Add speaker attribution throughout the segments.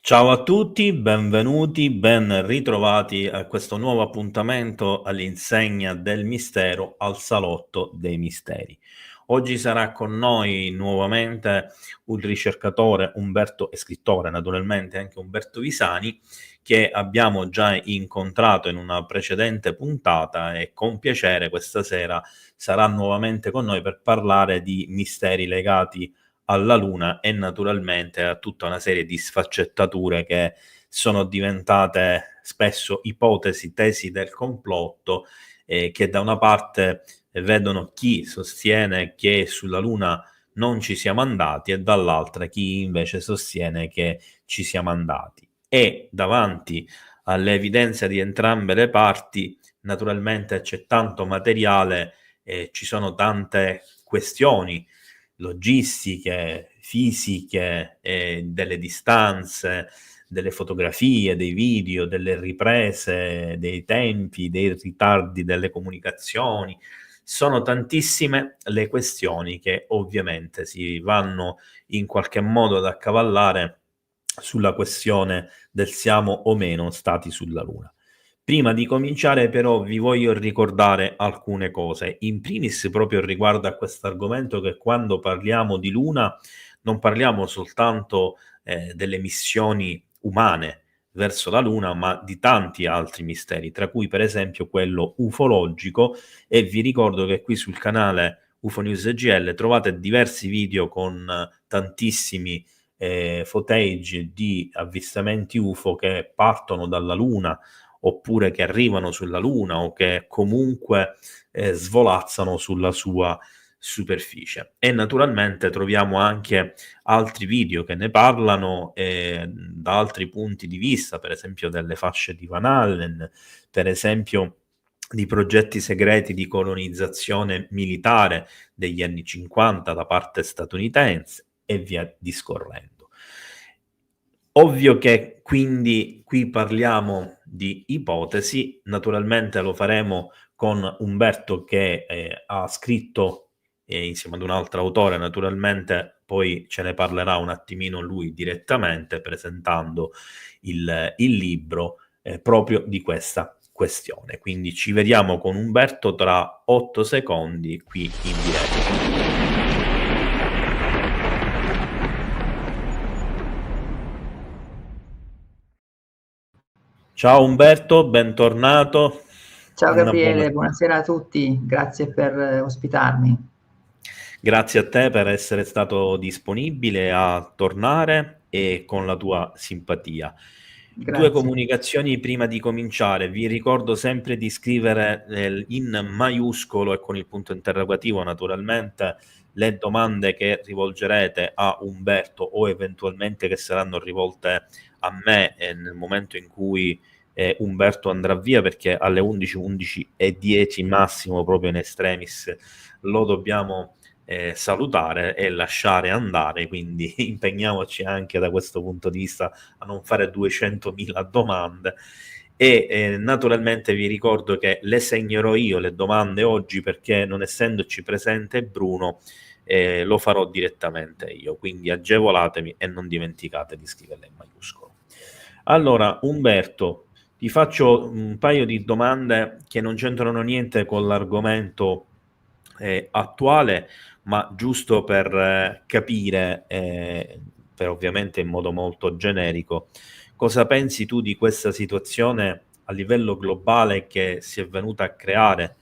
Speaker 1: Ciao a tutti, benvenuti, ben ritrovati a questo nuovo appuntamento all'insegna del mistero al Salotto dei Misteri. Oggi sarà con noi nuovamente un ricercatore Umberto e scrittore naturalmente anche Umberto Visani, che abbiamo già incontrato in una precedente puntata e con piacere questa sera sarà nuovamente con noi per parlare di misteri legati alla Luna e naturalmente a tutta una serie di sfaccettature che sono diventate spesso ipotesi, tesi del complotto, che da una parte vedono chi sostiene che sulla Luna non ci siamo andati e dall'altra chi invece sostiene che ci siamo andati. E davanti all'evidenza di entrambe le parti, naturalmente c'è tanto materiale, ci sono tante questioni logistiche, fisiche, delle distanze, delle fotografie, dei video, delle riprese, dei tempi, dei ritardi delle comunicazioni. Sono tantissime le questioni che ovviamente si vanno in qualche modo ad accavallare sulla questione del siamo o meno stati sulla Luna. Prima di cominciare però vi voglio ricordare alcune cose, in primis proprio riguardo a questo argomento che quando parliamo di Luna non parliamo soltanto delle missioni umane verso la Luna, ma di tanti altri misteri, tra cui per esempio quello ufologico, e vi ricordo che qui sul canale UFO News EGL trovate diversi video con tantissimi footage di avvistamenti UFO che partono dalla Luna oppure che arrivano sulla Luna o che comunque svolazzano sulla sua superficie. E naturalmente troviamo anche altri video che ne parlano da altri punti di vista, per esempio delle fasce di Van Allen, per esempio di progetti segreti di colonizzazione militare degli anni 50 da parte statunitense e via discorrendo. Ovvio che quindi qui parliamo di ipotesi, naturalmente lo faremo con Umberto che ha scritto insieme ad un altro autore, naturalmente poi ce ne parlerà un attimino lui direttamente presentando il libro proprio di questa questione. Quindi ci vediamo con Umberto tra 8 secondi qui in diretta. Ciao Umberto, bentornato.
Speaker 2: Ciao
Speaker 1: Una buona...
Speaker 2: Gabriele, buonasera a tutti, grazie per ospitarmi.
Speaker 1: Grazie a te per essere stato disponibile a tornare e con la tua simpatia. Due
Speaker 2: Grazie.
Speaker 1: comunicazioni prima di cominciare. Vi ricordo sempre di scrivere in maiuscolo e con il punto interrogativo, naturalmente, le domande che rivolgerete a Umberto o eventualmente che saranno rivolte a me nel momento in cui Umberto andrà via, perché alle 11, 11:10 massimo, proprio in extremis, lo dobbiamo salutare e lasciare andare, quindi impegniamoci anche da questo punto di vista a non fare 200.000 domande e naturalmente vi ricordo che le segnerò io le domande oggi perché non essendoci presente Bruno lo farò direttamente io, quindi agevolatemi e non dimenticate di scriverle in maiuscolo. Allora, Umberto, ti faccio un paio di domande che non c'entrano niente con l'argomento attuale, ma giusto per capire, per ovviamente in modo molto generico, cosa pensi tu di questa situazione a livello globale che si è venuta a creare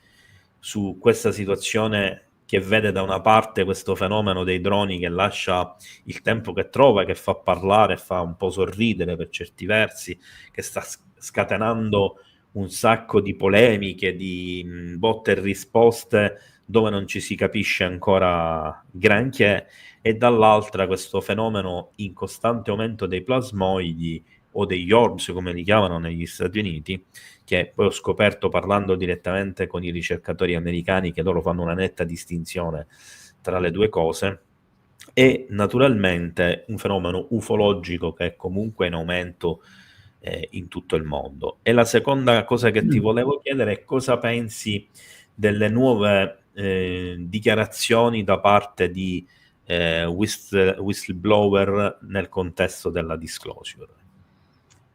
Speaker 1: su questa situazione che vede da una parte questo fenomeno dei droni che lascia il tempo che trova, che fa parlare, fa un po' sorridere per certi versi, che sta scatenando un sacco di polemiche, di botte e risposte dove non ci si capisce ancora granché, e dall'altra questo fenomeno in costante aumento dei plasmoidi o degli orbs come li chiamano negli Stati Uniti, che poi ho scoperto parlando direttamente con i ricercatori americani che loro fanno una netta distinzione tra le due cose, e naturalmente un fenomeno ufologico che è comunque in aumento in tutto il mondo. E la seconda cosa che ti volevo chiedere è cosa pensi delle nuove dichiarazioni da parte di whistleblower nel contesto della disclosure.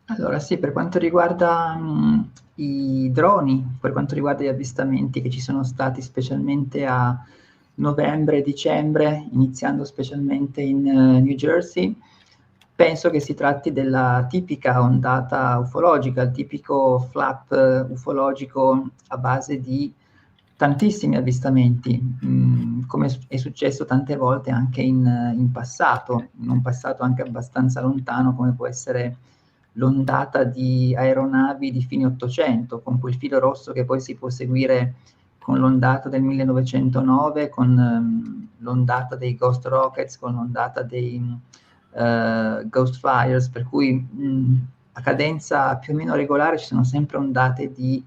Speaker 2: Allora sì, per quanto riguarda i droni, per quanto riguarda gli avvistamenti che ci sono stati specialmente a novembre e dicembre, iniziando specialmente in New Jersey, penso che si tratti della tipica ondata ufologica, il tipico flap ufologico a base di tantissimi avvistamenti, come è successo tante volte anche in passato, in un passato anche abbastanza lontano, come può essere l'ondata di aeronavi di fine '800, con quel filo rosso che poi si può seguire con l'ondata del 1909, con l'ondata dei Ghost Rockets, con l'ondata dei Ghost Fires, per cui a cadenza più o meno regolare ci sono sempre ondate di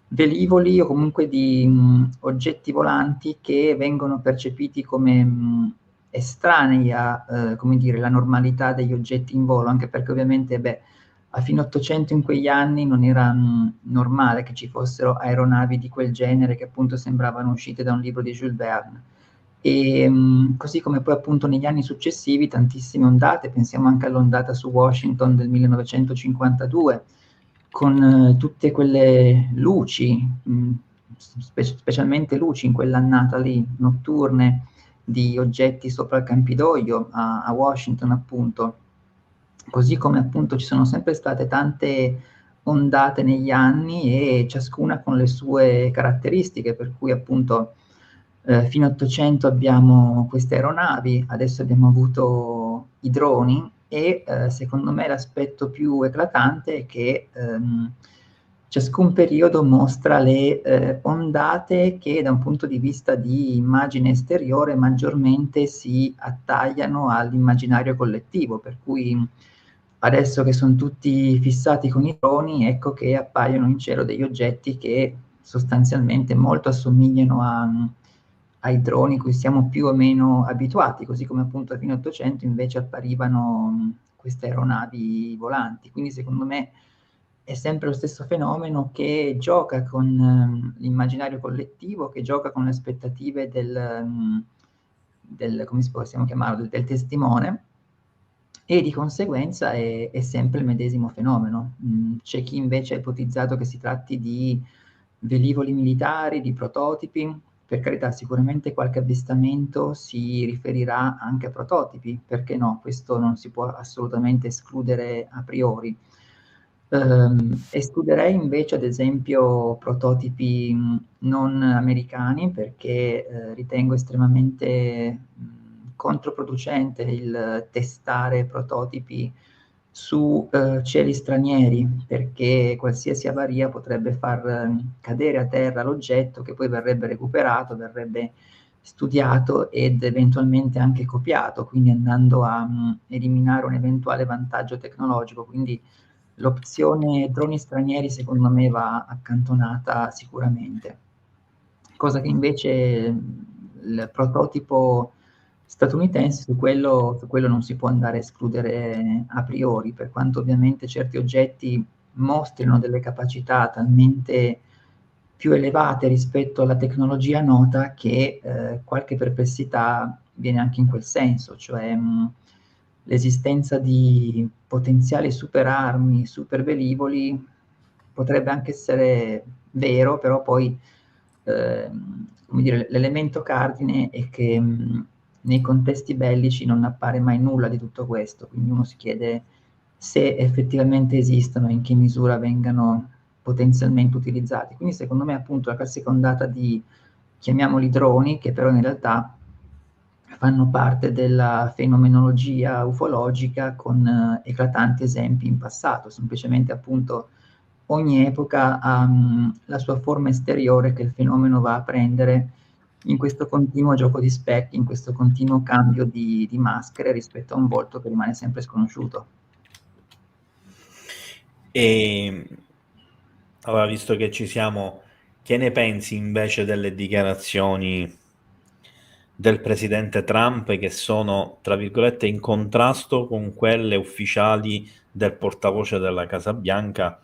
Speaker 2: velivoli o comunque di oggetti volanti che vengono percepiti come estranei a, come dire, la normalità degli oggetti in volo, anche perché ovviamente, beh, a fine '800 in quegli anni non era normale che ci fossero aeronavi di quel genere che appunto sembravano uscite da un libro di Jules Verne. E così come poi appunto negli anni successivi tantissime ondate, pensiamo anche all'ondata su Washington del 1952, con tutte quelle luci, specialmente luci in quell'annata lì, notturne, di oggetti sopra il Campidoglio a Washington appunto. Così come appunto ci sono sempre state tante ondate negli anni e ciascuna con le sue caratteristiche, per cui appunto fino a'800 abbiamo queste aeronavi, adesso abbiamo avuto i droni e secondo me l'aspetto più eclatante è che ciascun periodo mostra le ondate che da un punto di vista di immagine esteriore maggiormente si attagliano all'immaginario collettivo, per cui adesso che son tutti fissati con i droni, ecco che appaiono in cielo degli oggetti che sostanzialmente molto assomigliano ai droni cui siamo più o meno abituati, così come appunto a fine '800 invece apparivano queste aeronavi volanti. Quindi secondo me è sempre lo stesso fenomeno che gioca con l'immaginario collettivo, che gioca con le aspettative del come possiamo chiamarlo, del testimone, e di conseguenza è sempre il medesimo fenomeno. C'è chi invece ha ipotizzato che si tratti di velivoli militari, di prototipi. Per carità, sicuramente qualche avvistamento si riferirà anche a prototipi, perché no? Questo non si può assolutamente escludere a priori. Escluderei invece ad esempio prototipi non americani perché ritengo estremamente controproducente il testare prototipi su cieli stranieri, perché qualsiasi avaria potrebbe far cadere a terra l'oggetto che poi verrebbe recuperato, verrebbe studiato ed eventualmente anche copiato, quindi andando a eliminare un eventuale vantaggio tecnologico. Quindi l'opzione droni stranieri secondo me va accantonata sicuramente. Cosa che invece il prototipo statunitense su quello non si può andare a escludere a priori, per quanto ovviamente certi oggetti mostrino delle capacità talmente più elevate rispetto alla tecnologia nota che, qualche perplessità viene anche in quel senso, cioè, l'esistenza di potenziali superarmi, supervelivoli potrebbe anche essere vero, però poi, come dire, l'elemento cardine è che, nei contesti bellici non appare mai nulla di tutto questo, quindi uno si chiede se effettivamente esistano e in che misura vengano potenzialmente utilizzati. Quindi secondo me appunto la classica ondata di, chiamiamoli droni, che però in realtà fanno parte della fenomenologia ufologica con eclatanti esempi in passato, semplicemente appunto ogni epoca ha la sua forma esteriore che il fenomeno va a prendere in questo continuo gioco di specchi, in questo continuo cambio di maschere rispetto a un volto che rimane sempre sconosciuto.
Speaker 1: E allora, visto che ci siamo, che ne pensi invece delle dichiarazioni del presidente Trump che sono, tra virgolette, in contrasto con quelle ufficiali del portavoce della Casa Bianca,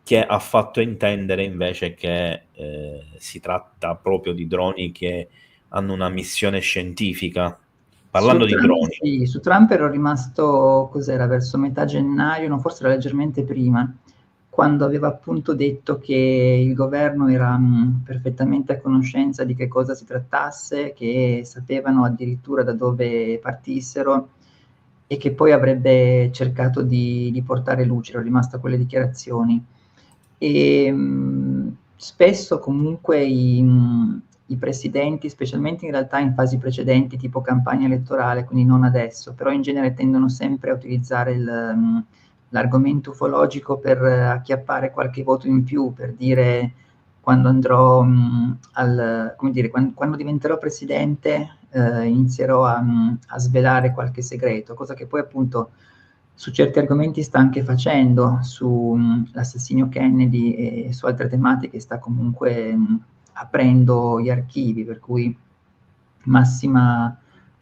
Speaker 1: che ha fatto intendere invece che si tratta proprio di droni che hanno una missione scientifica? Parlando di droni.
Speaker 2: Sì, su Trump ero rimasto, cos'era, verso metà gennaio, no, forse era leggermente prima, quando aveva appunto detto che il governo era perfettamente a conoscenza di che cosa si trattasse, che sapevano addirittura da dove partissero e che poi avrebbe cercato di portare luce. Ero rimasto a quelle dichiarazioni. E spesso comunque i presidenti, specialmente in realtà in fasi precedenti, tipo campagna elettorale, quindi non adesso, però in genere tendono sempre a utilizzare l'argomento ufologico per acchiappare qualche voto in più, per dire quando andrò come dire, quando diventerò presidente inizierò a svelare qualche segreto, cosa che poi appunto su certi argomenti sta anche facendo, su l'assassinio Kennedy e su altre tematiche sta comunque aprendo gli archivi, per cui massima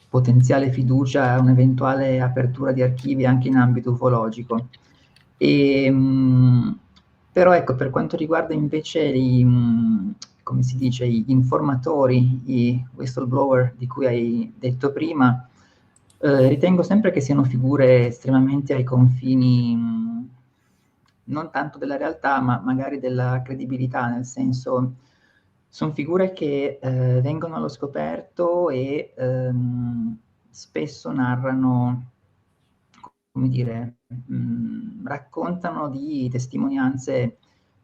Speaker 2: potenziale fiducia a un'eventuale apertura di archivi anche in ambito ufologico. Però ecco, per quanto riguarda invece come si dice, gli informatori, i whistleblower di cui hai detto prima, ritengo sempre che siano figure estremamente ai confini, non tanto della realtà, ma magari della credibilità, nel senso, son figure che vengono allo scoperto e spesso narrano, come dire, raccontano di testimonianze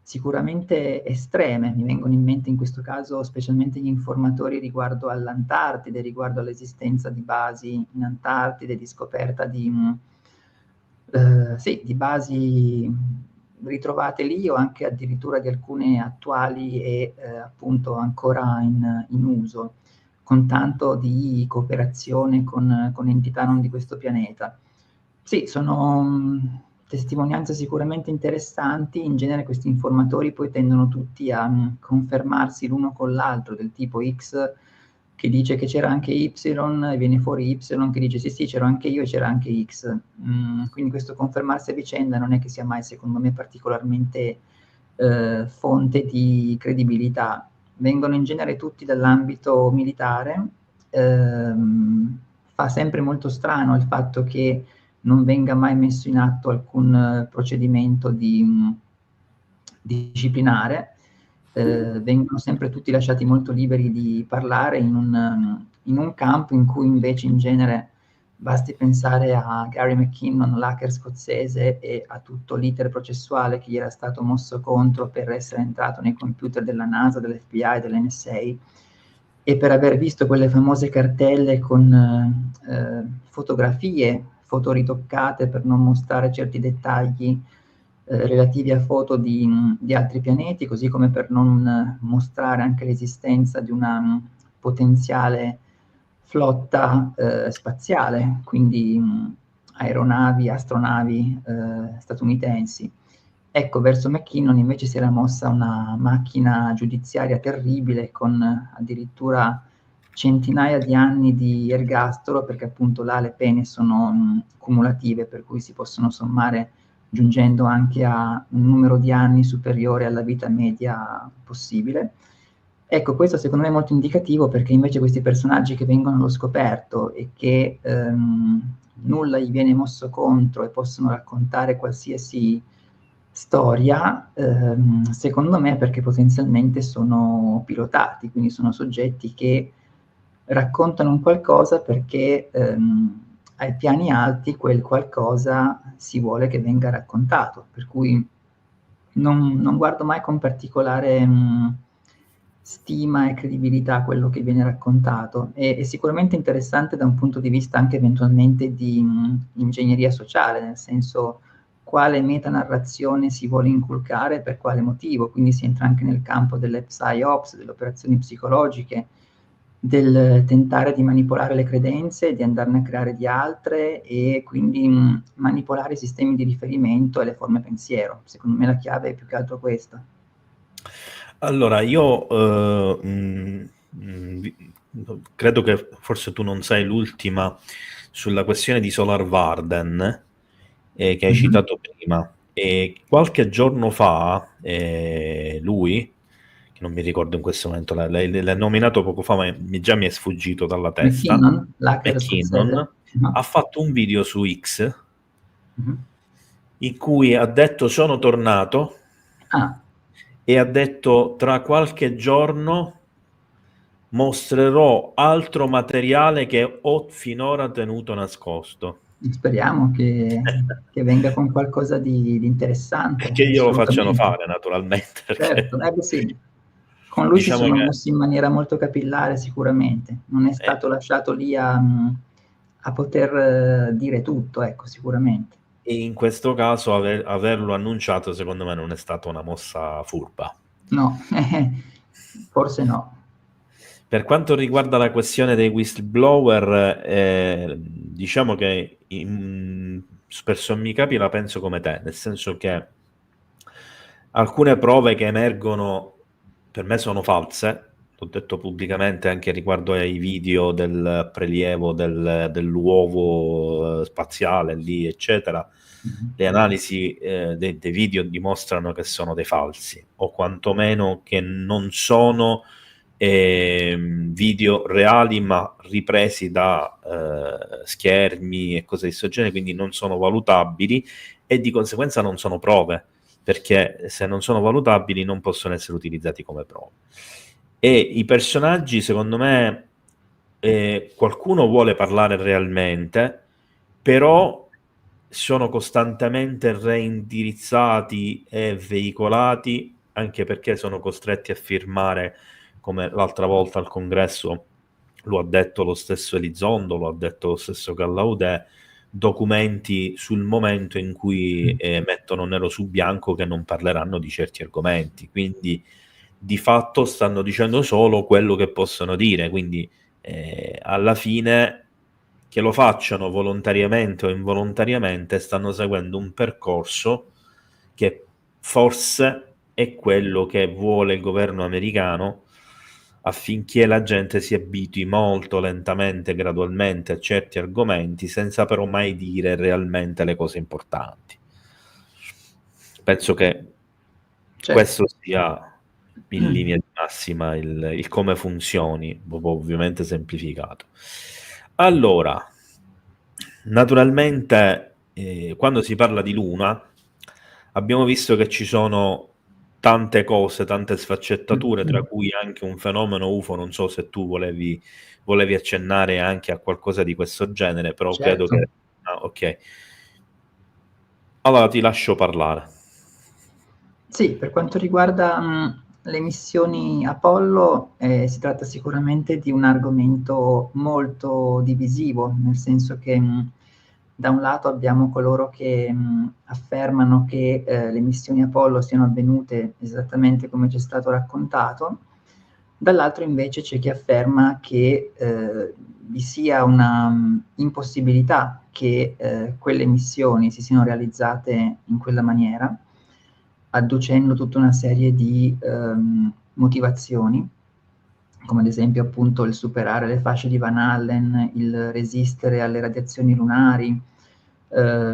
Speaker 2: sicuramente estreme. Mi vengono in mente in questo caso specialmente gli informatori riguardo all'Antartide, riguardo all'esistenza di basi in Antartide, di scoperta sì, di basi ritrovate lì o anche addirittura di alcune attuali e appunto ancora in uso, con tanto di cooperazione con entità non di questo pianeta. Sì, sono testimonianze sicuramente interessanti. In genere questi informatori poi tendono tutti a confermarsi l'uno con l'altro, del tipo X che dice che c'era anche Y e viene fuori Y che dice sì, sì, c'ero anche io e c'era anche X. Quindi questo confermarsi a vicenda non è che sia mai, secondo me, particolarmente fonte di credibilità. Vengono in genere tutti dall'ambito militare. Fa sempre molto strano il fatto che non venga mai messo in atto alcun procedimento disciplinare, vengono sempre tutti lasciati molto liberi di parlare in un campo in cui invece in genere basti pensare a Gary McKinnon, l'hacker scozzese, e a tutto l'iter processuale che gli era stato mosso contro per essere entrato nei computer della NASA, dell'FBI, dell'NSA, e per aver visto quelle famose cartelle con fotografie, foto ritoccate per non mostrare certi dettagli relativi a foto di altri pianeti, così come per non mostrare anche l'esistenza di una potenziale flotta spaziale, quindi aeronavi, astronavi statunitensi. Ecco, verso McKinnon invece si era mossa una macchina giudiziaria terribile con addirittura centinaia di anni di ergastolo, perché appunto là le pene sono cumulative, per cui si possono sommare giungendo anche a un numero di anni superiore alla vita media possibile. Ecco, questo secondo me è molto indicativo, perché invece questi personaggi che vengono allo scoperto e che nulla gli viene mosso contro e possono raccontare qualsiasi storia, secondo me perché potenzialmente sono pilotati, quindi sono soggetti che raccontano un qualcosa perché ai piani alti quel qualcosa si vuole che venga raccontato, per cui non guardo mai con particolare stima e credibilità quello che viene raccontato. È sicuramente interessante da un punto di vista anche eventualmente di ingegneria sociale, nel senso quale metanarrazione si vuole inculcare, per quale motivo, quindi si entra anche nel campo delle psyops, delle operazioni psicologiche, del tentare di manipolare le credenze, di andarne a creare di altre e quindi manipolare i sistemi di riferimento e le forme pensiero. Secondo me la chiave è più che altro questa.
Speaker 1: Allora, io credo che forse tu non sai l'ultima sulla questione di Solar Varden che hai citato prima. E qualche giorno fa lui, che non mi ricordo in questo momento, l'hai nominato poco fa, ma già mi è sfuggito dalla testa.
Speaker 2: McKinnon, l'hacker scozzese.
Speaker 1: McKinnon ha fatto un video su X
Speaker 2: Mhm.
Speaker 1: in cui ha detto sono tornato
Speaker 2: Ah,
Speaker 1: e ha detto tra qualche giorno mostrerò altro materiale che ho finora tenuto nascosto.
Speaker 2: speriamo che venga con qualcosa di interessante,
Speaker 1: Che glielo facciano
Speaker 2: assolutamente.
Speaker 1: fare, naturalmente, perché
Speaker 2: Certo, beh sì, con lui si
Speaker 1: diciamo
Speaker 2: sono
Speaker 1: che
Speaker 2: mossi in maniera molto capillare sicuramente, non è
Speaker 1: eh,
Speaker 2: stato lasciato lì a poter dire tutto, ecco, sicuramente.
Speaker 1: in questo caso averlo annunciato secondo me non è stata una mossa furba.
Speaker 2: No, forse no.
Speaker 1: Per quanto riguarda la questione dei whistleblower, diciamo che per sommi capi la penso come te, nel senso che alcune prove che emergono per me sono false, l'ho detto pubblicamente anche riguardo ai video del prelievo dell'uovo spaziale lì, eccetera.
Speaker 2: Mhm.
Speaker 1: Le analisi dei video dimostrano che sono dei falsi, o quantomeno che non sono video reali ma ripresi da schermi e cose di questo genere, quindi non sono valutabili e di conseguenza non sono prove, perché se non sono valutabili non possono essere utilizzati come prove. E i personaggi, secondo me, qualcuno vuole parlare realmente, però sono costantemente reindirizzati e veicolati, anche perché sono costretti a firmare, come l'altra volta al congresso lo ha detto lo stesso Elizondo, lo ha detto lo stesso Callaudè, documenti sul momento in cui mettono nero su bianco che non parleranno di certi argomenti, quindi di fatto stanno dicendo solo quello che possono dire, quindi alla fine che lo facciano volontariamente o involontariamente stanno seguendo un percorso che forse è quello che vuole il governo americano affinché la gente si abitui molto lentamente, gradualmente a certi argomenti, senza però mai dire realmente le cose importanti. Penso che
Speaker 2: Certo.
Speaker 1: questo sia in linea di massima il come funzioni, ovviamente semplificato. Allora, naturalmente, quando si parla di Luna, abbiamo visto che ci sono tante cose, tante sfaccettature, tra cui anche un fenomeno UFO. Non so se tu volevi accennare anche a qualcosa di questo genere, però credo
Speaker 2: Certo.
Speaker 1: che... Ah, ok. Allora ti lascio parlare.
Speaker 2: Sì, per quanto riguarda, le missioni Apollo, si tratta sicuramente di un argomento molto divisivo, nel senso che, da un lato abbiamo coloro che, affermano che, le missioni Apollo siano avvenute esattamente come ci è stato raccontato, dall'altro invece c'è chi afferma che, vi sia una, impossibilità che, quelle missioni si siano realizzate in quella maniera, adducendo tutta una serie di, motivazioni, come ad esempio appunto il superare le fasce di Van Allen, il resistere alle radiazioni lunari,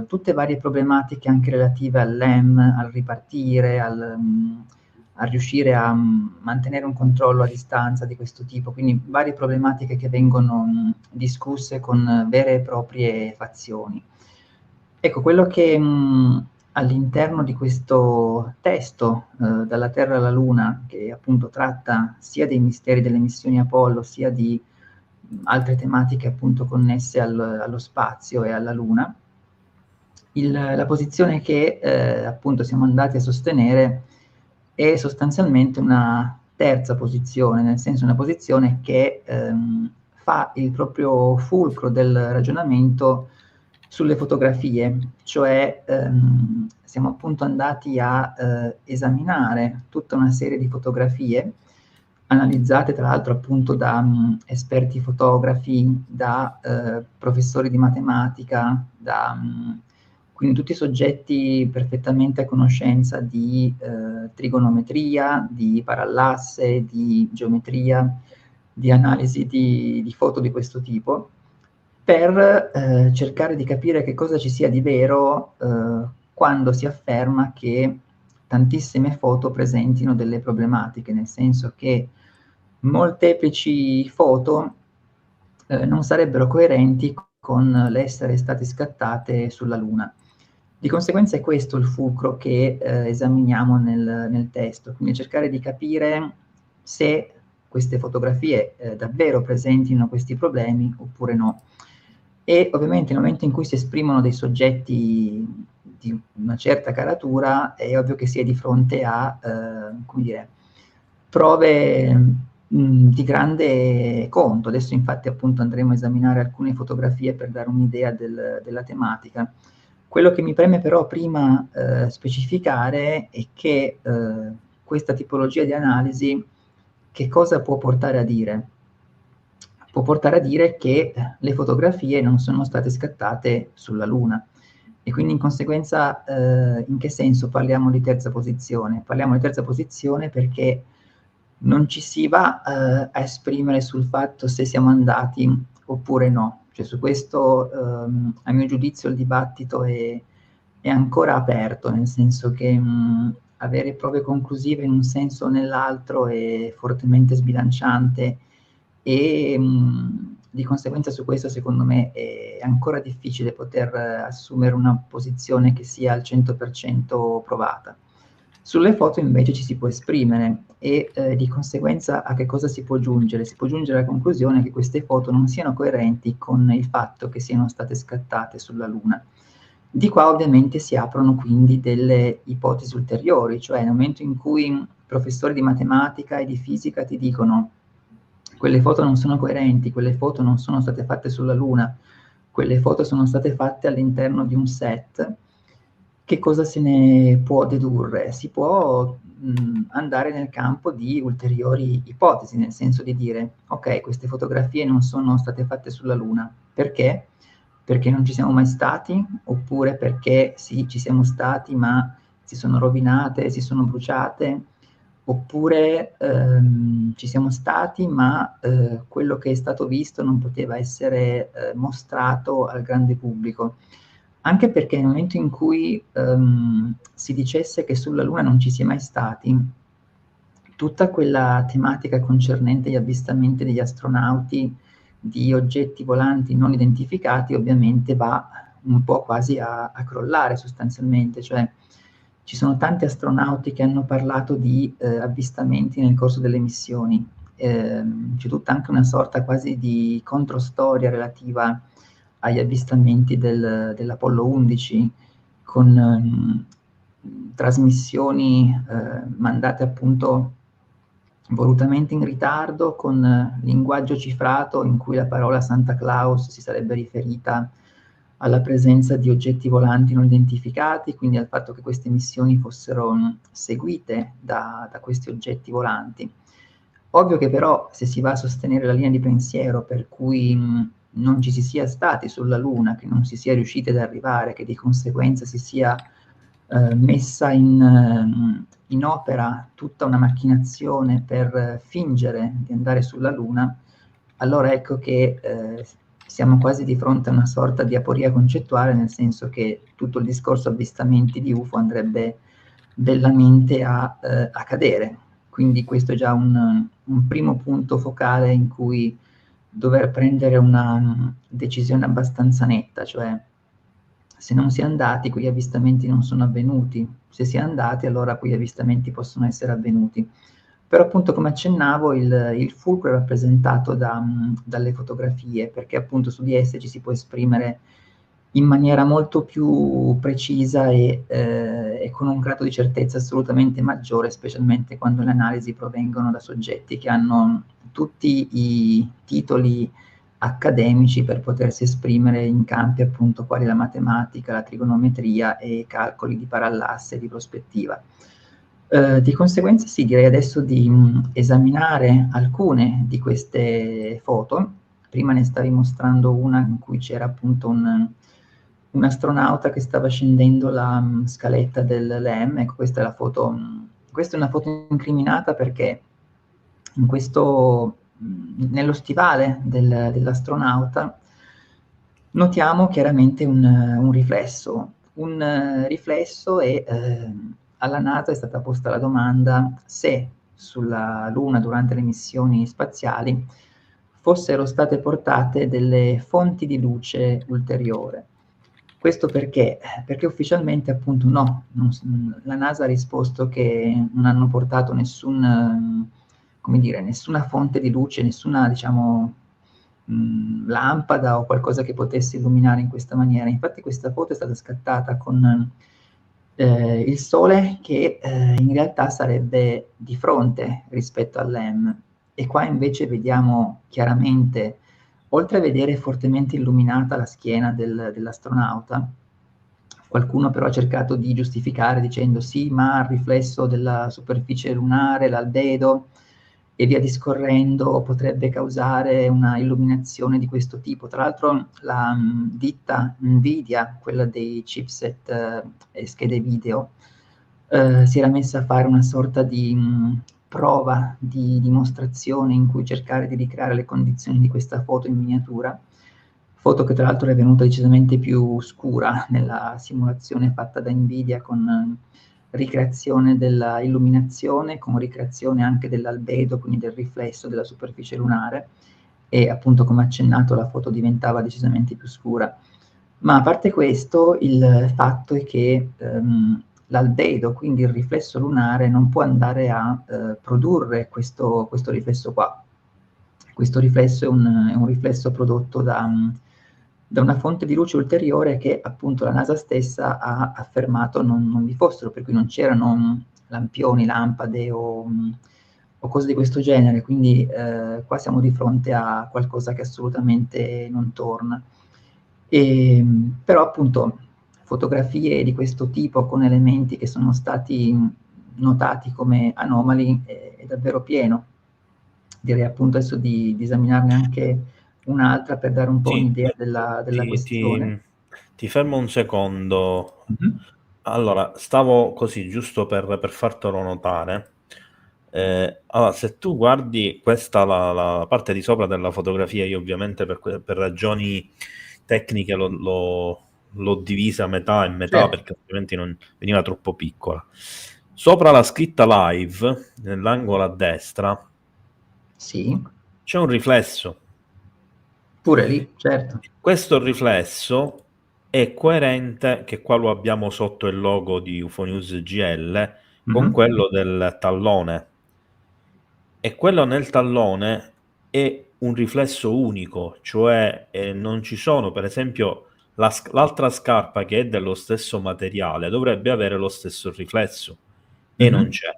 Speaker 2: tutte varie problematiche anche relative all'EM, al ripartire, a riuscire a, mantenere un controllo a distanza di questo tipo, quindi varie problematiche che vengono, discusse con vere e proprie fazioni. Ecco, quello che, all'interno di questo testo, "Dalla Terra alla Luna", che appunto tratta sia dei misteri delle missioni Apollo, sia di, altre tematiche appunto connesse allo spazio e alla Luna, la posizione che, appunto siamo andati a sostenere è sostanzialmente una terza posizione, nel senso una posizione che, fa il proprio fulcro del ragionamento sulle fotografie, cioè, siamo appunto andati a, esaminare tutta una serie di fotografie, analizzate tra l'altro appunto da, esperti fotografi, da, professori di matematica, da, quindi tutti soggetti perfettamente a conoscenza di, trigonometria, di parallasse, di geometria, di analisi di foto di questo tipo, per, cercare di capire che cosa ci sia di vero, quando si afferma che tantissime foto presentino delle problematiche, nel senso che molteplici foto non sarebbero coerenti con l'essere state scattate sulla Luna. Di conseguenza è questo il fulcro che esaminiamo nel testo, quindi cercare di capire se queste fotografie davvero presentino questi problemi oppure no. E ovviamente nel momento in cui si esprimono dei soggetti di una certa caratura, è ovvio che si è di fronte a, come dire, prove di grande conto. Adesso infatti appunto andremo a esaminare alcune fotografie per dare un'idea della tematica. Quello che mi preme però prima specificare è che questa tipologia di analisi che cosa può portare a dire? Può portare a dire che le fotografie non sono state scattate sulla Luna e quindi in conseguenza in che senso parliamo di terza posizione? Parliamo di terza posizione perché non ci si va a esprimere sul fatto se siamo andati oppure no. Cioè su questo a mio giudizio il dibattito è ancora aperto, nel senso che avere prove conclusive in un senso o nell'altro è fortemente sbilanciante e di conseguenza su questo secondo me è ancora difficile poter assumere una posizione che sia al 100% provata. Sulle foto invece ci si può esprimere e di conseguenza a che cosa si può giungere? Si può giungere alla conclusione che queste foto non siano coerenti con il fatto che siano state scattate sulla Luna. Di qua ovviamente si aprono quindi delle ipotesi ulteriori, cioè nel momento in cui professori di matematica e di fisica ti dicono quelle foto non sono coerenti, quelle foto non sono state fatte sulla Luna, quelle foto sono state fatte all'interno di un set, che cosa se ne può dedurre? Si può andare nel campo di ulteriori ipotesi, nel senso di dire, ok, queste fotografie non sono state fatte sulla Luna, perché? Perché non ci siamo mai stati, oppure perché sì, ci siamo stati, ma si sono rovinate, si sono bruciate, oppure ci siamo stati, ma quello che è stato visto non poteva essere mostrato al grande pubblico. Anche perché nel momento in cui si dicesse che sulla Luna non ci si è mai stati, tutta quella tematica concernente gli avvistamenti degli astronauti di oggetti volanti non identificati ovviamente va un po' quasi a crollare sostanzialmente, cioè ci sono tanti astronauti che hanno parlato di avvistamenti nel corso delle missioni, c'è tutta anche una sorta quasi di controstoria relativa agli avvistamenti dell'Apollo 11 con trasmissioni mandate appunto volutamente in ritardo con linguaggio cifrato in cui la parola Santa Claus si sarebbe riferita alla presenza di oggetti volanti non identificati, quindi al fatto che queste missioni fossero seguite da questi oggetti volanti. Ovvio che però se si va a sostenere la linea di pensiero per cui non ci si sia stati sulla Luna, che non si sia riusciti ad arrivare, che di conseguenza si sia messa in opera tutta una macchinazione per fingere di andare sulla Luna, allora ecco che siamo quasi di fronte a una sorta di aporia concettuale, nel senso che tutto il discorso avvistamenti di UFO andrebbe bellamente a cadere. Quindi questo è già un primo punto focale in cui dover prendere una decisione abbastanza netta, cioè se non si è andati quegli avvistamenti non sono avvenuti, se si è andati allora quegli avvistamenti possono essere avvenuti. Però appunto come accennavo il fulcro è rappresentato dalle fotografie, perché appunto su di esse ci si può esprimere in maniera molto più precisa e con un grado di certezza assolutamente maggiore, specialmente quando le analisi provengono da soggetti che hanno tutti i titoli accademici per potersi esprimere in campi appunto quali la matematica, la trigonometria e i calcoli di parallasse e di prospettiva. Di conseguenza sì, direi adesso di esaminare alcune di queste foto. Prima ne stavi mostrando una in cui c'era appunto un astronauta che stava scendendo la scaletta del LEM, ecco questa è la foto, questa è una foto incriminata perché in questo, nello stivale dell'astronauta notiamo chiaramente un riflesso e alla NASA è stata posta la domanda se sulla Luna durante le missioni spaziali fossero state portate delle fonti di luce ulteriore. Questo perché? Perché ufficialmente appunto no, la NASA ha risposto che non hanno portato come dire, nessuna fonte di luce, nessuna diciamo lampada o qualcosa che potesse illuminare in questa maniera. Infatti questa foto è stata scattata con il Sole che in realtà sarebbe di fronte rispetto all'M, e qua invece vediamo chiaramente, oltre a vedere fortemente illuminata la schiena dell'astronauta, qualcuno però ha cercato di giustificare dicendo sì, ma il riflesso della superficie lunare, l'albedo e via discorrendo potrebbe causare una illuminazione di questo tipo. Tra l'altro la ditta Nvidia, quella dei chipset e schede video, si era messa a fare una sorta di prova, di dimostrazione in cui cercare di ricreare le condizioni di questa foto in miniatura, foto che tra l'altro è venuta decisamente più scura nella simulazione fatta da Nvidia con ricreazione della illuminazione, con ricreazione anche dell'albedo, quindi del riflesso della superficie lunare, e appunto come accennato la foto diventava decisamente più scura. Ma a parte questo, il fatto è che l'albedo, quindi il riflesso lunare, non può andare a produrre questo riflesso qua. Questo riflesso è un riflesso prodotto da una fonte di luce ulteriore che appunto la NASA stessa ha affermato non vi fossero, per cui non c'erano lampioni, lampade o cose di questo genere, quindi qua siamo di fronte a qualcosa che assolutamente non torna. Però appunto fotografie di questo tipo con elementi che sono stati notati come anomali è davvero pieno. Direi appunto adesso di esaminarne anche un'altra per dare un po'
Speaker 1: Sì,
Speaker 2: un'idea della questione.
Speaker 1: ti fermo un secondo.
Speaker 2: Mhm.
Speaker 1: Allora, stavo così giusto per fartelo notare. Allora, se tu guardi questa, la parte di sopra della fotografia, io ovviamente per ragioni tecniche l'ho divisa a metà e metà
Speaker 2: Certo,
Speaker 1: perché altrimenti non veniva troppo piccola. Sopra la scritta live, nell'angolo a destra,
Speaker 2: sì,
Speaker 1: c'è un riflesso.
Speaker 2: pure lì, certo.
Speaker 1: Questo riflesso è coerente, che qua lo abbiamo sotto il logo di UFOnews GL, con
Speaker 2: Mhm.
Speaker 1: quello del tallone. E quello nel tallone è un riflesso unico, cioè non ci sono, per esempio, l'altra scarpa che è dello stesso materiale dovrebbe avere lo stesso riflesso e non
Speaker 2: Mhm.
Speaker 1: c'è.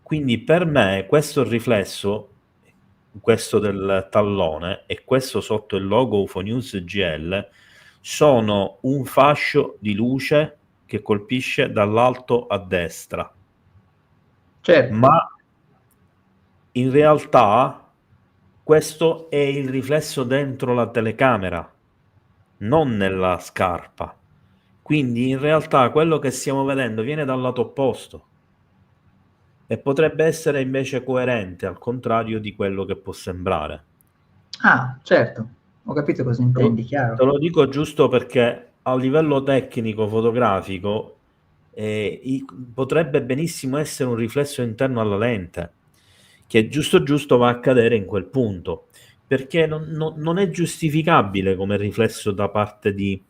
Speaker 1: Quindi per me questo riflesso, questo del tallone e questo sotto il logo UFOnews GL, sono un fascio di luce che colpisce dall'alto a destra,
Speaker 2: Certo.
Speaker 1: ma in realtà questo è il riflesso dentro la telecamera, non nella scarpa. Quindi in realtà quello che stiamo vedendo viene dal lato opposto e potrebbe essere invece coerente, al contrario di quello che può sembrare.
Speaker 2: Ah, certo, ho capito cosa intendi,
Speaker 1: Te
Speaker 2: chiaro.
Speaker 1: lo dico giusto perché a livello tecnico fotografico potrebbe benissimo essere un riflesso interno alla lente, che giusto giusto va a cadere in quel punto, perché non è giustificabile come riflesso da parte di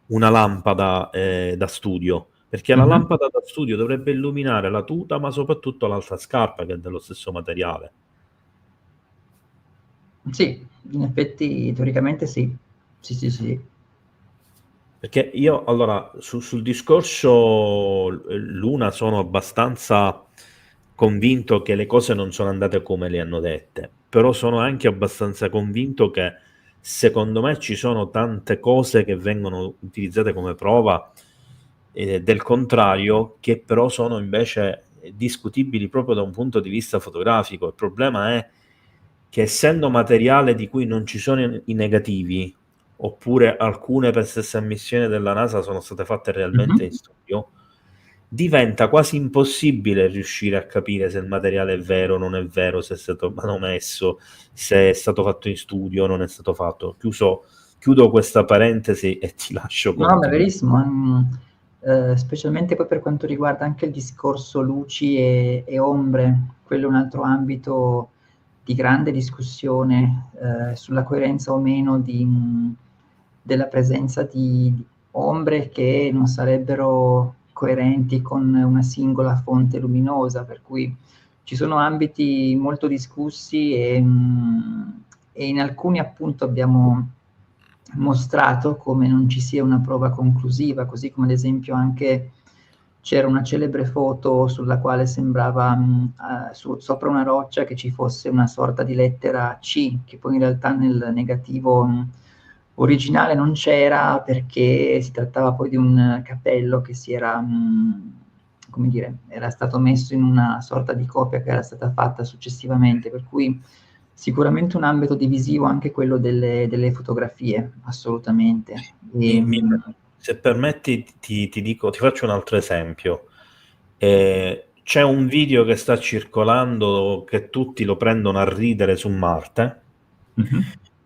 Speaker 1: una lampada da studio, perché la
Speaker 2: Mhm.
Speaker 1: lampada da studio dovrebbe illuminare la tuta, ma soprattutto l'altra scarpa che è dello stesso materiale.
Speaker 2: Sì, in effetti teoricamente sì. Sì, sì, sì.
Speaker 1: Perché io allora sul discorso Luna sono abbastanza convinto che le cose non sono andate come le hanno dette, però sono anche abbastanza convinto che secondo me ci sono tante cose che vengono utilizzate come prova del contrario, che però sono invece discutibili proprio da un punto di vista fotografico. Il problema è che essendo materiale di cui non ci sono i negativi, oppure alcune per stessa ammissione della NASA sono state fatte realmente in
Speaker 2: Mhm.
Speaker 1: studio, diventa quasi impossibile riuscire a capire se il materiale è vero o non è vero, se è stato manomesso, se è stato fatto in studio o non è stato fatto. Chiudo questa parentesi e ti lascio
Speaker 2: No, ma è
Speaker 1: continuare.
Speaker 2: verissimo. specialmente poi per quanto riguarda anche il discorso luci e ombre. Quello è un altro ambito di grande discussione, sulla coerenza o meno della presenza di ombre che non sarebbero coerenti con una singola fonte luminosa, per cui ci sono ambiti molto discussi e in alcuni appunto abbiamo mostrato come non ci sia una prova conclusiva, così come ad esempio anche c'era una celebre foto sulla quale sembrava sopra una roccia che ci fosse una sorta di lettera C, che poi in realtà nel negativo originale non c'era, perché si trattava poi di un cappello che si era, come dire, era stato messo in una sorta di copia che era stata fatta successivamente, per cui sicuramente un ambito divisivo anche quello delle fotografie, assolutamente.
Speaker 1: Se permetti, ti dico, ti faccio un altro esempio. C'è un video che sta circolando che tutti lo prendono a ridere su Marte,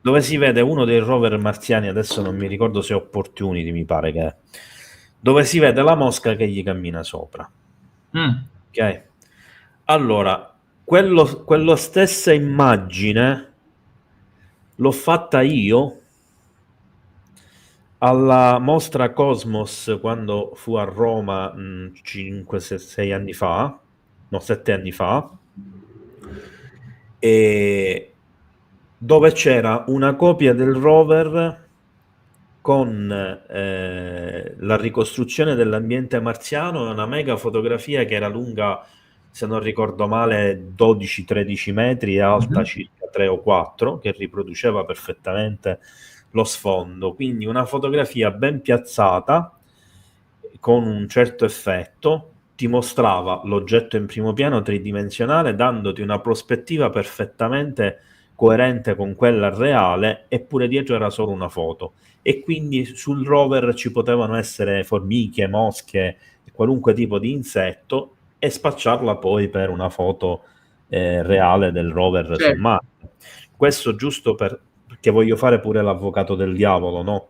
Speaker 1: dove si vede uno dei rover marziani, adesso non mi ricordo se è Opportunity, mi pare che è, dove si vede la mosca che gli cammina sopra. Ok? Allora, quello stessa immagine l'ho fatta io alla mostra Cosmos quando fu a Roma 5-6 anni fa, no, 7 anni fa, e dove c'era una copia del rover con la ricostruzione dell'ambiente marziano e una mega fotografia che era lunga, se non ricordo male, 12-13 metri e alta circa 3 o 4, che riproduceva perfettamente lo sfondo. Quindi una fotografia ben piazzata, con un certo effetto, ti mostrava l'oggetto in primo piano tridimensionale, dandoti una prospettiva perfettamente coerente con quella reale, eppure dietro era solo una foto. E quindi sul rover ci potevano essere formiche, mosche, qualunque tipo di insetto, e spacciarla poi per una foto reale del rover su
Speaker 2: Certo.
Speaker 1: Marte. Questo giusto perché voglio fare pure l'avvocato del diavolo, no?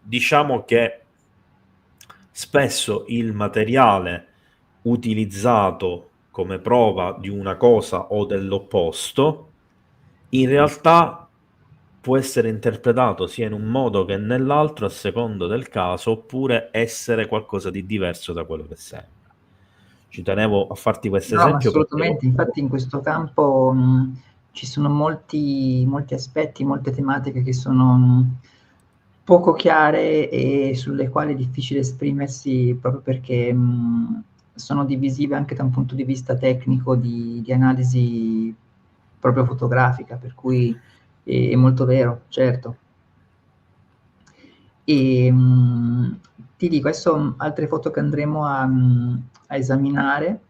Speaker 1: Diciamo che spesso il materiale utilizzato come prova di una cosa o dell'opposto in realtà può essere interpretato sia in un modo che nell'altro a secondo del caso, oppure essere qualcosa di diverso da quello che sembra. Ci tenevo a farti questo
Speaker 2: No, ma
Speaker 1: esempio perché
Speaker 2: assolutamente. Infatti in questo campo, ci sono molti aspetti, molte tematiche che sono, poco chiare e sulle quali è difficile esprimersi proprio perché, sono divisive anche da un punto di vista tecnico di analisi proprio fotografica, per cui è molto vero, certo. Ti dico, adesso altre foto che andremo a esaminare,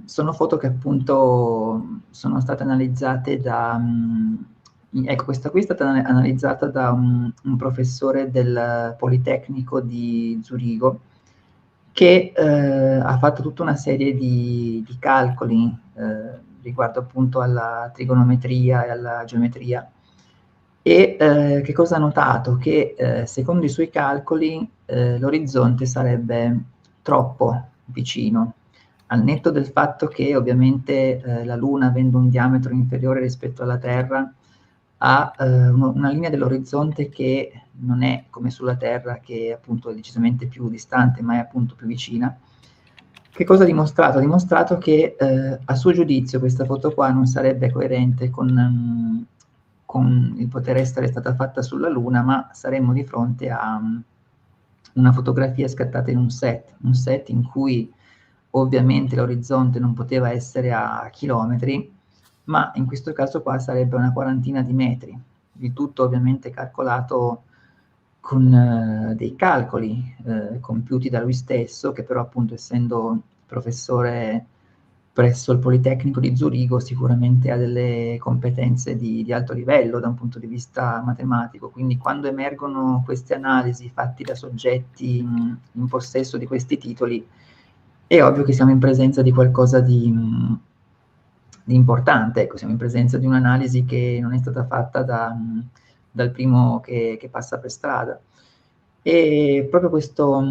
Speaker 2: sono foto che appunto sono state analizzate ecco, questa qui è stata analizzata da un professore del Politecnico di Zurigo, che ha fatto tutta una serie di calcoli riguardo appunto alla trigonometria e alla geometria. E che cosa ha notato? Che secondo i suoi calcoli l'orizzonte sarebbe troppo vicino, al netto del fatto che ovviamente la Luna, avendo un diametro inferiore rispetto alla Terra, ha una linea dell'orizzonte che non è come sulla Terra, che appunto è decisamente più distante, ma è appunto più vicina. Che cosa ha dimostrato? Ha dimostrato che a suo giudizio questa foto qua non sarebbe coerente con il poter essere stata fatta sulla Luna, ma saremmo di fronte a una fotografia scattata in un set in cui ovviamente l'orizzonte non poteva essere a chilometri, ma in questo caso qua sarebbe una quarantina di metri. Il tutto ovviamente calcolato con dei calcoli compiuti da lui stesso, che però appunto essendo professore presso il Politecnico di Zurigo sicuramente ha delle competenze di alto livello da un punto di vista matematico, quindi quando emergono queste analisi fatti da soggetti in possesso di questi titoli, è ovvio che siamo in presenza di qualcosa di importante, ecco, siamo in presenza di un'analisi che non è stata fatta dal primo che passa per strada. E proprio questo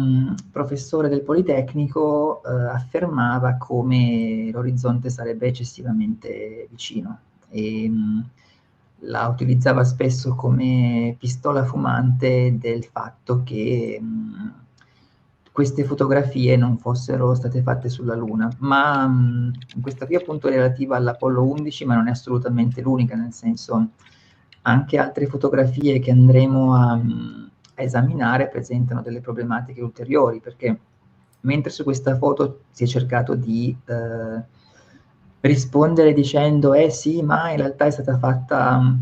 Speaker 2: professore del Politecnico affermava come l'orizzonte sarebbe eccessivamente vicino e la utilizzava spesso come pistola fumante del fatto che queste fotografie non fossero state fatte sulla Luna. Ma questa qui appunto è relativa all'Apollo 11, ma non è assolutamente l'unica, nel senso anche altre fotografie che andremo a esaminare presentano delle problematiche ulteriori, perché mentre su questa foto si è cercato di rispondere dicendo sì, ma in realtà è stata fatta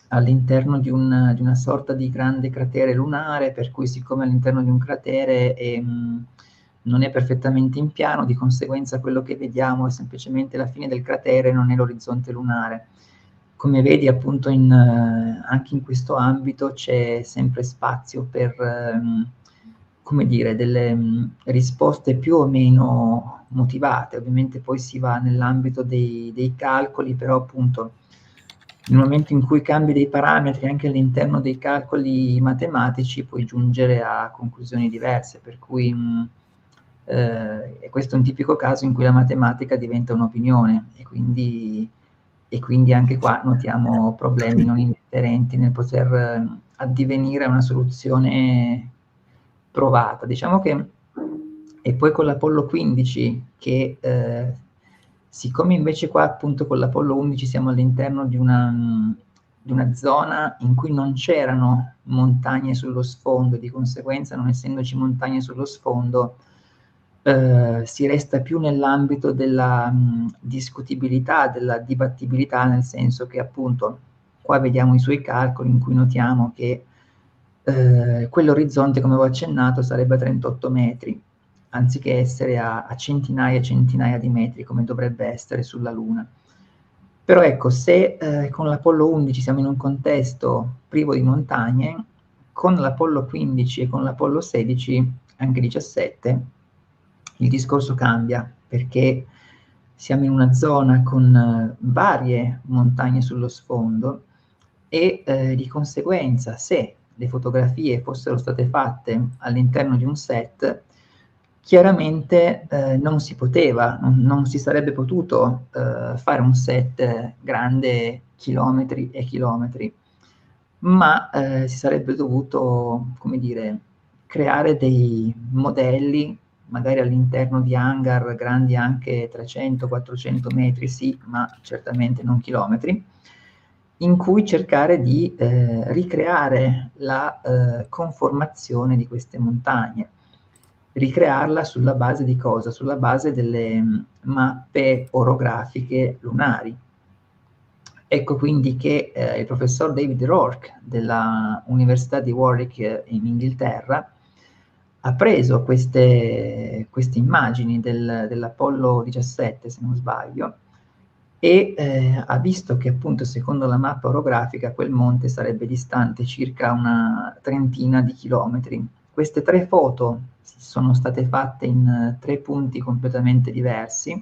Speaker 2: all'interno di una sorta di grande cratere lunare, per cui siccome all'interno di un cratere non è perfettamente in piano, di conseguenza quello che vediamo è semplicemente la fine del cratere, non è l'orizzonte lunare. Come vedi appunto anche in questo ambito c'è sempre spazio per, come dire, delle risposte più o meno motivate. Ovviamente poi si va nell'ambito dei calcoli, però appunto nel momento in cui cambi dei parametri anche all'interno dei calcoli matematici puoi giungere a conclusioni diverse, per cui questo è un tipico caso in cui la matematica diventa un'opinione e quindi anche qua notiamo problemi non indifferenti nel poter addivenire a una soluzione provata. Diciamo che e poi con l'Apollo 15 che siccome invece qua appunto con l'Apollo 11 siamo all'interno di una zona in cui non c'erano montagne sullo sfondo, di conseguenza non essendoci montagne sullo sfondo si resta più nell'ambito della discutibilità, della dibattibilità, nel senso che appunto qua vediamo i suoi calcoli in cui notiamo che quell'orizzonte, come avevo accennato, sarebbe a 38 metri, anziché essere a centinaia e centinaia di metri, come dovrebbe essere sulla Luna. Però ecco, se con l'Apollo 11 siamo in un contesto privo di montagne, con l'Apollo 15 e con l'Apollo 16, anche 17, il discorso cambia, perché siamo in una zona con varie montagne sullo sfondo e di conseguenza se le fotografie fossero state fatte all'interno di un set, chiaramente non si poteva, non si sarebbe potuto fare un set grande chilometri e chilometri, ma si sarebbe dovuto, come dire, creare dei modelli, magari all'interno di hangar grandi anche 300-400 metri, sì, ma certamente non chilometri, in cui cercare di ricreare la conformazione di queste montagne. Ricrearla sulla base di cosa? Sulla base delle mappe orografiche lunari. Ecco quindi che il professor David Rourke della Università di Warwick in Inghilterra ha preso queste immagini dell'Apollo 17, se non sbaglio, e ha visto che appunto secondo la mappa orografica quel monte sarebbe distante circa una trentina di chilometri. Queste 3 foto sono state fatte in 3 punti completamente diversi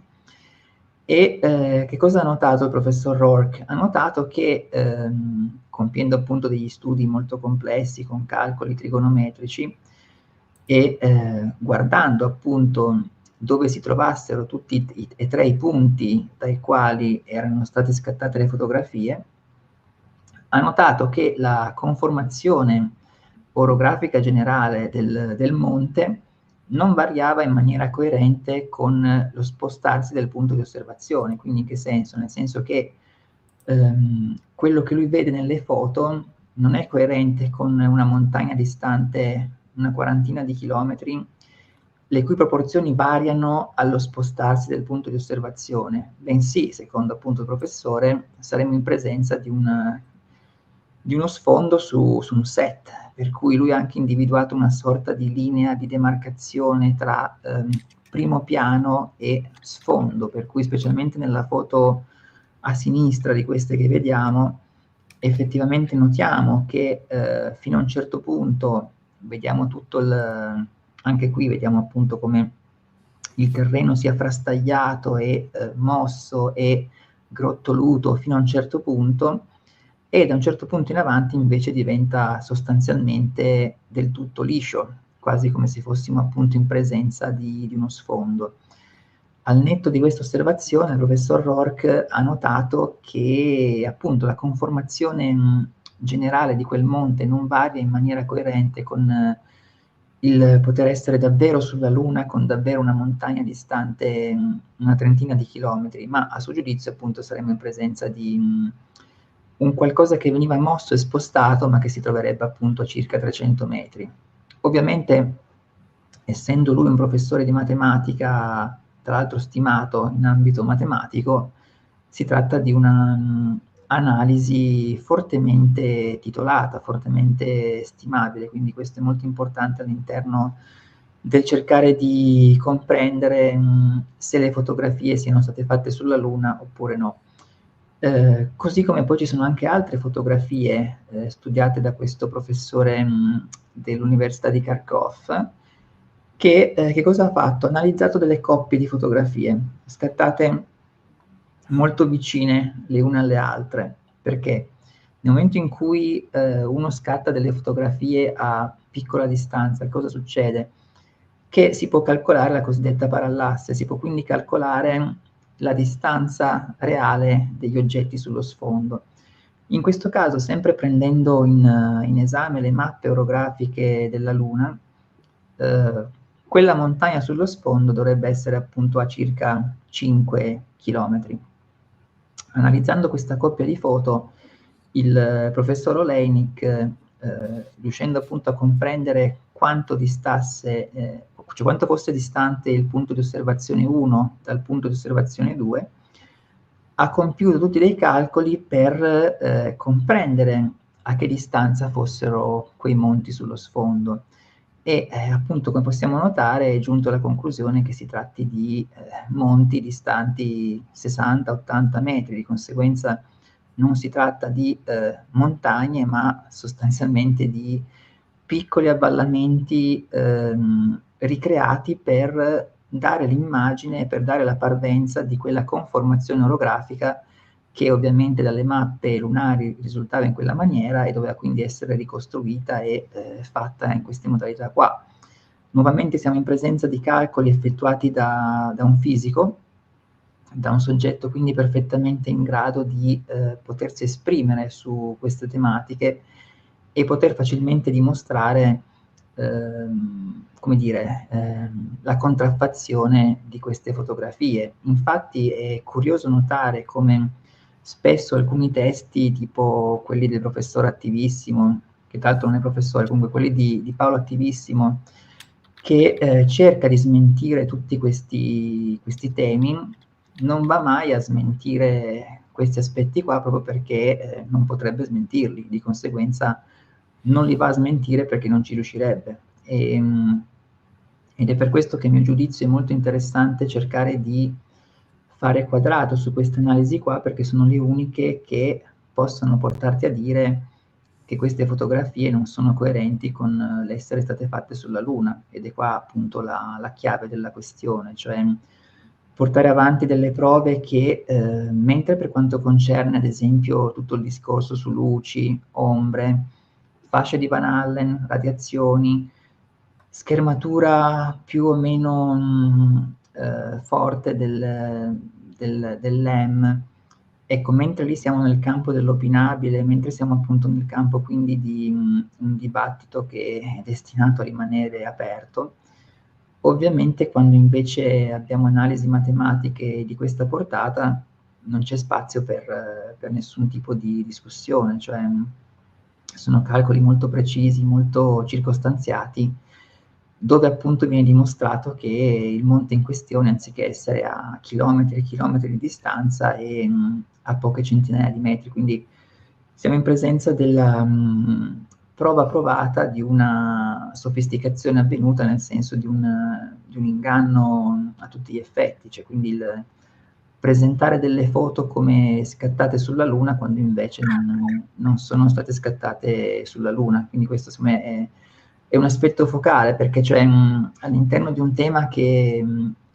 Speaker 2: e che cosa ha notato il professor Rourke? Ha notato che compiendo appunto degli studi molto complessi con calcoli trigonometrici e guardando appunto dove si trovassero tutti e 3 i punti dai quali erano state scattate le fotografie, ha notato che la conformazione orografica generale del monte non variava in maniera coerente con lo spostarsi del punto di osservazione. Quindi in che senso? Nel senso che quello che lui vede nelle foto non è coerente con una montagna distante una quarantina di chilometri, le cui proporzioni variano allo spostarsi del punto di osservazione, bensì, secondo appunto il professore, saremmo in presenza di uno sfondo su un set, per cui lui ha anche individuato una sorta di linea di demarcazione tra primo piano e sfondo, per cui specialmente nella foto a sinistra di queste che vediamo, effettivamente notiamo che fino a un certo punto vediamo anche qui vediamo appunto come il terreno sia frastagliato e mosso e grottoluto fino a un certo punto, e da un certo punto in avanti invece diventa sostanzialmente del tutto liscio, quasi come se fossimo appunto in presenza di uno sfondo. Al netto di questa osservazione, il professor Rourke ha notato che appunto la conformazione generale di quel monte non varia in maniera coerente con il poter essere davvero sulla Luna, con davvero una montagna distante una trentina di chilometri, ma a suo giudizio appunto saremmo in presenza di un qualcosa che veniva mosso e spostato, ma che si troverebbe appunto a circa 300 metri. Ovviamente, essendo lui un professore di matematica, tra l'altro stimato in ambito matematico, si tratta di una analisi fortemente titolata, fortemente stimabile, quindi questo è molto importante all'interno del cercare di comprendere se le fotografie siano state fatte sulla Luna oppure no. Così come poi ci sono anche altre fotografie studiate da questo professore dell'Università di Kharkov, che cosa ha fatto? Ha analizzato delle coppie di fotografie scattate molto vicine le une alle altre, perché nel momento in cui uno scatta delle fotografie a piccola distanza, cosa succede? Che si può calcolare la cosiddetta parallasse, si può quindi calcolare la distanza reale degli oggetti sullo sfondo. In questo caso, sempre prendendo in esame le mappe orografiche della Luna, quella montagna sullo sfondo dovrebbe essere appunto a circa 5 chilometri. Analizzando questa coppia di foto, il professor Oleinik, riuscendo appunto a comprendere quanto distasse, cioè quanto fosse distante il punto di osservazione 1 dal punto di osservazione 2, ha compiuto tutti dei calcoli per comprendere a che distanza fossero quei monti sullo sfondo e appunto, come possiamo notare, è giunto alla conclusione che si tratti di monti distanti 60-80 metri, di conseguenza non si tratta di montagne, ma sostanzialmente di piccoli avvallamenti ricreati per dare l'immagine, per dare la parvenza di quella conformazione orografica che ovviamente dalle mappe lunari risultava in quella maniera e doveva quindi essere ricostruita e fatta in queste modalità qua. Nuovamente siamo in presenza di calcoli effettuati da un fisico, da un soggetto quindi perfettamente in grado di potersi esprimere su queste tematiche e poter facilmente dimostrare come dire, la contraffazione di queste fotografie. Infatti è curioso notare come spesso alcuni testi, tipo quelli del professore Attivissimo, che tra l'altro non è professore, comunque quelli di Paolo Attivissimo, che cerca di smentire tutti questi temi, non va mai a smentire questi aspetti qua proprio perché non potrebbe smentirli, di conseguenza non li va a smentire perché non ci riuscirebbe. Ed è per questo che a mio giudizio è molto interessante cercare di fare quadrato su queste analisi qua, perché sono le uniche che possono portarti a dire che queste fotografie non sono coerenti con l'essere state fatte sulla Luna, ed è qua appunto la chiave della questione, cioè portare avanti delle prove che, mentre per quanto concerne ad esempio tutto il discorso su luci, ombre, fasce di Van Allen, radiazioni, schermatura più o meno forte dell'EM, ecco, mentre lì siamo nel campo dell'opinabile, mentre siamo appunto nel campo quindi di un dibattito che è destinato a rimanere aperto, ovviamente quando invece abbiamo analisi matematiche di questa portata non c'è spazio per nessun tipo di discussione, cioè sono calcoli molto precisi, molto circostanziati, dove appunto viene dimostrato che il monte in questione, anziché essere a chilometri e chilometri di distanza, è a poche centinaia di metri, quindi siamo in presenza della prova provata di una sofisticazione avvenuta, nel senso di un inganno a tutti gli effetti, cioè quindi il presentare delle foto come scattate sulla Luna quando invece non sono state scattate sulla Luna. Quindi questo secondo me è un aspetto focale, perché cioè, all'interno di un tema che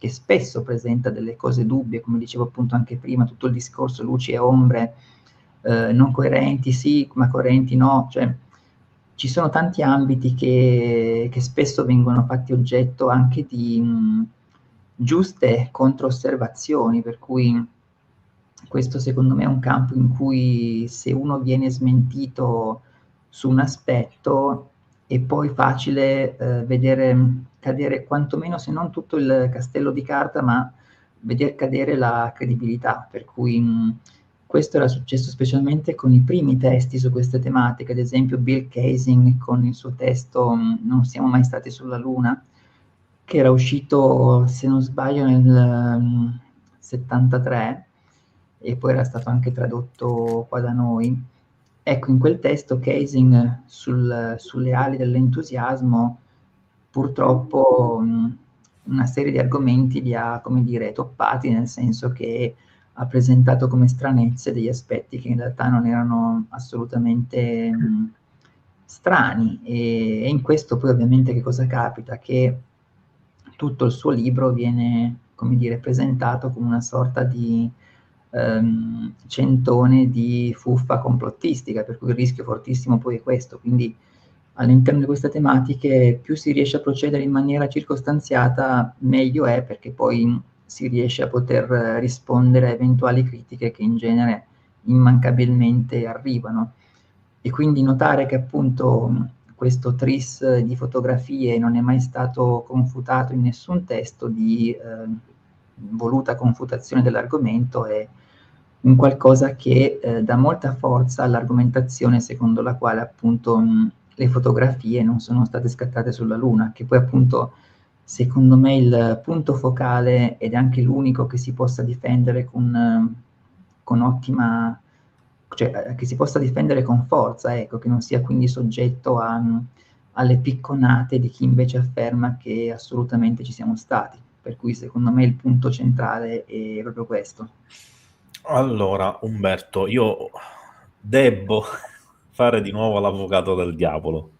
Speaker 2: spesso presenta delle cose dubbie, come dicevo appunto anche prima, tutto il discorso luci e ombre, non coerenti sì, ma coerenti no, cioè ci sono tanti ambiti che spesso vengono fatti oggetto anche di giuste controosservazioni, per cui questo secondo me è un campo in cui se uno viene smentito su un aspetto è poi facile vedere cadere quantomeno, se non tutto il castello di carta, ma veder cadere la credibilità. Per cui questo era successo specialmente con i primi testi su queste tematiche, ad esempio Bill Kaysing con il suo testo Non siamo mai stati sulla Luna, che era uscito, se non sbaglio, nel 73 e poi era stato anche tradotto qua da noi. Ecco, in quel testo Kaysing sulle ali dell'entusiasmo purtroppo una serie di argomenti li ha, come dire, toppati, nel senso che ha presentato come stranezze degli aspetti che in realtà non erano assolutamente strani e in questo poi ovviamente che cosa capita? Che tutto il suo libro viene, come dire, presentato come una sorta di centone di fuffa complottistica, per cui il rischio fortissimo poi è questo. Quindi all'interno di queste tematiche più si riesce a procedere in maniera circostanziata, meglio è, perché poi si riesce a poter rispondere a eventuali critiche che in genere immancabilmente arrivano. E quindi notare che appunto questo tris di fotografie non è mai stato confutato in nessun testo di voluta confutazione dell'argomento è un qualcosa che dà molta forza all'argomentazione secondo la quale appunto le fotografie non sono state scattate sulla Luna, che poi appunto secondo me il punto focale ed è anche l'unico che si possa difendere con ottima, cioè che si possa difendere con forza, ecco, che non sia quindi soggetto alle picconate di chi invece afferma che assolutamente ci siamo stati. Per cui secondo me il punto centrale è proprio questo.
Speaker 1: Allora, Umberto, io debbo fare di nuovo l'avvocato del diavolo.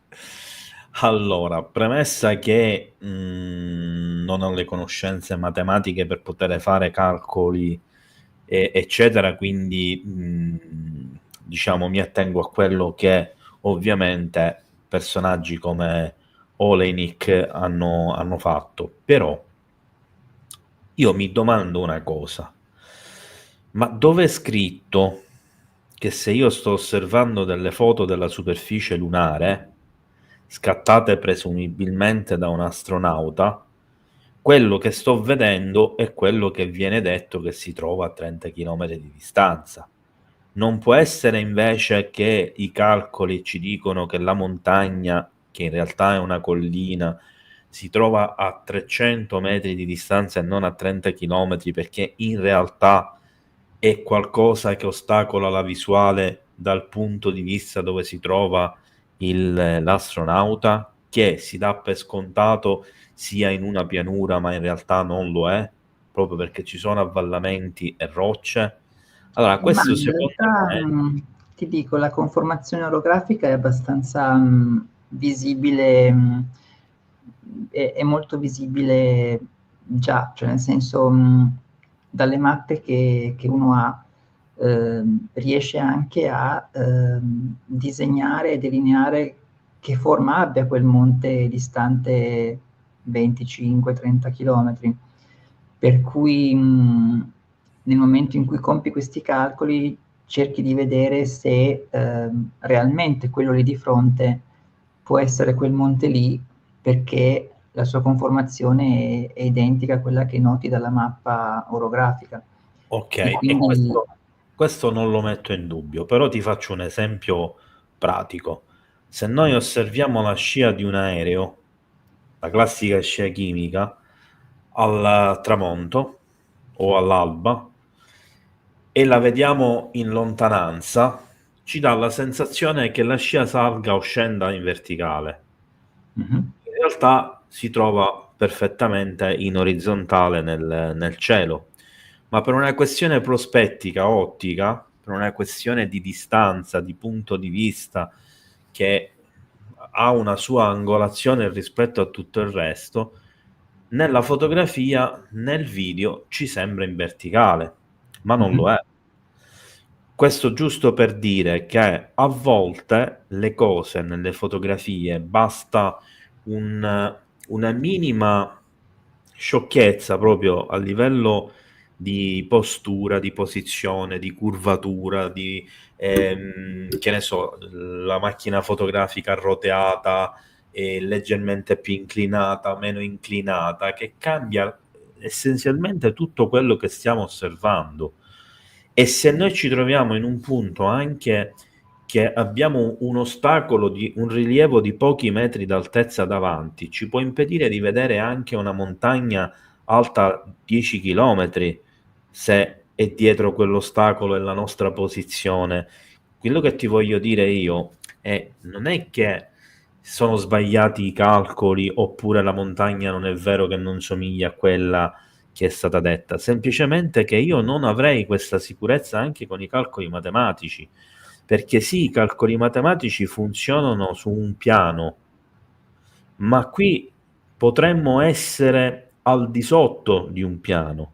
Speaker 1: Allora, premessa che non ho le conoscenze matematiche per poter fare calcoli, eccetera, quindi diciamo mi attengo a quello che ovviamente personaggi come Olenik hanno fatto. Però io mi domando una cosa. Ma dove è scritto che se io sto osservando delle foto della superficie lunare, scattate presumibilmente da un astronauta, quello che sto vedendo è quello che viene detto che si trova a 30 km di distanza? Non può essere invece che i calcoli ci dicono che la montagna, che in realtà è una collina, si trova a 300 metri di distanza e non a 30 km, perché in realtà è qualcosa che ostacola la visuale dal punto di vista dove si trova l'astronauta, che si dà per scontato sia in una pianura, ma in realtà non lo è, proprio perché ci sono avvallamenti e rocce. Allora,
Speaker 2: Ma
Speaker 1: questo
Speaker 2: in
Speaker 1: secondo
Speaker 2: realtà,
Speaker 1: me...
Speaker 2: ti dico, la conformazione orografica è abbastanza visibile, è molto visibile già, cioè nel senso, dalle mappe che uno ha, riesce anche a disegnare e delineare che forma abbia quel monte distante 25-30 chilometri. Per cui nel momento in cui compi questi calcoli cerchi di vedere se realmente quello lì di fronte può essere quel monte lì, perché la sua conformazione è identica a quella che noti dalla mappa orografica.
Speaker 1: Ok,
Speaker 2: E
Speaker 1: e
Speaker 2: quindi
Speaker 1: questo non lo metto in dubbio, però ti faccio un esempio pratico. Se noi osserviamo la scia di un aereo, la classica scia chimica, al tramonto o all'alba, e la vediamo in lontananza, ci dà la sensazione che la scia salga o scenda in verticale.
Speaker 2: mh-mh.
Speaker 1: In realtà si trova perfettamente in orizzontale nel cielo, ma per una questione prospettica, ottica, per una questione di distanza, di punto di vista che ha una sua angolazione rispetto a tutto il resto, nella fotografia, nel video ci sembra in verticale, ma non
Speaker 2: Mh-mh.
Speaker 1: lo è. Questo giusto per dire che a volte le cose nelle fotografie basta una minima sciocchezza proprio a livello di postura, di posizione, di curvatura, che ne so, la macchina fotografica roteata e leggermente più inclinata, meno inclinata, che cambia essenzialmente tutto quello che stiamo osservando. E se noi ci troviamo in un punto anche che abbiamo un ostacolo di un rilievo di pochi metri d'altezza davanti, ci può impedire di vedere anche una montagna alta 10 chilometri se è dietro quell'ostacolo e la nostra posizione. Quello che ti voglio dire io è non è che sono sbagliati i calcoli oppure la montagna non è vero che non somiglia a quella che è stata detta, semplicemente che io non avrei questa sicurezza anche con i calcoli matematici, perché sì, i calcoli matematici funzionano su un piano, ma qui potremmo essere al di sotto di un piano,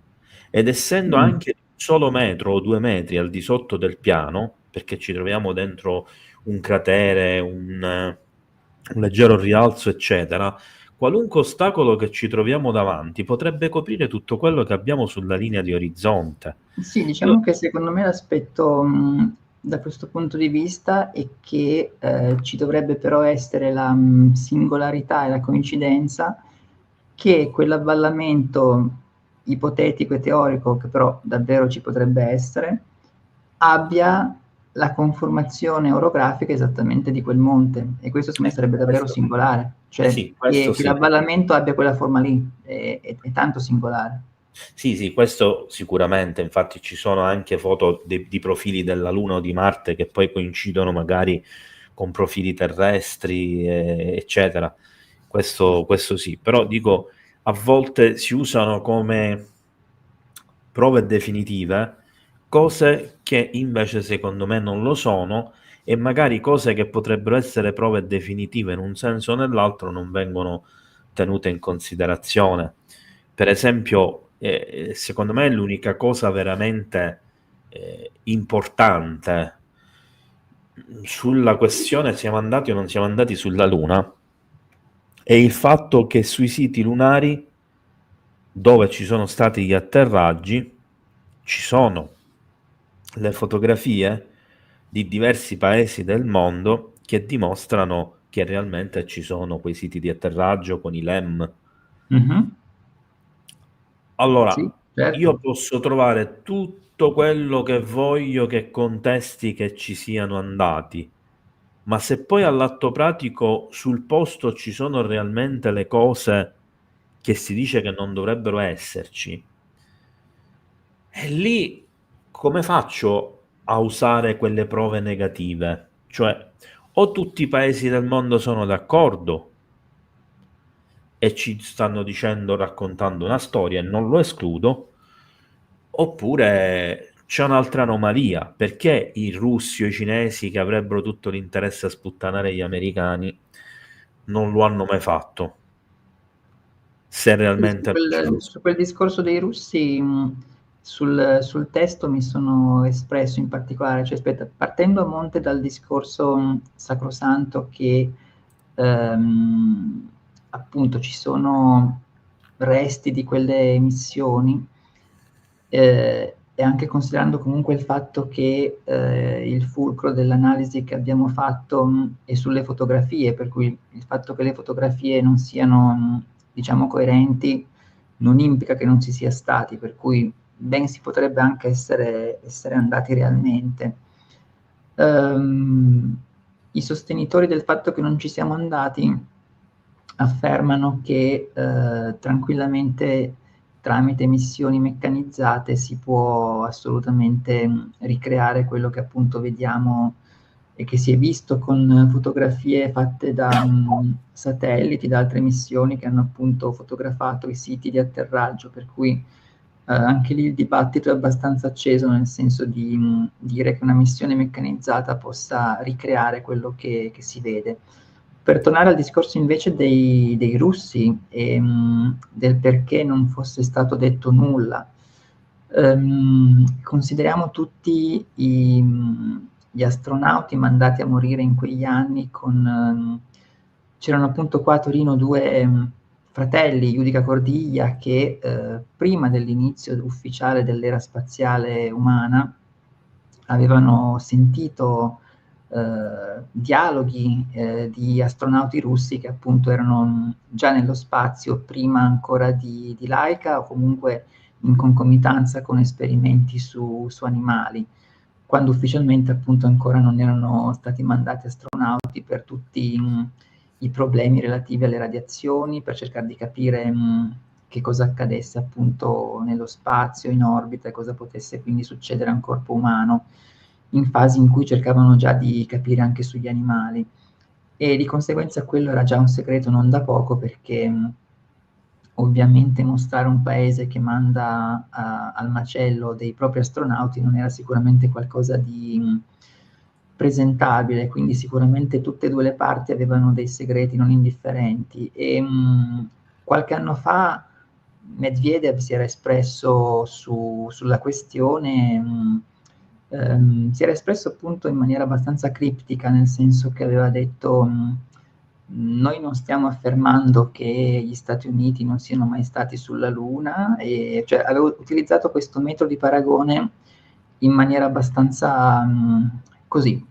Speaker 1: ed essendo
Speaker 2: Mm.
Speaker 1: anche un solo metro o 2 metri al di sotto del piano, perché ci troviamo dentro un cratere, un leggero rialzo, eccetera, qualunque ostacolo che ci troviamo davanti potrebbe coprire tutto quello che abbiamo sulla linea di orizzonte.
Speaker 2: Sì,
Speaker 1: Io-
Speaker 2: diciamo che secondo me l'aspetto, da questo punto di vista è che, ci dovrebbe però essere la, singolarità e la coincidenza che quell'avvallamento ipotetico e teorico, che però davvero ci potrebbe essere, abbia la conformazione orografica esattamente di quel monte, e questo secondo me sarebbe davvero
Speaker 1: questo sì.
Speaker 2: singolare, cioè
Speaker 1: Sì, questo
Speaker 2: che
Speaker 1: sì.
Speaker 2: l'avvallamento abbia quella forma lì, è tanto singolare.
Speaker 1: Sì, sì, questo sicuramente, infatti ci sono anche foto di profili della Luna o di Marte che poi coincidono magari con profili terrestri, eccetera. Questo sì, però dico, a volte si usano come prove definitive cose che invece secondo me non lo sono, e magari cose che potrebbero essere prove definitive in un senso o nell'altro non vengono tenute in considerazione. Per esempio, secondo me l'unica cosa veramente importante sulla questione siamo andati o non siamo andati sulla Luna è il fatto che sui siti lunari dove ci sono stati gli atterraggi ci sono le fotografie di diversi paesi del mondo che dimostrano che realmente ci sono quei siti di atterraggio con i LEM.
Speaker 2: Mh-mh. Sì,
Speaker 1: Allora, io
Speaker 2: certo.
Speaker 1: posso trovare tutto quello che voglio che contesti che ci siano andati, ma se poi all'atto pratico sul posto ci sono realmente le cose che si dice che non dovrebbero esserci, e lì come faccio a usare quelle prove negative? Cioè, o tutti i paesi del mondo sono d'accordo e ci stanno dicendo, raccontando una storia, e non lo escludo, oppure c'è un'altra anomalia, perché i russi o i cinesi, che avrebbero tutto l'interesse a sputtanare gli americani, non lo hanno mai fatto, se
Speaker 2: Sì,
Speaker 1: realmente non ce lo so.
Speaker 2: su quel discorso dei russi, sul testo mi sono espresso in particolare, cioè aspetta, partendo a monte dal discorso, sacrosanto che, appunto ci sono resti di quelle missioni, e anche considerando comunque il fatto che, il fulcro dell'analisi che abbiamo fatto, è sulle fotografie, per cui il fatto che le fotografie non siano, diciamo coerenti, non implica che non ci sia stati, per cui ben si potrebbe anche essere andati realmente. Ehm, I sostenitori del fatto che non ci siamo andati affermano che, tranquillamente tramite missioni meccanizzate si può assolutamente, ricreare quello che appunto vediamo e che si è visto con fotografie fatte da, satelliti, da altre missioni che hanno appunto fotografato i siti di atterraggio, per cui, anche lì il dibattito è abbastanza acceso, nel senso di, dire che una missione meccanizzata possa ricreare quello che si vede. Per tornare al discorso invece dei russi, del perché non fosse stato detto nulla. Consideriamo tutti gli astronauti mandati a morire in quegli anni c'erano appunto qua a Torino 2 fratelli, Judica Cordiglia, che prima dell'inizio ufficiale dell'era spaziale umana avevano sentito dialoghi di astronauti russi che appunto erano già nello spazio prima ancora di Laika, o comunque in concomitanza con esperimenti su animali, quando ufficialmente appunto ancora non erano stati mandati astronauti per tutti i problemi relativi alle radiazioni, per cercare di capire che cosa accadesse appunto nello spazio, in orbita, e cosa potesse quindi succedere a un corpo umano, in fasi in cui cercavano già di capire anche sugli animali. E di conseguenza quello era già un segreto non da poco, perché ovviamente mostrare un paese che manda al macello dei propri astronauti non era sicuramente qualcosa di presentabile, quindi sicuramente tutte e 2 le parti avevano dei segreti non indifferenti. Qualche anno fa Medvedev si era espresso sulla questione, si era espresso appunto in maniera abbastanza criptica, nel senso che aveva detto: noi non stiamo affermando che gli Stati Uniti non siano mai stati sulla Luna, e cioè aveva utilizzato questo metodo di paragone in maniera abbastanza così,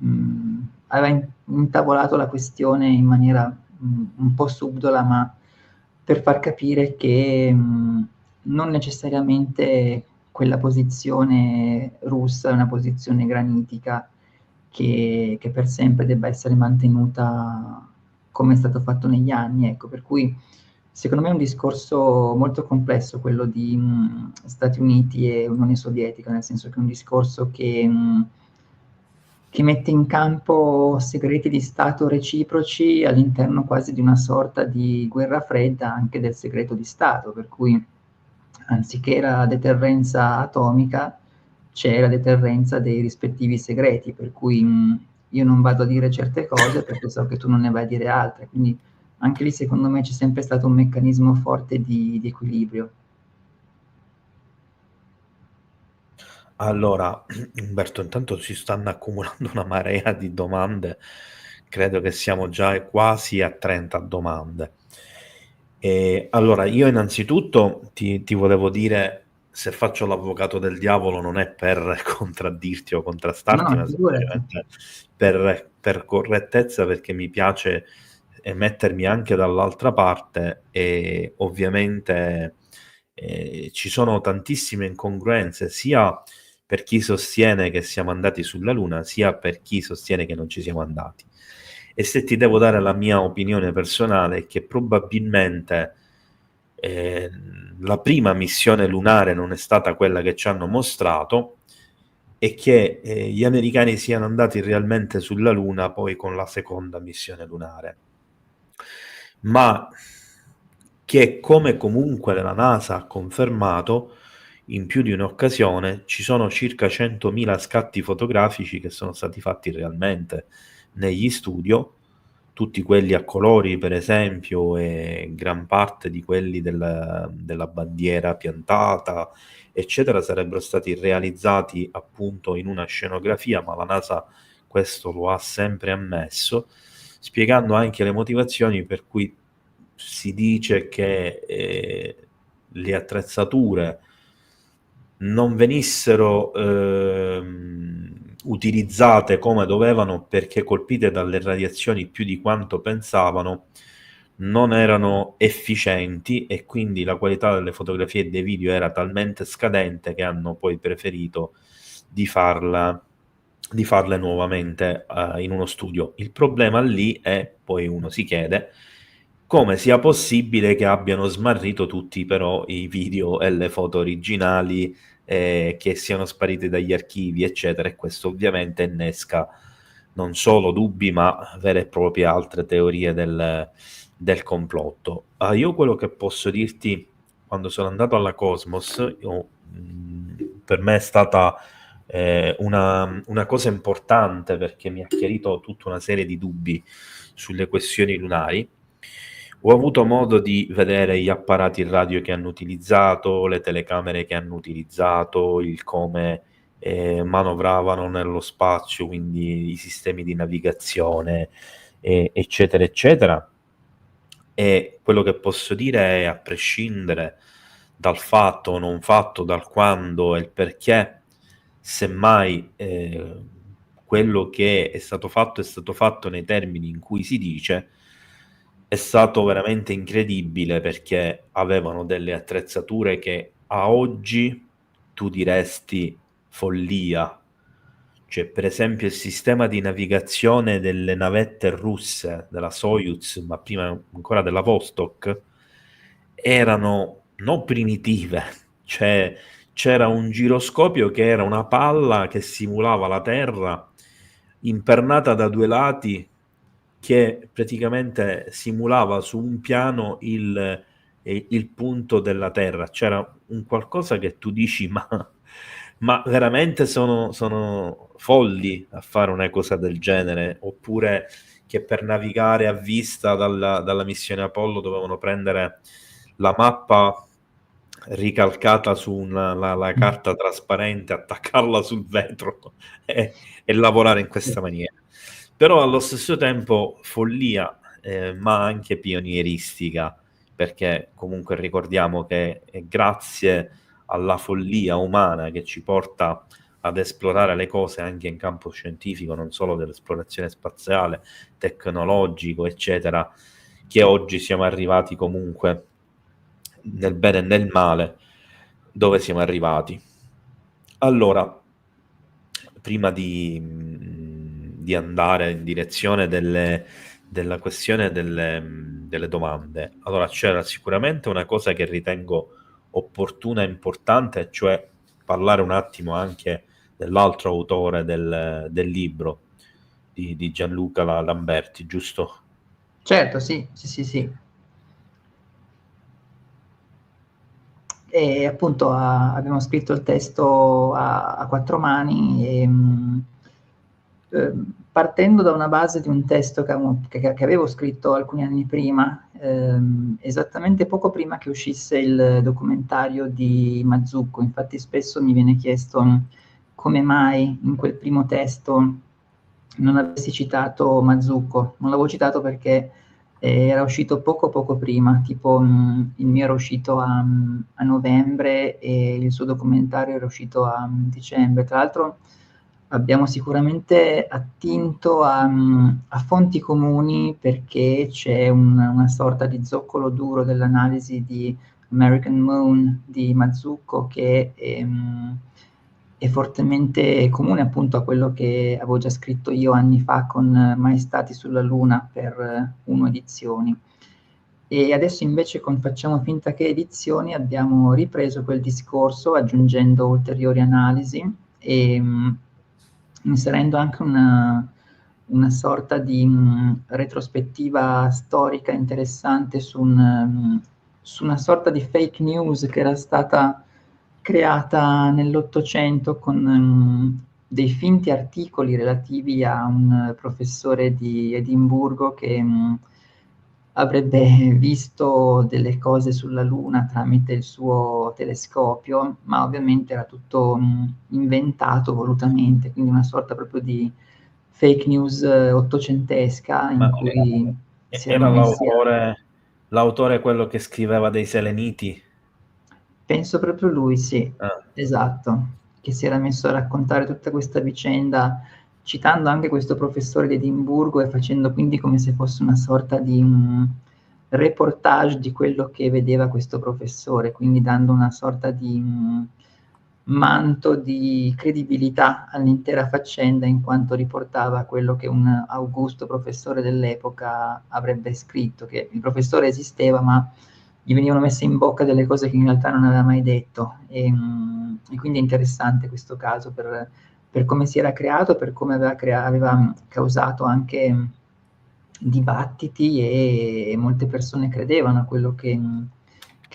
Speaker 2: aveva intavolato la questione in maniera un po' subdola, ma per far capire che non necessariamente quella posizione russa è una posizione granitica che per sempre debba essere mantenuta come è stato fatto negli anni, ecco. Per cui secondo me è un discorso molto complesso quello di Stati Uniti e Unione Sovietica, nel senso che è un discorso che mette in campo segreti di Stato reciproci all'interno quasi di una sorta di guerra fredda anche del segreto di Stato, per cui anziché la deterrenza atomica c'è la deterrenza dei rispettivi segreti, per cui io non vado a dire certe cose perché so che tu non ne vai a dire altre, quindi anche lì secondo me c'è sempre stato un meccanismo forte di equilibrio.
Speaker 1: Allora, Umberto, intanto si stanno accumulando una marea di domande, credo che siamo già quasi a 30 domande. Allora, io innanzitutto ti volevo dire, se faccio l'avvocato del diavolo non è per contraddirti o contrastarti,
Speaker 2: No,
Speaker 1: ma
Speaker 2: figurati.
Speaker 1: semplicemente per correttezza, perché mi piace mettermi anche dall'altra parte e ovviamente ci sono tantissime incongruenze, sia per chi sostiene che siamo andati sulla Luna, sia per chi sostiene che non ci siamo andati. E se ti devo dare la mia opinione personale, è che probabilmente eh, la prima missione lunare non è stata quella che ci hanno mostrato, e che gli americani siano andati realmente sulla Luna poi con la seconda missione lunare. Ma che, come comunque la NASA ha confermato in più di un'occasione, ci sono circa 100.000 scatti fotografici che sono stati fatti realmente negli studio, tutti quelli a colori per esempio, e gran parte di quelli della bandiera piantata, eccetera, sarebbero stati realizzati appunto in una scenografia, ma la NASA questo lo ha sempre ammesso, spiegando anche le motivazioni per cui si dice che le attrezzature non venissero utilizzate come dovevano, perché colpite dalle radiazioni più di quanto pensavano, non erano efficienti, e quindi la qualità delle fotografie e dei video era talmente scadente che hanno poi preferito di farle nuovamente in uno studio. Il problema lì è, poi uno si chiede, come sia possibile che abbiano smarrito tutti però i video e le foto originali, che siano spariti dagli archivi, eccetera, e questo ovviamente innesca non solo dubbi, ma vere e proprie altre teorie del complotto. Io quello che posso dirti, quando sono andato alla Cosmos, per me è stata una cosa importante, perché mi ha chiarito tutta una serie di dubbi sulle questioni lunari. Ho avuto modo di vedere gli apparati radio che hanno utilizzato, le telecamere che hanno utilizzato, il come manovravano nello spazio, quindi i sistemi di navigazione, eccetera, eccetera. E quello che posso dire è, a prescindere dal fatto o non fatto, dal quando e il perché, semmai quello che è stato fatto nei termini in cui si dice, è stato veramente incredibile, perché avevano delle attrezzature che a oggi tu diresti follia. Cioè, per esempio, il sistema di navigazione delle navette russe, della Soyuz, ma prima ancora della Vostok, erano non primitive, cioè c'era un giroscopio che era una palla che simulava la Terra impernata da due lati, che praticamente simulava su un piano il punto della Terra. C'era un qualcosa che tu dici, ma veramente sono folli a fare una cosa del genere, oppure che per navigare a vista dalla missione Apollo dovevano prendere la mappa ricalcata su la carta trasparente, attaccarla sul vetro e lavorare in questa maniera. Però allo stesso tempo follia, ma anche pionieristica, perché comunque ricordiamo che è grazie alla follia umana che ci porta ad esplorare le cose anche in campo scientifico, non solo dell'esplorazione spaziale, tecnologico, eccetera, che oggi siamo arrivati comunque, nel bene e nel male, dove siamo arrivati. Allora, prima di andare in direzione della questione delle domande, allora c'era sicuramente una cosa che ritengo opportuna e importante, cioè parlare un attimo anche dell'altro autore del libro, di Gianluca Lamberti, giusto?
Speaker 2: Certo, sì, sì, sì, sì. E appunto abbiamo scritto il testo a quattro mani e, partendo da una base di un testo che avevo scritto alcuni anni prima, esattamente poco prima che uscisse il documentario di Mazzucco. Infatti spesso mi viene chiesto come mai in quel primo testo non avessi citato Mazzucco. Non l'avevo citato perché era uscito poco prima, tipo il mio era uscito a novembre e il suo documentario era uscito a dicembre. Tra l'altro abbiamo sicuramente attinto a fonti comuni, perché c'è una sorta di zoccolo duro dell'analisi di American Moon di Mazzucco che è fortemente comune appunto a quello che avevo già scritto io anni fa con Mai stati sulla Luna per Uno Edizioni. E adesso invece con Facciamo finta che edizioni abbiamo ripreso quel discorso aggiungendo ulteriori analisi e inserendo anche una sorta di retrospettiva storica interessante su una sorta di fake news che era stata creata nell'Ottocento con dei finti articoli relativi a un professore di Edimburgo che avrebbe visto delle cose sulla Luna tramite il suo telescopio, ma ovviamente era tutto inventato volutamente, quindi una sorta proprio di fake news ottocentesca in
Speaker 1: Ma
Speaker 2: cui si erano
Speaker 1: era
Speaker 2: messi a...
Speaker 1: l'autore quello che scriveva dei Seleniti?
Speaker 2: Penso proprio lui, sì,
Speaker 1: Ah.
Speaker 2: esatto, che si era messo a raccontare tutta questa vicenda, citando anche questo professore di Edimburgo e facendo quindi come se fosse una sorta di reportage di quello che vedeva questo professore, quindi dando una sorta di manto di credibilità all'intera faccenda, in quanto riportava quello che un augusto professore dell'epoca avrebbe scritto, che il professore esisteva, ma gli venivano messe in bocca delle cose che in realtà non aveva mai detto. E quindi è interessante questo caso per come si era creato, per come aveva causato anche dibattiti e molte persone credevano a quello che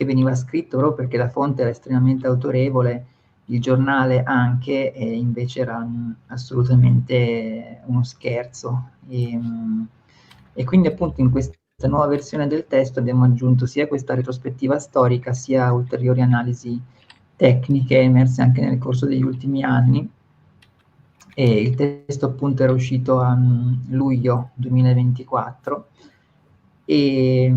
Speaker 2: veniva scritto, proprio perché la fonte era estremamente autorevole, il giornale anche, e invece era assolutamente uno scherzo. E quindi appunto in questa questa nuova versione del testo abbiamo aggiunto sia questa retrospettiva storica, sia ulteriori analisi tecniche emerse anche nel corso degli ultimi anni. E il testo appunto era uscito a luglio 2024 e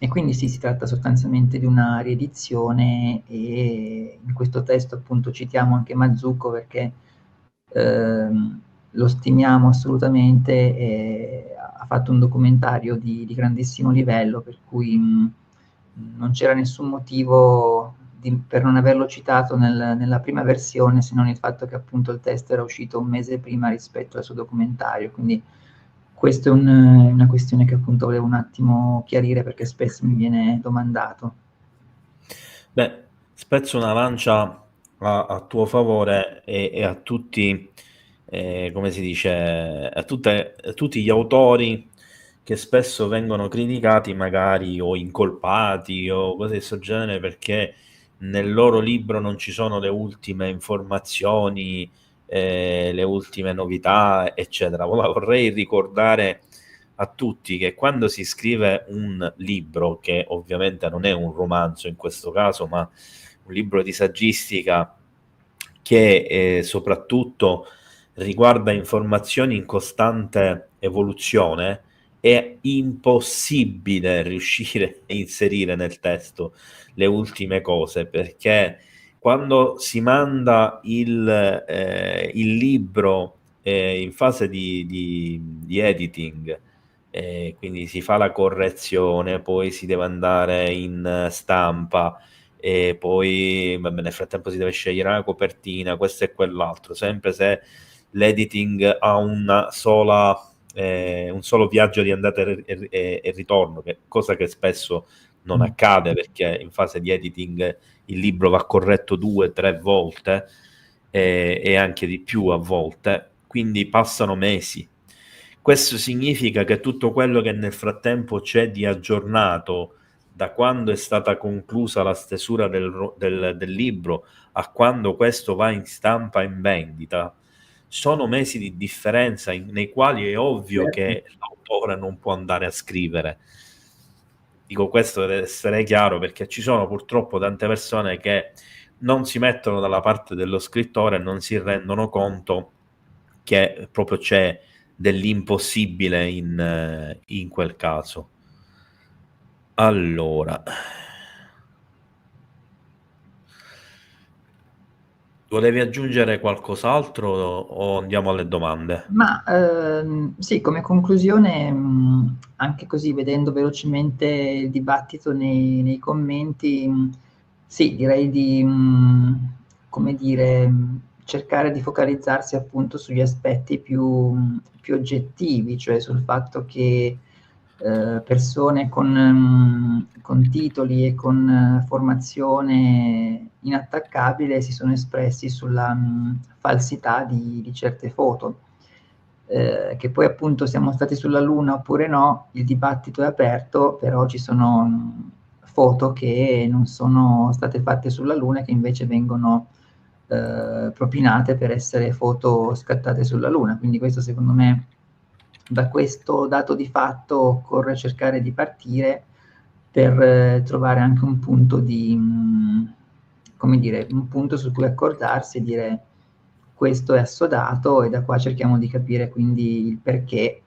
Speaker 2: quindi sì, si tratta sostanzialmente di una riedizione, e in questo testo appunto citiamo anche Mazzucco perché lo stimiamo assolutamente, e ha fatto un documentario di grandissimo livello, per cui non c'era nessun motivo per non averlo citato nella prima versione, se non il fatto che appunto il testo era uscito un mese prima rispetto al suo documentario. Quindi questa è una questione che appunto volevo un attimo chiarire, perché spesso mi viene domandato.
Speaker 1: Beh, spezzo una lancia a tuo favore e a tutti, come si dice, a tutti gli autori che spesso vengono criticati magari o incolpati o cose di questo genere perché nel loro libro non ci sono le ultime informazioni, le ultime novità, eccetera. Vorrei ricordare a tutti che quando si scrive un libro, che ovviamente non è un romanzo in questo caso, ma un libro di saggistica che soprattutto riguarda informazioni in costante evoluzione, è impossibile riuscire a inserire nel testo le ultime cose, perché quando si manda il libro in fase di editing, quindi si fa la correzione, poi si deve andare in stampa, e poi vabbè, nel frattempo si deve scegliere una copertina, questo e quell'altro, sempre se l'editing ha un solo viaggio di andata e ritorno, cosa che spesso non accade, perché in fase di editing il libro va corretto 2-3 volte e anche di più a volte, quindi passano mesi. Questo significa che tutto quello che nel frattempo c'è di aggiornato, da quando è stata conclusa la stesura del libro a quando questo va in stampa in vendita, sono mesi di differenza nei quali è ovvio
Speaker 2: Certo.
Speaker 1: che l'autore non può andare a scrivere. Dico questo deve essere chiaro, perché ci sono purtroppo tante persone che non si mettono dalla parte dello scrittore e non si rendono conto che proprio c'è dell'impossibile in quel caso. Allora, volevi aggiungere qualcos'altro o andiamo alle domande?
Speaker 2: Ma, sì, come conclusione, anche così vedendo velocemente il dibattito nei commenti, sì, direi di, come dire, cercare di focalizzarsi appunto sugli aspetti più oggettivi, cioè sul fatto che, persone con titoli e con formazione inattaccabile si sono espressi sulla, falsità di certe foto. Che poi appunto siamo stati sulla Luna oppure no, il dibattito è aperto, però ci sono, foto che non sono state fatte sulla Luna e che invece vengono, propinate per essere foto scattate sulla Luna. Quindi questo secondo me, da questo dato di fatto occorre cercare di partire per trovare anche un punto di, come dire, un punto su cui accordarsi e dire: questo è assodato, e da qua cerchiamo di capire quindi il perché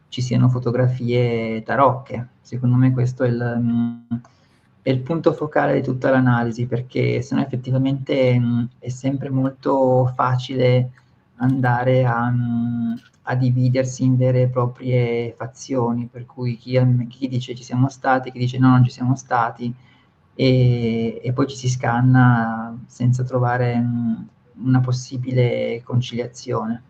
Speaker 2: ci siano fotografie tarocche. Secondo me questo è il punto focale di tutta l'analisi, perché se no effettivamente, è sempre molto facile andare a dividersi in vere e proprie fazioni, per cui chi dice ci siamo stati, chi dice no, non ci siamo stati, e poi ci si scanna senza trovare, una possibile conciliazione.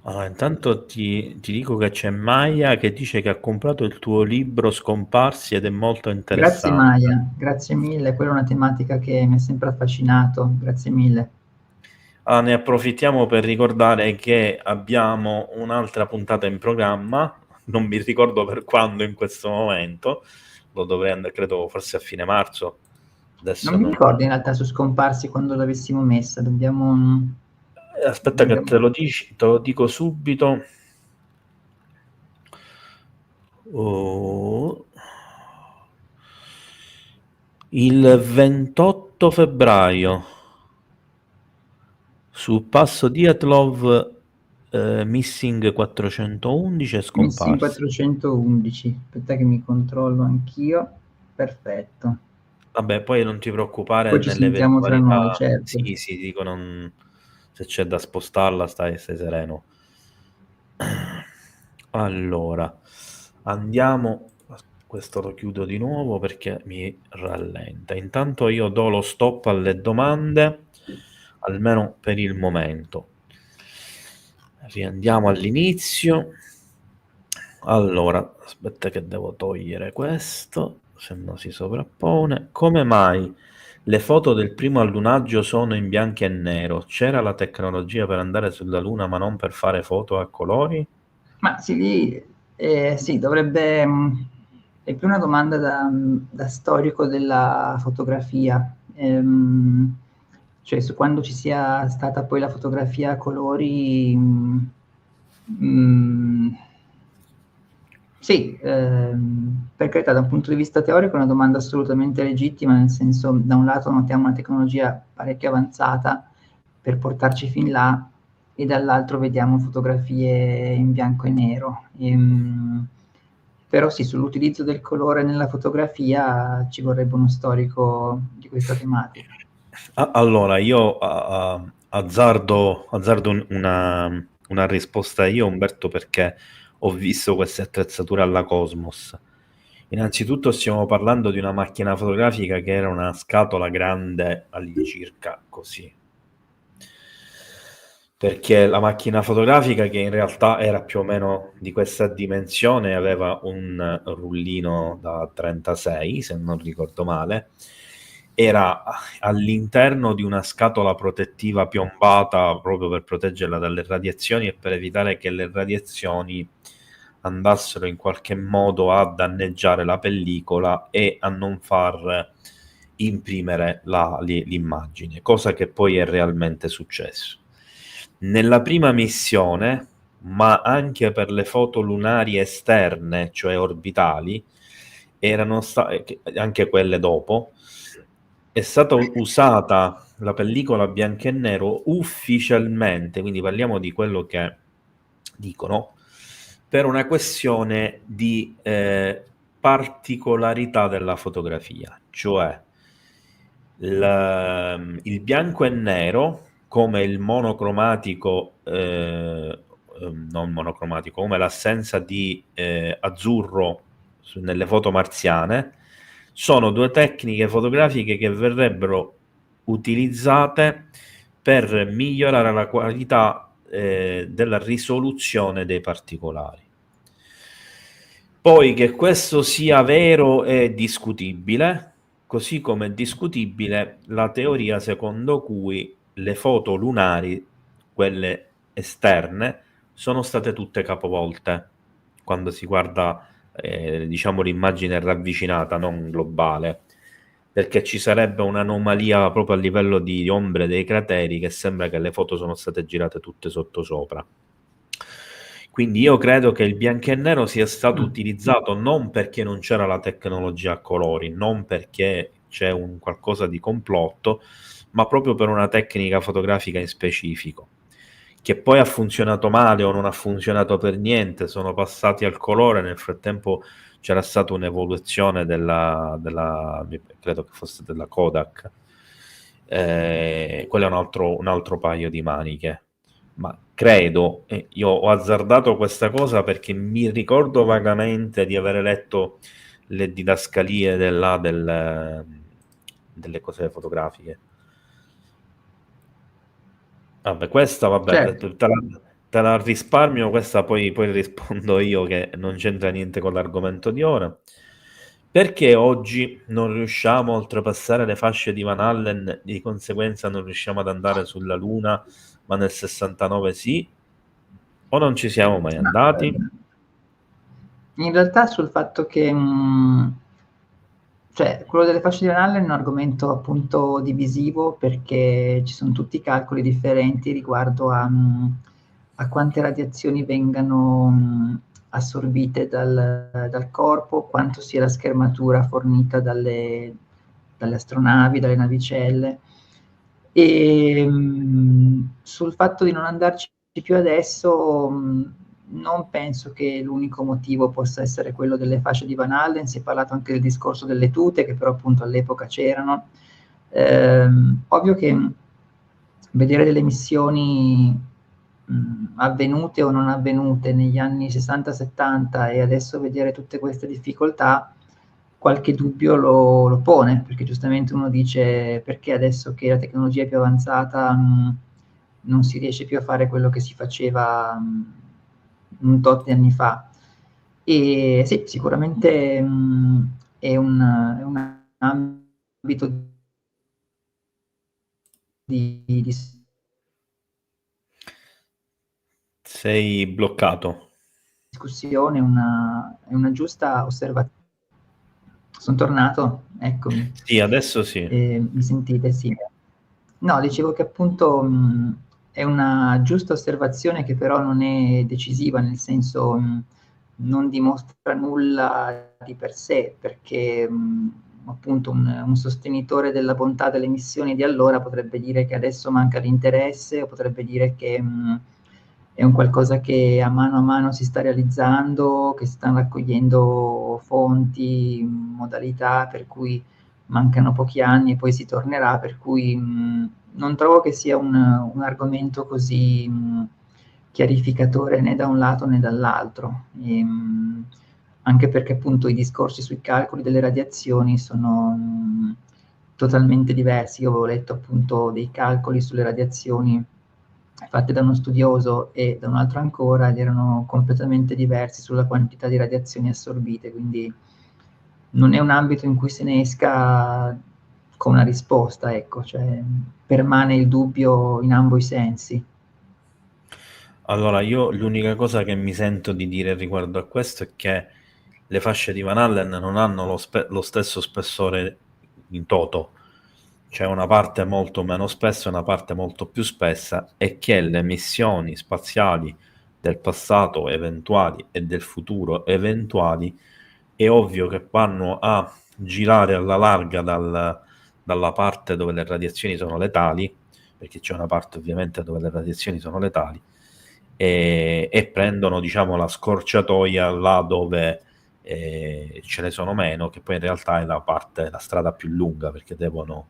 Speaker 1: Allora, intanto ti dico che c'è Maya che dice che ha comprato il tuo libro Scomparsi ed è molto
Speaker 2: Grazie
Speaker 1: interessante.
Speaker 2: Maya, grazie mille, quella è una tematica che mi ha sempre affascinato, grazie mille.
Speaker 1: Ne approfittiamo per ricordare che abbiamo un'altra puntata in programma, non mi ricordo per quando in questo momento, lo dovrei andare, credo forse a fine marzo.
Speaker 2: Non
Speaker 1: Adesso
Speaker 2: mi
Speaker 1: non...
Speaker 2: ricordo in realtà su Scomparsi quando l'avessimo messa,
Speaker 1: Aspetta che
Speaker 2: dobbiamo
Speaker 1: te lo dico subito. Oh. Il 28 febbraio sul passo Dyatlov Missing 411 è
Speaker 2: Missing
Speaker 1: scomparso.
Speaker 2: 411, aspetta che mi controllo anch'io. Perfetto.
Speaker 1: Vabbè, poi non ti preoccupare
Speaker 2: Poi ci
Speaker 1: nelle
Speaker 2: sentiamo tra noi,
Speaker 1: eventualità.
Speaker 2: certo.
Speaker 1: Sì, sì, dico, se c'è da spostarla, stai sereno. Allora, andiamo. Questo lo chiudo di nuovo perché mi rallenta. Intanto io do lo stop alle domande, almeno per il momento. Riandiamo all'inizio. Allora, aspetta che devo togliere questo, se no si sovrappone. Come mai le foto del primo allunaggio sono in bianco e nero? C'era la tecnologia per andare sulla Luna, ma non per fare foto a colori?
Speaker 2: Ma sì, lì sì, dovrebbe è più una domanda da storico della fotografia. Cioè su quando ci sia stata poi la fotografia a colori, sì, per carità, da un punto di vista teorico è una domanda assolutamente legittima, nel senso, da un lato notiamo una tecnologia parecchio avanzata per portarci fin là, e dall'altro vediamo fotografie in bianco e nero. Però sì, sull'utilizzo del colore nella fotografia ci vorrebbe uno storico di questa tematica.
Speaker 1: Allora, io azzardo una risposta io, Umberto, perché ho visto queste attrezzature alla Cosmos. Innanzitutto stiamo parlando di una macchina fotografica che era una scatola grande all'incirca così. Perché la macchina fotografica, che in realtà era più o meno di questa dimensione, aveva un rullino da 36, se non ricordo male, era all'interno di una scatola protettiva piombata proprio per proteggerla dalle radiazioni e per evitare che le radiazioni andassero in qualche modo a danneggiare la pellicola e a non far imprimere l'immagine, cosa che poi è realmente successo. Nella prima missione, ma anche per le foto lunari esterne, cioè orbitali, erano anche quelle dopo, è stata usata la pellicola bianco e nero ufficialmente, quindi parliamo di quello che dicono, per una questione di particolarità della fotografia, cioè il bianco e nero come il monocromatico, non monocromatico, come l'assenza di azzurro nelle foto marziane, sono due tecniche fotografiche che verrebbero utilizzate per migliorare la qualità della risoluzione dei particolari. Poi che questo sia vero è discutibile, così come è discutibile la teoria secondo cui le foto lunari, quelle esterne, sono state tutte capovolte quando si guarda diciamo l'immagine ravvicinata, non globale, perché ci sarebbe un'anomalia proprio a livello di ombre dei crateri che sembra che le foto sono state girate tutte sottosopra. Quindi io credo che il bianco e nero sia stato utilizzato non perché non c'era la tecnologia a colori, non perché c'è un qualcosa di complotto, ma proprio per una tecnica fotografica in specifico, che poi ha funzionato male o non ha funzionato per niente, sono passati al colore, nel frattempo c'era stata un'evoluzione credo che fosse della Kodak, quello è un altro paio di maniche, ma credo, io ho azzardato questa cosa perché mi ricordo vagamente di aver letto le didascalie delle cose fotografiche. Vabbè, questa, vabbè,
Speaker 2: Certo.
Speaker 1: te la risparmio, questa poi rispondo io che non c'entra niente con l'argomento di ora. Perché oggi non riusciamo a oltrepassare le fasce di Van Allen, di conseguenza non riusciamo ad andare sulla Luna, ma nel 69 sì? O non ci siamo mai
Speaker 2: Ma,
Speaker 1: andati?
Speaker 2: in realtà sul fatto che, cioè quello delle fasce di Van Allen è un argomento appunto divisivo, perché ci son tutti calcoli differenti riguardo a quante radiazioni vengano assorbite dal corpo, quanto sia la schermatura fornita dalle astronavi, dalle navicelle. Sul fatto di non andarci più adesso, non penso che l'unico motivo possa essere quello delle fasce di Van Allen. Si è parlato anche del discorso delle tute, che però appunto all'epoca c'erano. Ovvio che vedere delle missioni avvenute o non avvenute negli anni 60-70 e adesso vedere tutte queste difficoltà, qualche dubbio lo pone, perché giustamente uno dice perché adesso che la tecnologia è più avanzata non si riesce più a fare quello che si faceva un tot di anni fa. E sì, sicuramente è un ambito di
Speaker 1: Sei bloccato.
Speaker 2: discussione, è una giusta osservazione. Sono tornato, eccomi.
Speaker 1: Sì, adesso sì.
Speaker 2: Mi sentite? Sì. No, dicevo che appunto è una giusta osservazione che però non è decisiva, nel senso non dimostra nulla di per sé, perché appunto un sostenitore della bontà delle missioni di allora potrebbe dire che adesso manca l'interesse, o potrebbe dire che è un qualcosa che a mano si sta realizzando, che si stanno raccogliendo fonti, modalità, per cui mancano pochi anni e poi si tornerà, per cui non trovo che sia un argomento così chiarificatore né da un lato né dall'altro. Anche perché appunto i discorsi sui calcoli delle radiazioni sono totalmente diversi. Io avevo letto appunto dei calcoli sulle radiazioni fatte da uno studioso e da un altro ancora, ed erano completamente diversi sulla quantità di radiazioni assorbite, quindi non è un ambito in cui se ne esca con una risposta, ecco, cioè permane il dubbio in ambo i sensi.
Speaker 1: Allora, io l'unica cosa che mi sento di dire riguardo a questo è che le fasce di Van Allen non hanno lo stesso spessore in toto. C'è una parte molto meno spessa e una parte molto più spessa, e che le missioni spaziali del passato eventuali e del futuro eventuali è ovvio che vanno a girare alla larga dalla parte dove le radiazioni sono letali, perché c'è una parte ovviamente dove le radiazioni sono letali, e prendono, diciamo, la scorciatoia là dove ce ne sono meno, che poi in realtà è la strada più lunga, perché devono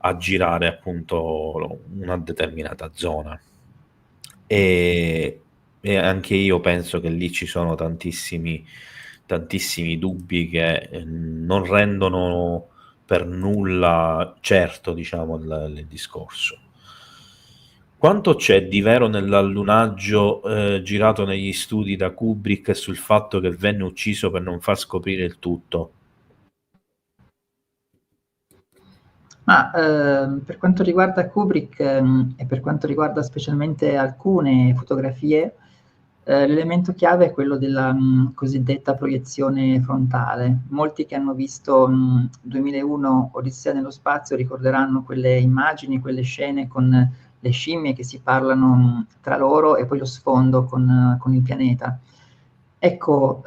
Speaker 1: aggirare appunto una determinata zona. E anche io penso che lì ci sono tantissimi dubbi che non rendono per nulla certo, diciamo, il discorso. Quanto c'è di vero nell'allunaggio girato negli studi da Kubrick sul fatto che venne ucciso per non far scoprire il tutto?
Speaker 2: Ma per quanto riguarda Kubrick e per quanto riguarda specialmente alcune fotografie, l'elemento chiave è quello della cosiddetta proiezione frontale. Molti che hanno visto 2001 Odissea nello spazio ricorderanno quelle immagini, quelle scene con le scimmie che si parlano tra loro e poi lo sfondo con il pianeta. Ecco,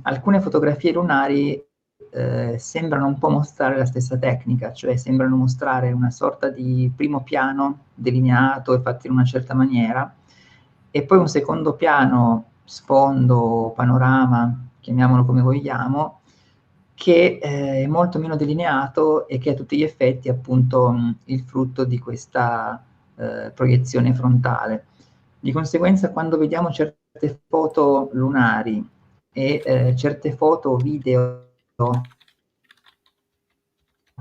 Speaker 2: alcune fotografie lunari sembrano un po' mostrare la stessa tecnica, cioè sembrano mostrare una sorta di primo piano delineato e fatto in una certa maniera, e poi un secondo piano, sfondo, panorama, chiamiamolo come vogliamo, che è molto meno delineato e che a tutti gli effetti è appunto il frutto di questa proiezione frontale. Di conseguenza, quando vediamo certe foto lunari e certe foto o video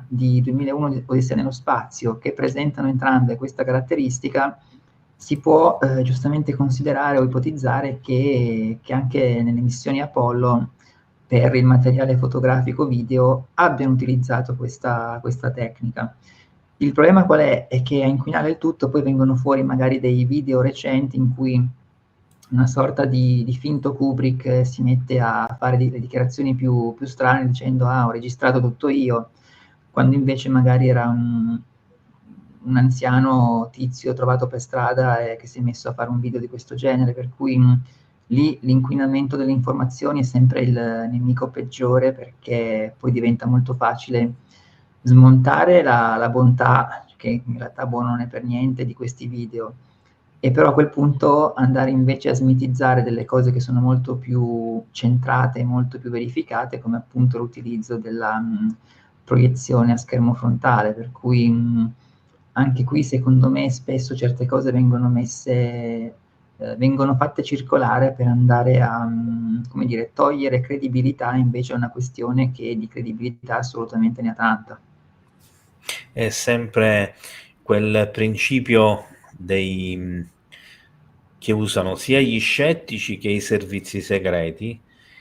Speaker 2: di 2001 di Odissea nello spazio, che presentano entrambe questa caratteristica, si può giustamente considerare o ipotizzare che anche nelle missioni Apollo, per il materiale fotografico video, abbiano utilizzato questa tecnica. Il problema qual è? È che a inquinare il tutto poi vengono fuori magari dei video recenti in cui una sorta di finto Kubrick si mette a fare delle dichiarazioni più strane dicendo ho registrato tutto io, quando invece magari era un anziano tizio trovato per strada e che si è messo a fare un video di questo genere, per cui lì l'inquinamento delle informazioni è sempre il nemico peggiore, perché poi diventa molto facile smontare la bontà, che in realtà buono non è per niente, di questi video, e però a quel punto andare invece a smitizzare delle cose che sono molto più centrate, molto più verificate, come appunto l'utilizzo della proiezione a schermo frontale, per cui anche qui secondo me spesso certe cose vengono messe, vengono fatte circolare per andare a, come dire, togliere credibilità invece a una questione che di credibilità assolutamente ne ha tanta.
Speaker 1: È sempre quel principio dei che usano sia gli scettici che i servizi segreti,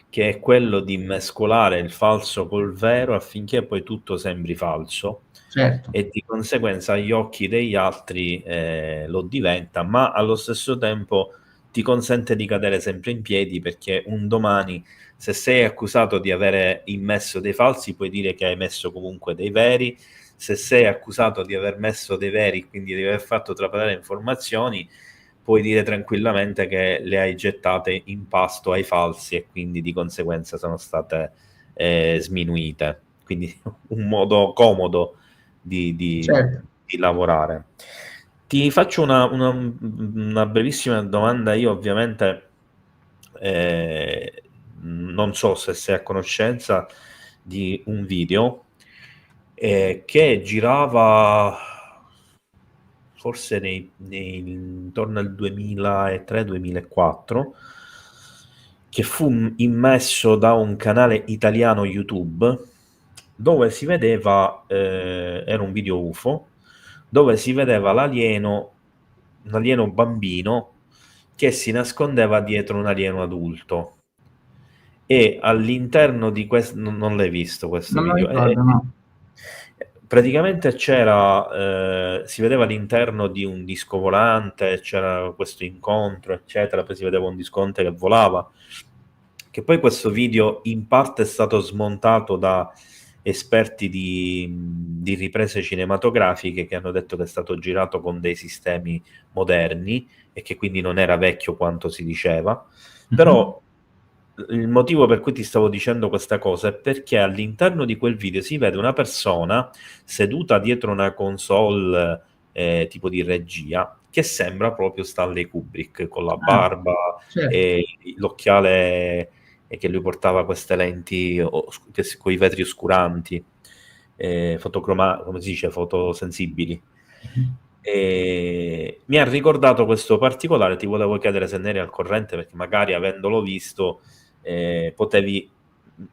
Speaker 1: che è quello di mescolare il falso col vero affinché poi tutto sembri falso,
Speaker 2: Certo,
Speaker 1: e di conseguenza agli occhi degli altri lo diventa, ma allo stesso tempo ti consente di cadere sempre in piedi, perché un domani, se sei accusato di avere immesso dei falsi, puoi dire che hai messo comunque dei veri. Se sei accusato di aver messo dei veri, quindi di aver fatto trapelare informazioni, puoi dire tranquillamente che le hai gettate in pasto ai falsi e quindi di conseguenza sono state sminuite. Quindi un modo comodo
Speaker 2: certo.
Speaker 1: di lavorare. Ti faccio una brevissima domanda. Io ovviamente non so se sei a conoscenza di un video che girava forse intorno al 2003-2004, che fu immesso da un canale italiano YouTube, dove si vedeva, era un video UFO, dove si vedeva un alieno bambino che si nascondeva dietro un alieno adulto. E all'interno di questo, non l'hai visto questo
Speaker 2: Non me lo
Speaker 1: video?
Speaker 2: ricordo, no.
Speaker 1: Praticamente si vedeva all'interno di un disco volante, c'era questo incontro, eccetera, poi si vedeva un disconte che volava, che poi questo video in parte è stato smontato da esperti di riprese cinematografiche, che hanno detto che è stato girato con dei sistemi moderni e che quindi non era vecchio quanto si diceva. Però il motivo per cui ti stavo dicendo questa cosa è perché all'interno di quel video si vede una persona seduta dietro una console tipo di regia, che sembra proprio Stanley Kubrick, con la
Speaker 2: Ah,
Speaker 1: barba
Speaker 2: certo.
Speaker 1: e l'occhiale, e che lui portava queste lenti con i vetri oscuranti, come si dice, fotosensibili. E mi ha ricordato questo particolare, ti volevo chiedere se ne eri al corrente, perché magari avendolo visto potevi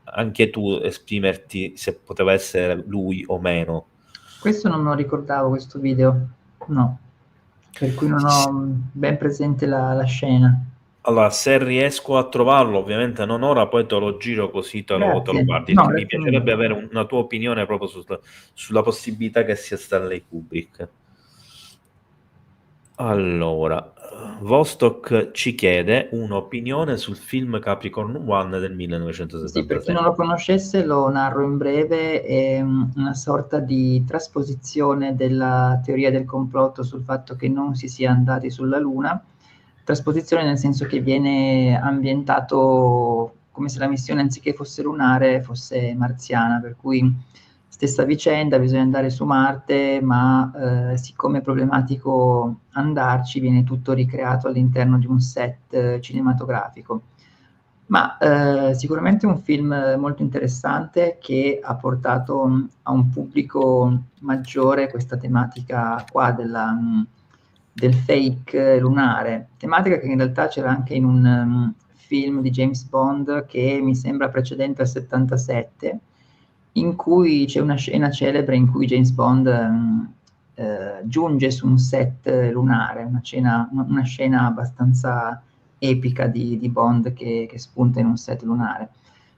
Speaker 1: anche tu esprimerti se poteva essere lui o meno.
Speaker 2: Questo non me lo ricordavo, questo video, no, per cui non ho ben presente la scena.
Speaker 1: Allora, se riesco a trovarlo, ovviamente non ora, poi te lo giro così te lo
Speaker 2: Grazie.
Speaker 1: guardi.
Speaker 2: No,
Speaker 1: Mi
Speaker 2: grazie
Speaker 1: piacerebbe
Speaker 2: mille.
Speaker 1: avere una tua opinione proprio sulla possibilità che sia Stanley Kubrick. Allora, Vostok ci chiede un'opinione sul film Capricorn One del
Speaker 2: Sì, per chi non
Speaker 1: 1976.
Speaker 2: lo conoscesse lo narro in breve, è una sorta di trasposizione della teoria del complotto sul fatto che non si sia andati sulla Luna. Trasposizione nel senso che viene ambientato come se la missione, anziché fosse lunare, fosse marziana, per cui stessa vicenda, bisogna andare su Marte, ma siccome è problematico andarci, viene tutto ricreato all'interno di un set cinematografico. Ma sicuramente è un film molto interessante, che ha portato a un pubblico maggiore questa tematica qua del fake lunare, tematica che in realtà c'era anche in un film di James Bond che mi sembra precedente al 77, in cui c'è una scena celebre in cui James Bond giunge su un set lunare, una scena abbastanza epica di Bond che spunta in un set lunare.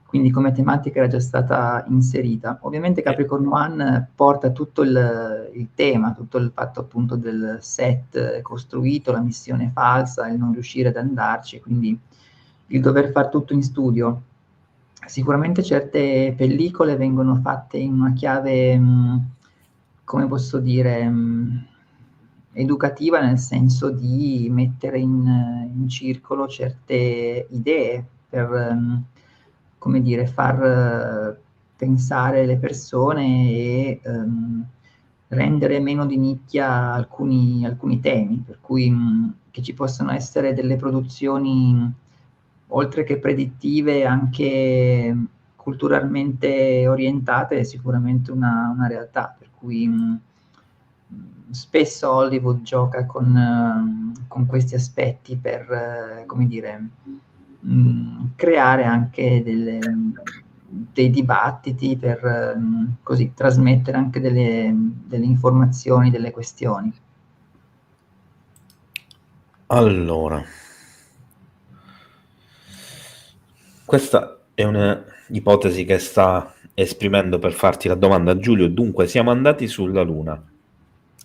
Speaker 2: Quindi come tematica era già stata inserita. Ovviamente
Speaker 1: Eh,
Speaker 2: Capricorn One porta tutto il tema, tutto il fatto appunto del set costruito, la missione falsa, il non riuscire ad andarci, quindi il dover far tutto in studio. Sicuramente certe pellicole vengono fatte in una chiave, come posso dire, educativa, nel senso di mettere in circolo certe idee per, come dire, far pensare le persone e rendere meno di nicchia alcuni temi, per cui che ci possano essere delle produzioni, oltre che predittive, anche culturalmente orientate, è sicuramente una realtà, per cui spesso Hollywood gioca con questi aspetti per, come dire, creare anche dei dibattiti, per così trasmettere anche delle informazioni, delle questioni.
Speaker 1: Allora, questa è un'ipotesi che sta esprimendo per farti la domanda, Giulio. Dunque, siamo andati sulla Luna,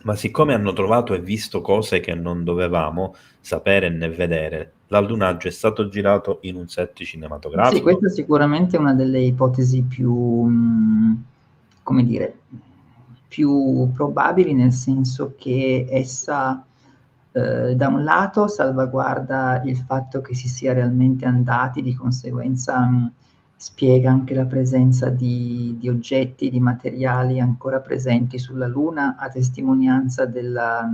Speaker 1: ma siccome hanno trovato e visto cose che non dovevamo sapere né vedere, l'allunaggio è stato girato in un set
Speaker 2: Sì,
Speaker 1: cinematografico?
Speaker 2: questa è sicuramente una delle ipotesi più, come dire, più probabili, nel senso che essa, da un lato salvaguarda il fatto che si sia realmente andati, di conseguenza, spiega anche la presenza di oggetti, di materiali ancora presenti sulla Luna, a testimonianza della,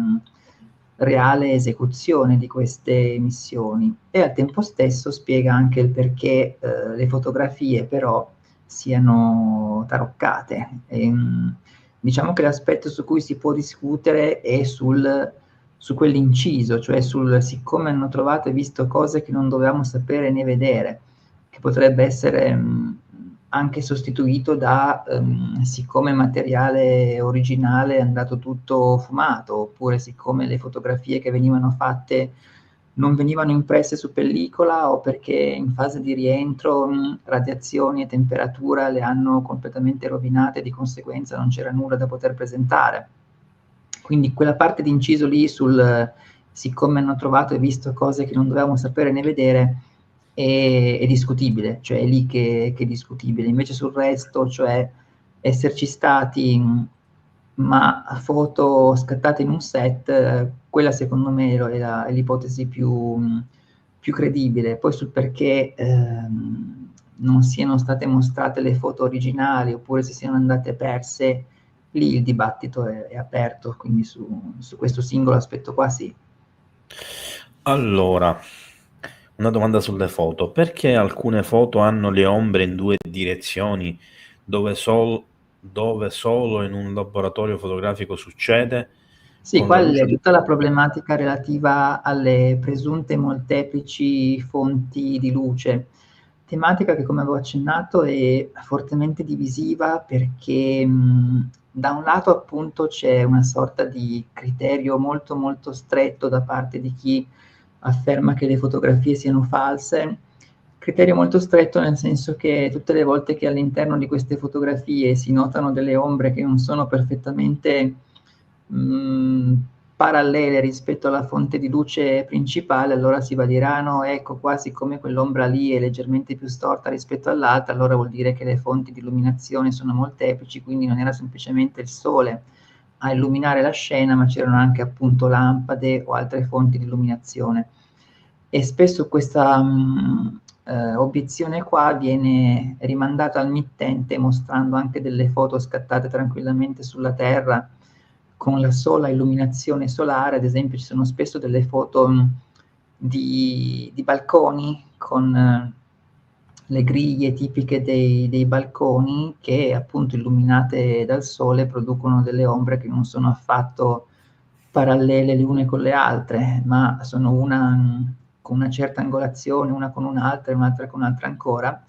Speaker 2: reale esecuzione di queste missioni, e al tempo stesso spiega anche il perché, le fotografie però siano taroccate. Diciamo che l'aspetto su cui si può discutere è su quell'inciso, cioè sul siccome hanno trovato e visto cose che non dovevamo sapere né vedere, che potrebbe essere anche sostituito da siccome materiale originale è andato tutto fumato, oppure siccome le fotografie che venivano fatte non venivano impresse su pellicola, o perché in fase di rientro radiazioni e temperatura le hanno completamente rovinate, di conseguenza non c'era nulla da poter presentare. Quindi quella parte di inciso lì sul siccome hanno trovato e visto cose che non dovevamo sapere né vedere è discutibile, cioè è lì che è discutibile. Invece sul resto, cioè esserci stati, ma foto scattate in un set, quella secondo me è l'ipotesi più credibile. Poi sul perché non siano state mostrate le foto originali, oppure se siano andate perse, lì il dibattito è aperto, quindi su questo singolo aspetto qua sì.
Speaker 1: Allora, una domanda sulle foto. Perché alcune foto hanno le ombre in due direzioni, dove, dove solo in un laboratorio fotografico succede?
Speaker 2: Sì,
Speaker 1: Con
Speaker 2: qua
Speaker 1: la luce
Speaker 2: è tutta la problematica relativa alle presunte molteplici fonti di luce, tematica che, come avevo accennato, è fortemente divisiva perché da un lato appunto c'è una sorta di criterio molto molto stretto da parte di chi afferma che le fotografie siano false, criterio molto stretto nel senso che tutte le volte che all'interno di queste fotografie si notano delle ombre che non sono perfettamente parallele rispetto alla fonte di luce principale, allora si va a dire: "Ah no, ecco qua siccome quell'ombra lì è leggermente più storta rispetto all'altra, allora vuol dire che le fonti di illuminazione sono molteplici, quindi non era semplicemente il sole a illuminare la scena, ma c'erano anche appunto lampade o altre fonti di illuminazione". E spesso questa, obiezione qua viene rimandata al mittente, mostrando anche delle foto scattate tranquillamente sulla Terra con la sola illuminazione solare. Ad esempio ci sono spesso delle foto, di balconi con le griglie tipiche dei balconi che, appunto, illuminate dal sole, producono delle ombre che non sono affatto parallele le une con le altre, ma sono una con una certa angolazione, una con un'altra e un'altra con un'altra ancora,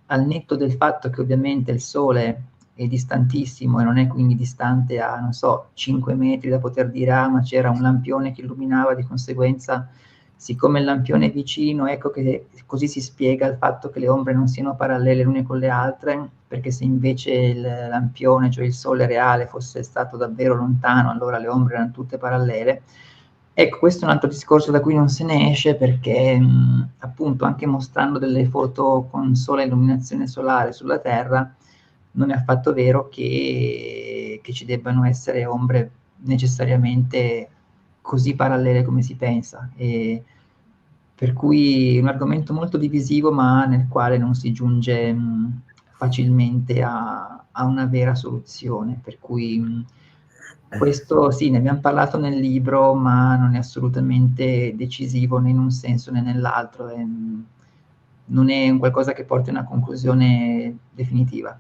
Speaker 2: al netto del fatto che ovviamente il sole è distantissimo e non è quindi distante a, non so, 5 metri da poter dire: "Ah, ma c'era un lampione che illuminava, di conseguenza siccome il lampione è vicino, ecco che così si spiega il fatto che le ombre non siano parallele le une con le altre", perché se invece il lampione, cioè il sole reale, fosse stato davvero lontano, allora le ombre eran tutte parallele. Ecco, questo è un altro discorso da cui non se ne esce perché, appunto, anche mostrando delle foto con sola illuminazione solare sulla Terra, non è affatto vero che ci debbano essere ombre necessariamente così parallele come si pensa, e per cui è un argomento molto divisivo, ma nel quale non si giunge facilmente a una vera soluzione. Per cui questo sì, ne abbiamo parlato nel libro, ma non è assolutamente decisivo né in un senso né nell'altro, non è un qualcosa che porti a una conclusione definitiva.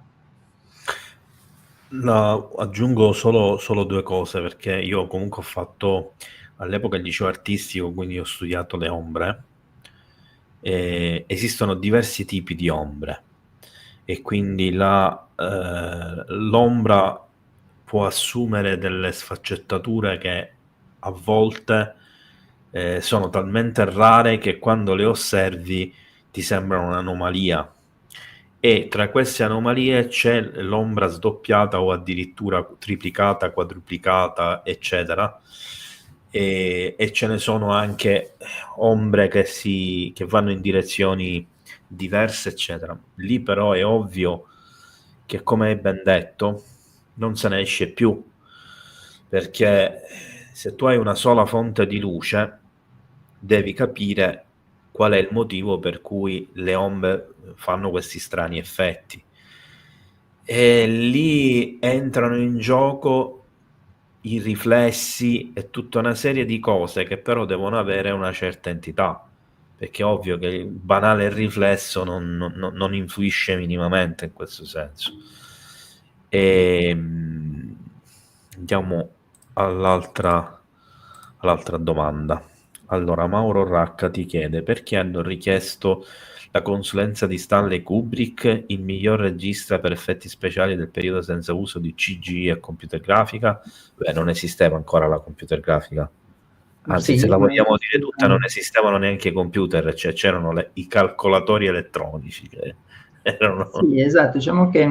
Speaker 1: Aggiungo solo due cose, perché io comunque ho fatto all'epoca il liceo artistico, quindi ho studiato le ombre. Esistono diversi tipi di ombre e quindi l'ombra può assumere delle sfaccettature che a volte sono talmente rare che quando le osservi ti sembrano un'anomalia, e tra queste anomalie c'è l'ombra sdoppiata o addirittura triplicata, quadruplicata, eccetera. E ce ne sono anche ombre che vanno in direzioni diverse, eccetera. Lì però è ovvio che, come hai ben detto, non se ne esce più, perché se tu hai una sola fonte di luce, devi capire qual è il motivo per cui le ombre fanno questi strani effetti. E lì entrano in gioco i riflessi e tutta una serie di cose che però devono avere una certa entità, perché è ovvio che il banale riflesso non influisce minimamente in questo senso. E andiamo all'altra domanda. Allora, Mauro Racca ti chiede: perché hanno richiesto la consulenza di Stanley Kubrick, il miglior regista per effetti speciali del periodo senza uso di CGI e computer grafica? Beh, non esisteva ancora la computer grafica. Anzi, se
Speaker 2: Sì,
Speaker 1: la
Speaker 2: non
Speaker 1: vogliamo dire tutta, non
Speaker 2: esisteva.
Speaker 1: esistevano neanche i computer, cioè c'erano i calcolatori elettronici che erano...
Speaker 2: Sì, esatto, diciamo che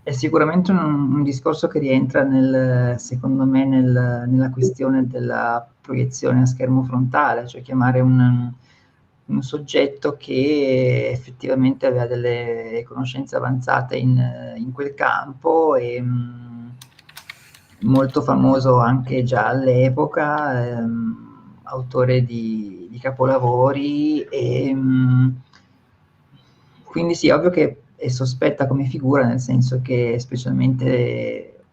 Speaker 2: è sicuramente un discorso che rientra secondo me, nella questione della proiezione a schermo frontale, cioè chiamare un soggetto che effettivamente aveva delle conoscenze avanzate in quel campo, e molto famoso anche già all'epoca, autore di capolavori, e quindi sì, ovvio che è sospetta come figura, nel senso che specialmente,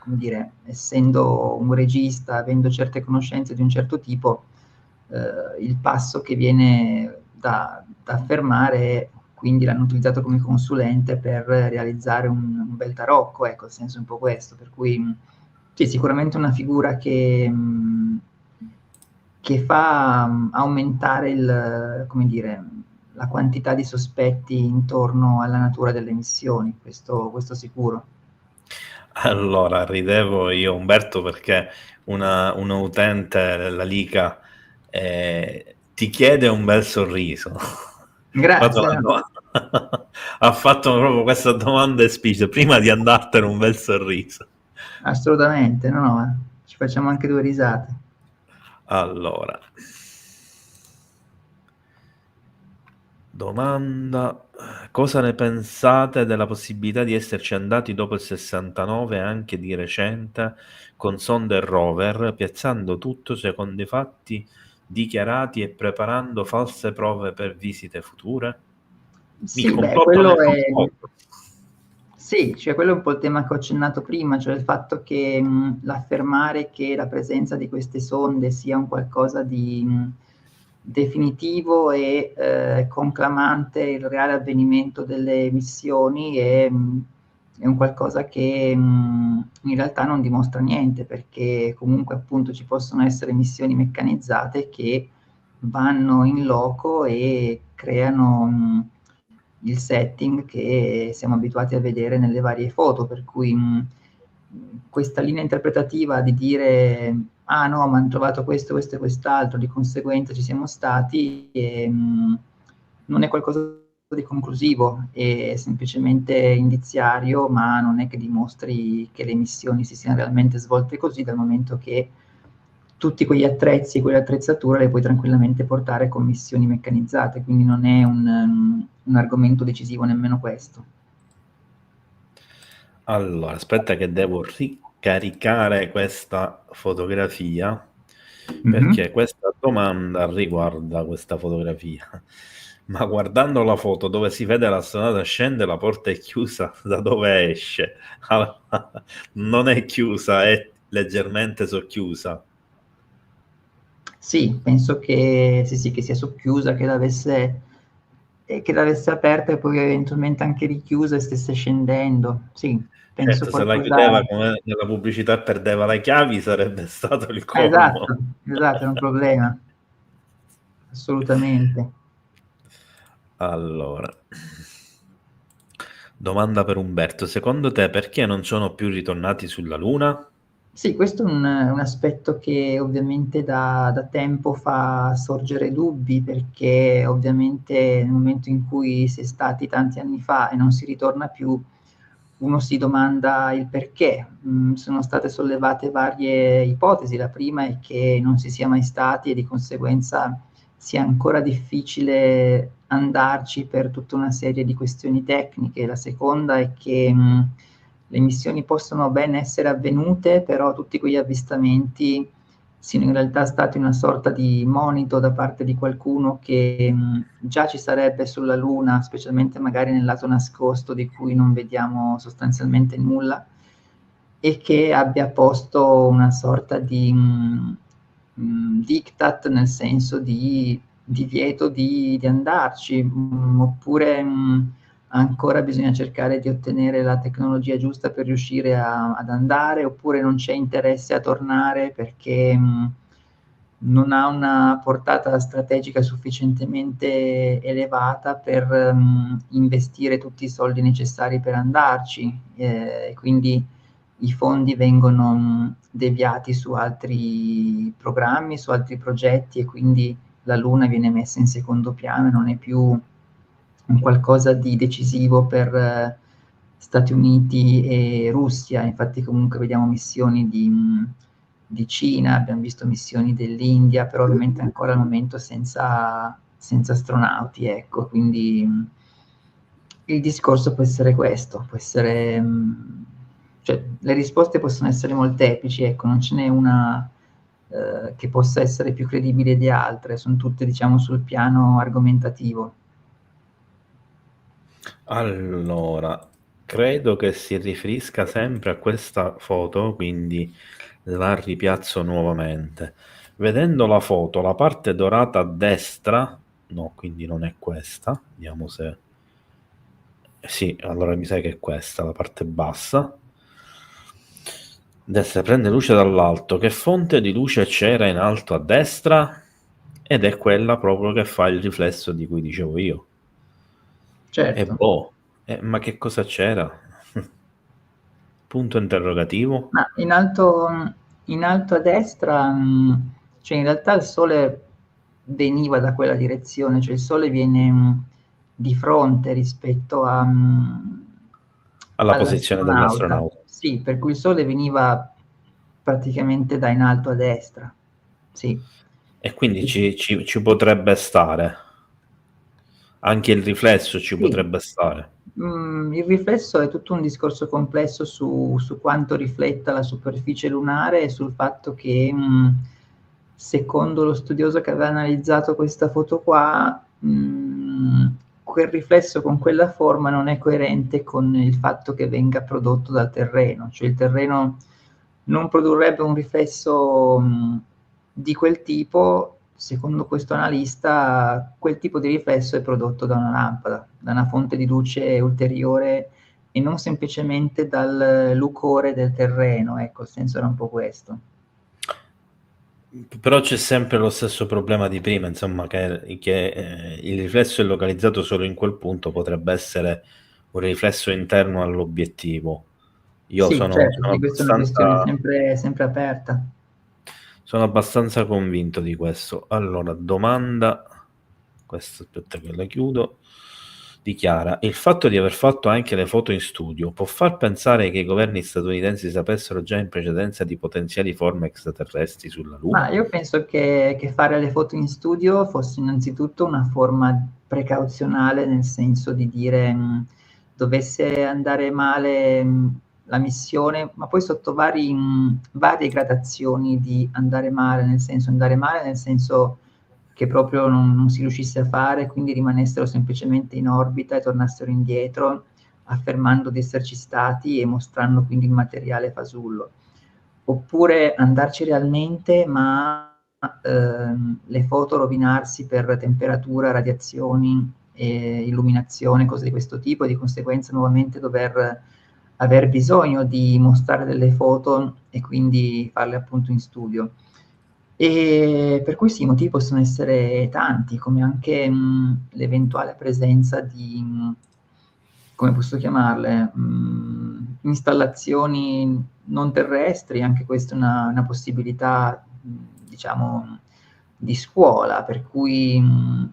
Speaker 2: come dire, essendo un regista, avendo certe conoscenze di un certo tipo, il passo che viene da affermare è: quindi l'hanno utilizzato come consulente per realizzare un bel tarocco, ecco, il senso è un po' questo. Per cui sì, sicuramente una figura che fa aumentare come dire, la quantità di sospetti intorno alla natura delle missioni, questo sicuro.
Speaker 1: Allora, ridevo io, Umberto, perché una utente, la Lica, ti chiede un bel sorriso. Fatto
Speaker 2: Grazie,
Speaker 1: la
Speaker 2: no,
Speaker 1: domanda- ha fatto proprio questa domanda esplicita, prima di andartene un bel sorriso.
Speaker 2: assolutamente, no, no, ci facciamo anche 2 risate.
Speaker 1: Allora, domanda: cosa ne pensate della possibilità di esserci andati dopo il 69, anche di recente, con sonde e rover, piazzando tutto secondo i fatti dichiarati e preparando false prove per visite future? Il
Speaker 2: Sì, beh,
Speaker 1: complotto nel
Speaker 2: quello è
Speaker 1: complotto.
Speaker 2: sì, cioè quello è un po' il tema che ho accennato prima, cioè il fatto che l'affermare che la presenza di queste sonde sia un qualcosa di definitivo e conclamante il reale avvenimento delle missioni è un qualcosa che in realtà non dimostra niente, perché comunque appunto ci possono essere missioni meccanizzate che vanno in loco e creano il setting che siamo abituati a vedere nelle varie foto, per cui questa linea interpretativa di dire: ah no, ma hanno trovato questo, questo e quest'altro, di conseguenza ci siamo stati, non è qualcosa di conclusivo, è semplicemente indiziario, ma non è che dimostri che le missioni si siano realmente svolte così, dal momento che tutti quegli attrezzi e quelle attrezzature le puoi tranquillamente portare con missioni meccanizzate, quindi non è un argomento decisivo nemmeno questo.
Speaker 1: Allora, aspetta che devo ricaricare questa fotografia. perché questa domanda riguarda questa fotografia. Ma guardando la foto dove si vede l'astronauta scende, la porta è chiusa, da dove esce? Allora, non è chiusa, è leggermente socchiusa.
Speaker 2: Sì, penso che sì, che sia socchiusa, che l'avesse aperta e poi eventualmente anche richiusa e stesse scendendo. Sì, penso
Speaker 1: Certo, se la
Speaker 2: qualcosa.
Speaker 1: chiudeva come nella pubblicità e perdeva le chiavi sarebbe stato il colmo.
Speaker 2: Esatto, esatto, è un problema, assolutamente.
Speaker 1: Allora, domanda per Umberto. Secondo te perché non sono più ritornati sulla Luna?
Speaker 2: Sì, questo è un aspetto che ovviamente da tempo fa sorgere dubbi, perché ovviamente nel momento in cui si è stati tanti anni fa e non si ritorna più, uno si domanda il perché. Sono state sollevate varie ipotesi. La prima è che non si sia mai stati e di conseguenza sia ancora difficile andarci per tutta una serie di questioni tecniche. La seconda è che le missioni possono ben essere avvenute, però tutti quegli avvistamenti siano in realtà stati una sorta di monito da parte di qualcuno che già ci sarebbe sulla Luna, specialmente magari nel lato nascosto di cui non vediamo sostanzialmente nulla, e che abbia posto una sorta di diktat, nel senso di divieto di andarci, oppure ancora bisogna cercare di ottenere la tecnologia giusta per riuscire ad andare, oppure non c'è interesse a tornare perché non ha una portata strategica sufficientemente elevata per investire tutti i soldi necessari per andarci. Quindi i fondi vengono deviati su altri programmi, su altri progetti, e quindi la Luna viene messa in secondo piano e non è più un qualcosa di decisivo per Stati Uniti e Russia. Infatti comunque vediamo missioni di Cina, abbiamo visto missioni dell'India, però ovviamente ancora al momento senza astronauti, ecco. Quindi il discorso può essere questo, può essere, cioè le risposte possono essere molteplici, ecco, non ce n'è una che possa essere più credibile di altre, sono tutte, diciamo, sul piano argomentativo.
Speaker 1: Allora, credo che si riferisca sempre a questa foto, quindi la ripiazzo nuovamente. Vedendo la foto, la parte dorata a destra, no, quindi non è questa, vediamo se... Sì, allora mi sa che è questa, la parte bassa. Destra prende luce dall'alto. Che fonte di luce c'era in alto a destra? Ed è quella proprio che fa il riflesso di cui dicevo io. E
Speaker 2: Certo.
Speaker 1: boh, ma che cosa c'era? Punto interrogativo?
Speaker 2: Ma in alto a destra, cioè in realtà il sole veniva da quella direzione, cioè il sole viene di fronte rispetto
Speaker 1: Alla posizione
Speaker 2: all'astronauta.
Speaker 1: dell'astronauta.
Speaker 2: Sì, per cui il sole veniva praticamente da in alto a destra. Sì.
Speaker 1: E quindi ci potrebbe stare. Anche il riflesso ci
Speaker 2: Sì.
Speaker 1: potrebbe stare.
Speaker 2: Il riflesso è tutto un discorso complesso su quanto rifletta la superficie lunare e sul fatto che, secondo lo studioso che aveva analizzato questa foto qua, quel riflesso con quella forma non è coerente con il fatto che venga prodotto dal terreno, cioè il terreno non produrrebbe un riflesso di quel tipo. Secondo questo analista, quel tipo di riflesso è prodotto da una lampada, da una fonte di luce ulteriore e non semplicemente dal lucore del terreno, ecco, il senso era un po' questo.
Speaker 1: Però c'è sempre lo stesso problema di prima, insomma, che il riflesso è localizzato solo in quel punto, potrebbe essere un riflesso interno all'obiettivo. Io
Speaker 2: Sì,
Speaker 1: sono,
Speaker 2: certo,
Speaker 1: sono
Speaker 2: sì, questa è una questione
Speaker 1: abbastanza,
Speaker 2: sempre aperta.
Speaker 1: sono abbastanza convinto di questo. Allora, domanda, questa aspetta che la chiudo. Dichiara: il fatto di aver fatto anche le foto in studio può far pensare che i governi statunitensi sapessero già in precedenza di potenziali forme extraterrestri sulla
Speaker 2: Ma
Speaker 1: Luna?
Speaker 2: io penso che fare le foto in studio fosse innanzitutto una forma precauzionale, nel senso di dire, dovesse andare male, la missione, ma poi sotto varie gradazioni di andare male, nel senso che proprio non si riuscisse a fare, quindi rimanessero semplicemente in orbita e tornassero indietro, affermando di esserci stati e mostrando quindi il materiale fasullo. Oppure andarci realmente, ma le foto rovinarsi per temperatura, radiazioni, illuminazione, cose di questo tipo, e di conseguenza nuovamente aver bisogno di mostrare delle foto e quindi farle appunto in studio. E per cui sì, i motivi possono essere tanti, come anche l'eventuale presenza di, come posso chiamarle, installazioni non terrestri, anche questa è una possibilità, diciamo, di scuola, per cui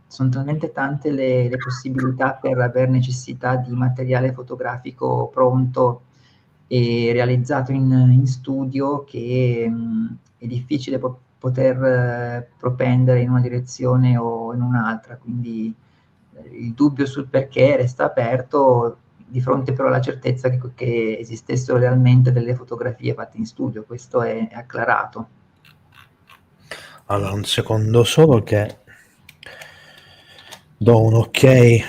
Speaker 2: sono talmente tante le possibilità per aver necessità di materiale fotografico pronto e realizzato in studio che è difficile poter propendere in una direzione o in un'altra, quindi il dubbio sul perché resta aperto, di fronte però alla certezza che esistessero realmente delle fotografie fatte in studio, questo è acclarato.
Speaker 3: Allora, un secondo solo che do un ok.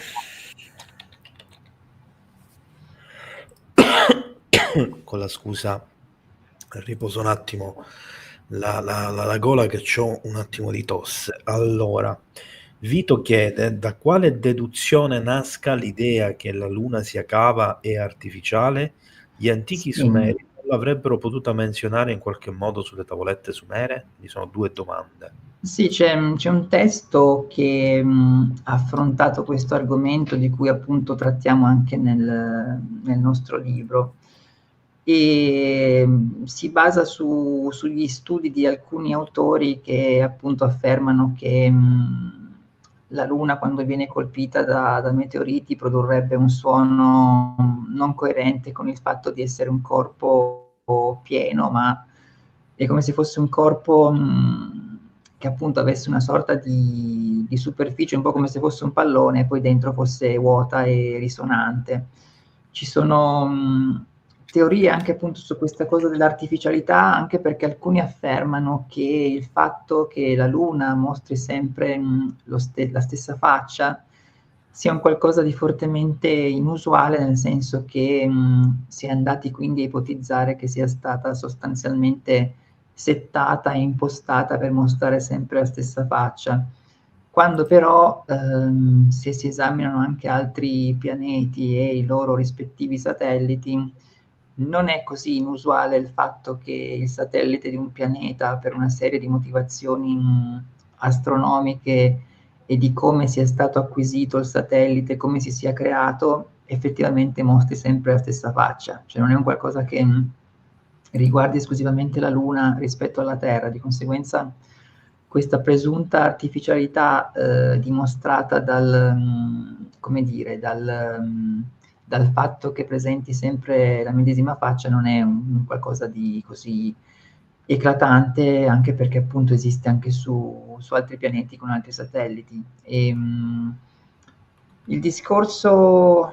Speaker 3: Con la scusa, riposo un attimo la gola che ho un attimo di tosse. Allora, Vito chiede da quale deduzione nasca l'idea che la luna sia cava e artificiale. Gli antichi
Speaker 2: Sì.
Speaker 3: sumeri non l'avrebbero potuta menzionare in qualche modo sulle tavolette sumere? Mi sono due domande.
Speaker 2: Sì, c'è un testo che ha affrontato questo argomento di cui appunto trattiamo anche nel nostro libro e si basa sugli studi di alcuni autori che appunto affermano che la Luna quando viene colpita da meteoriti produrrebbe un suono non coerente con il fatto di essere un corpo pieno, ma è come se fosse un corpo che appunto avesse una sorta di superficie, un po' come se fosse un pallone, e poi dentro fosse vuota e risonante. Ci sono teorie anche appunto su questa cosa dell'artificialità, anche perché alcuni affermano che il fatto che la Luna mostri sempre la stessa faccia sia un qualcosa di fortemente inusuale, nel senso che si è andati quindi a ipotizzare che sia stata sostanzialmente settata e impostata per mostrare sempre la stessa faccia. Quando però se si esaminano anche altri pianeti e i loro rispettivi satelliti, non è così inusuale il fatto che il satellite di un pianeta, per una serie di motivazioni astronomiche e di come sia stato acquisito il satellite, come si sia creato, effettivamente mostri sempre la stessa faccia. Cioè non è un qualcosa che riguardi esclusivamente la Luna rispetto alla Terra, di conseguenza questa presunta artificialità dimostrata come dire, dal fatto che presenti sempre la medesima faccia non è un qualcosa di così eclatante, anche perché appunto esiste anche su altri pianeti con altri satelliti. Il discorso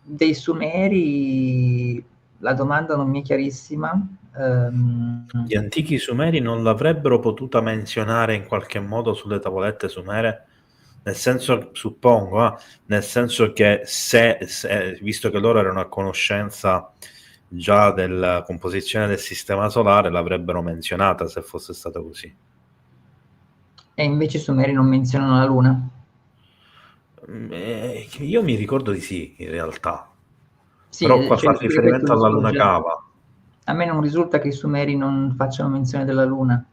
Speaker 2: dei Sumeri, la domanda non mi è chiarissima.
Speaker 3: Gli antichi sumeri non l'avrebbero potuta menzionare in qualche modo sulle tavolette sumere? Nel senso, suppongo, nel senso che visto che loro erano a conoscenza già della composizione del sistema solare, l'avrebbero menzionata se fosse stato così.
Speaker 2: E invece i Sumeri non menzionano la Luna.
Speaker 3: Io mi ricordo di sì, in realtà.
Speaker 2: Sì,
Speaker 3: Però qua
Speaker 2: cioè,
Speaker 3: fa riferimento alla luna cava.
Speaker 2: A me non risulta che i Sumeri non facciano menzione della Luna.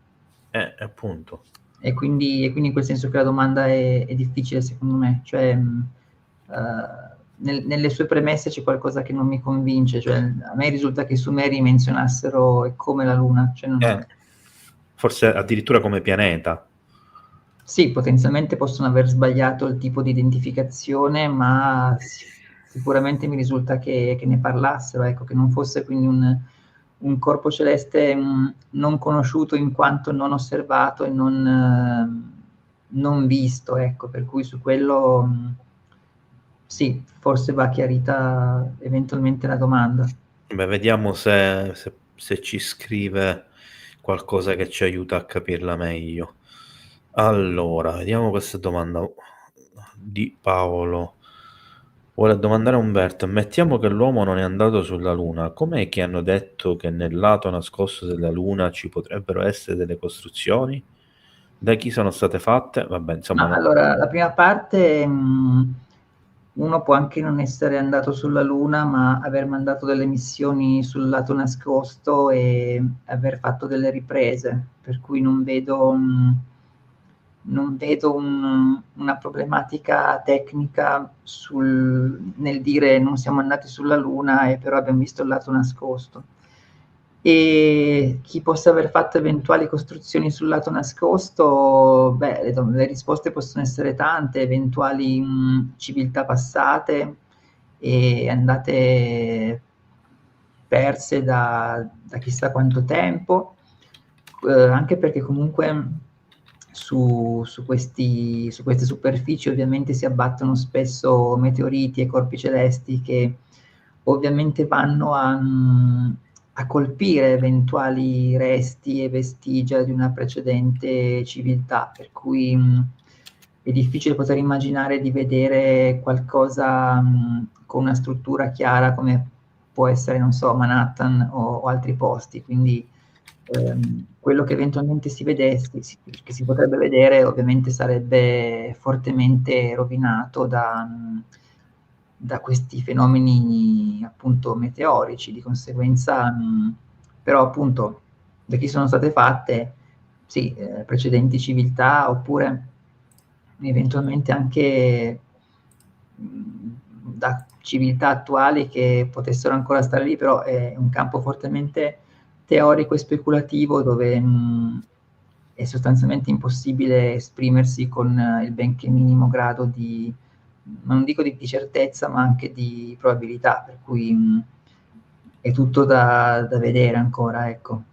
Speaker 3: Appunto.
Speaker 2: E quindi in quel senso che la domanda è difficile secondo me. Cioè, nelle sue premesse c'è qualcosa che non mi convince. Cioè, a me risulta che i Sumeri menzionassero come la Luna. Cioè,
Speaker 3: forse addirittura come pianeta.
Speaker 2: Sì, potenzialmente possono aver sbagliato il tipo di identificazione, ma sicuramente mi risulta che ne parlassero, ecco, che non fosse quindi un corpo celeste non conosciuto in quanto non osservato e non visto, ecco, per cui su quello sì, forse va chiarita eventualmente la domanda.
Speaker 3: Beh, vediamo se ci scrive qualcosa che ci aiuta a capirla meglio. Allora, vediamo questa domanda di Paolo. Vuole domandare a Umberto: mettiamo che l'uomo non è andato sulla Luna, com'è che hanno detto che nel lato nascosto della Luna ci potrebbero essere delle costruzioni? Da chi sono state fatte? Vabbè, insomma,
Speaker 2: Ma allora, la prima parte, uno può anche non essere andato sulla Luna, ma aver mandato delle missioni sul lato nascosto e aver fatto delle riprese, per cui non vedo una problematica tecnica nel dire non siamo andati sulla Luna e però abbiamo visto il lato nascosto. E chi possa aver fatto eventuali costruzioni sul lato nascosto, beh, le risposte possono essere tante, eventuali civiltà passate e andate perse da chissà quanto tempo, anche perché comunque su queste superfici ovviamente si abbattono spesso meteoriti e corpi celesti che ovviamente vanno a colpire eventuali resti e vestigia di una precedente civiltà, per cui è difficile poter immaginare di vedere qualcosa con una struttura chiara come può essere, non so, Manhattan o altri posti. Quindi quello che eventualmente che si potrebbe vedere, ovviamente sarebbe fortemente rovinato da questi fenomeni appunto meteorici. Di conseguenza, però appunto da chi sono state fatte, sì, precedenti civiltà oppure eventualmente anche da civiltà attuali che potessero ancora stare lì, però è un campo fortemente teorico e speculativo dove è sostanzialmente impossibile esprimersi con il benché minimo grado di, non dico di certezza, ma anche di probabilità, per cui è tutto da vedere ancora, ecco.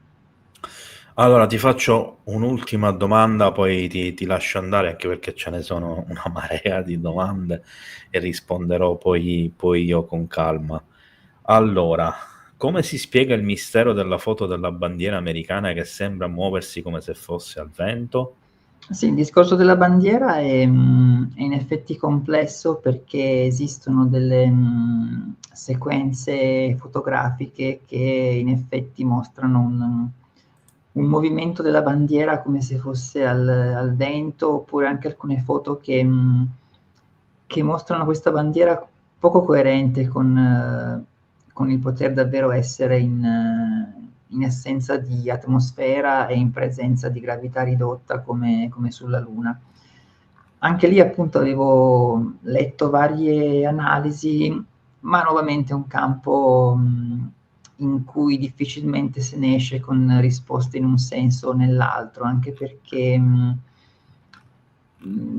Speaker 3: allora ti faccio un'ultima domanda, poi ti lascio andare, anche perché ce ne sono una marea di domande e risponderò poi io con calma. Allora, come si spiega il mistero della foto della bandiera americana che sembra muoversi come se fosse al vento?
Speaker 2: Sì, il discorso della bandiera è in effetti complesso perché esistono delle sequenze fotografiche che in effetti mostrano un movimento della bandiera come se fosse al vento, oppure anche alcune foto che mostrano questa bandiera poco coerente con il poter davvero essere in assenza di atmosfera e in presenza di gravità ridotta come sulla Luna. Anche lì appunto avevo letto varie analisi, ma nuovamente è un campo in cui difficilmente se ne esce con risposte in un senso o nell'altro, anche perché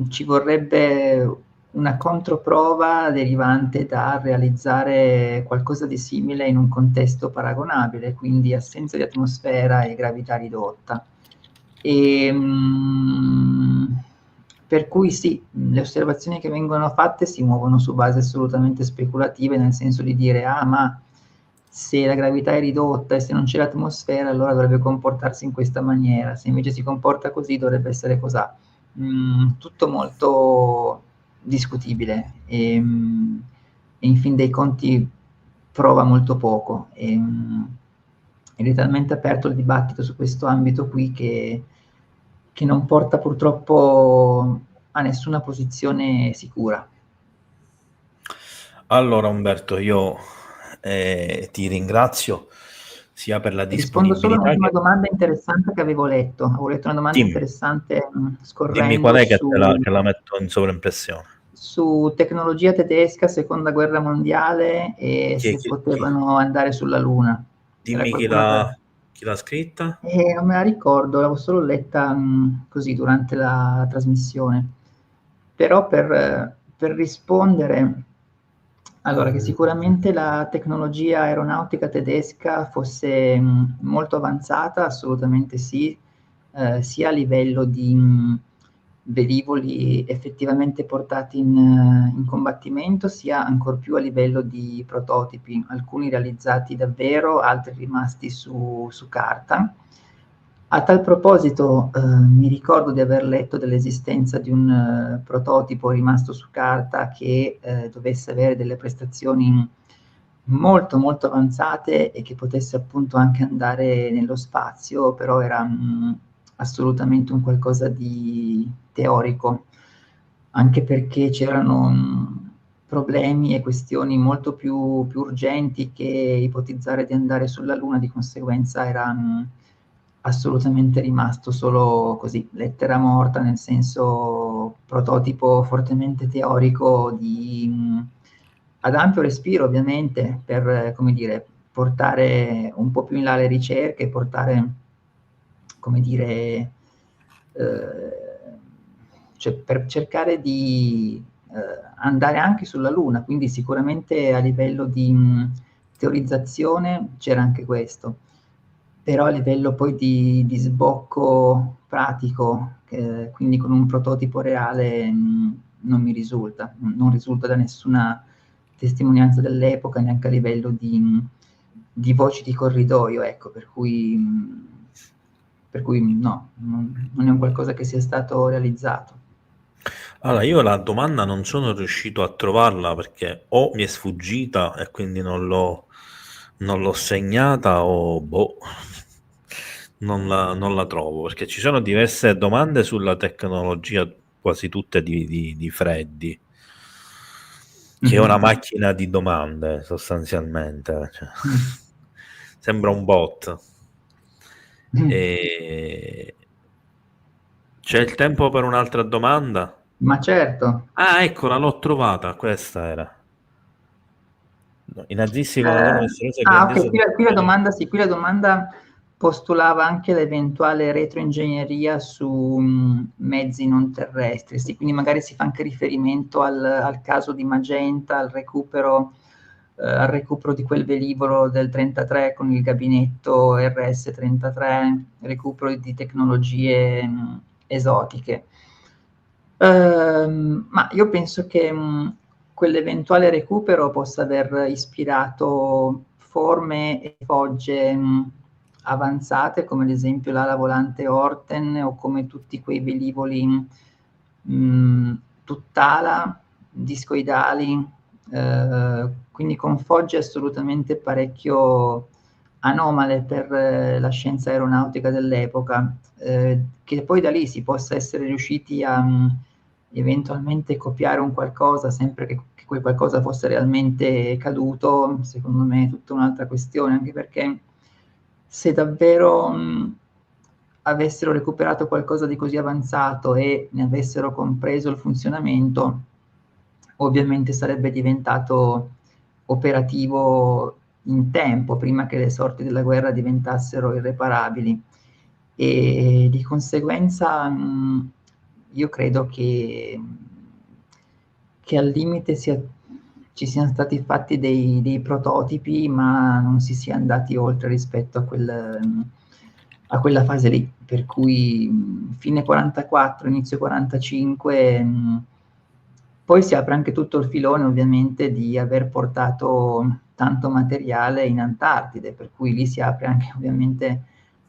Speaker 2: ci vorrebbe una controprova derivante da realizzare qualcosa di simile in un contesto paragonabile, quindi assenza di atmosfera e gravità ridotta. Per cui sì, le osservazioni che vengono fatte si muovono su basi assolutamente speculative, nel senso di dire: ah, ma se la gravità è ridotta e se non c'è l'atmosfera, allora dovrebbe comportarsi in questa maniera, se invece si comporta così dovrebbe essere cosà. Tutto molto discutibile e in fin dei conti prova molto poco. Ed è talmente aperto il dibattito su questo ambito qui che non porta purtroppo a nessuna posizione sicura.
Speaker 3: Allora Umberto, io ti ringrazio sia per la
Speaker 2: Rispondo solo a
Speaker 3: disponibilità
Speaker 2: un'ultima
Speaker 3: che...
Speaker 2: domanda interessante che avevo letto. Avevo letto una domanda
Speaker 3: Dimmi,
Speaker 2: interessante
Speaker 3: dimmi qual
Speaker 2: scorrendo
Speaker 3: è che la metto in sovraimpressione.
Speaker 2: su tecnologia tedesca, seconda guerra mondiale e
Speaker 3: Chi,
Speaker 2: se
Speaker 3: chi- chi-
Speaker 2: potevano andare sulla Luna. Era
Speaker 3: Dimmi
Speaker 2: qualcuno che...
Speaker 3: chi l'ha scritta?
Speaker 2: Non me la ricordo, l'avevo solo letta così durante la trasmissione. Però per rispondere, allora, che sicuramente la tecnologia aeronautica tedesca fosse molto avanzata, assolutamente sì, sia a livello velivoli effettivamente portati in combattimento, sia ancor più a livello di prototipi, alcuni realizzati davvero, altri rimasti su carta. A tal proposito, mi ricordo di aver letto dell'esistenza di un prototipo rimasto su carta che dovesse avere delle prestazioni molto, molto avanzate e che potesse appunto anche andare nello spazio, però era assolutamente un qualcosa di teorico, anche perché c'erano problemi e questioni molto più urgenti che ipotizzare di andare sulla Luna, di conseguenza era assolutamente rimasto solo così, lettera morta, nel senso prototipo fortemente teorico ad ampio respiro ovviamente per, come dire, portare un po' più in là le ricerche, portare, come dire, cioè per cercare di andare anche sulla Luna, quindi sicuramente a livello di teorizzazione c'era anche questo, però a livello poi di sbocco pratico, quindi con un prototipo reale, non mi risulta, non risulta da nessuna testimonianza dell'epoca, neanche a livello di voci di corridoio, ecco, per cui no, non è un qualcosa che sia stato realizzato.
Speaker 3: Allora, io la domanda non sono riuscito a trovarla perché o mi è sfuggita e quindi non l'ho segnata o boh, non la trovo, perché ci sono diverse domande sulla tecnologia, quasi tutte di Freddy, che è una macchina di domande sostanzialmente, cioè, sembra un bot. E... c'è il tempo per un'altra domanda?
Speaker 2: Ma certo.
Speaker 3: Ah, eccola, l'ho trovata, questa era. I nazisti con la loro misteriosa e grandiosa
Speaker 2: ok, qui la domanda postulava anche l'eventuale retroingegneria su mezzi non terrestri, sì, quindi magari si fa anche riferimento al caso di Magenta, al recupero di quel velivolo del 33 con il gabinetto RS-33, recupero di tecnologie esotiche. Ma io penso che quell'eventuale recupero possa aver ispirato forme e fogge avanzate, come ad esempio l'ala volante Orten o come tutti quei velivoli tutt'ala, discoidali, quindi con fogge assolutamente parecchio anomale per la scienza aeronautica dell'epoca, che poi da lì si possa essere riusciti a eventualmente copiare un qualcosa, sempre che quel qualcosa fosse realmente caduto, secondo me è tutta un'altra questione, anche perché se davvero avessero recuperato qualcosa di così avanzato e ne avessero compreso il funzionamento, ovviamente sarebbe diventato operativo in tempo, prima che le sorti della guerra diventassero irreparabili. E di conseguenza io credo che al limite ci siano stati fatti dei prototipi, ma non si sia andati oltre rispetto a quella fase lì, per cui fine 44, inizio 45, poi si apre anche tutto il filone ovviamente di aver portato tanto materiale in Antartide, per cui lì si apre anche ovviamente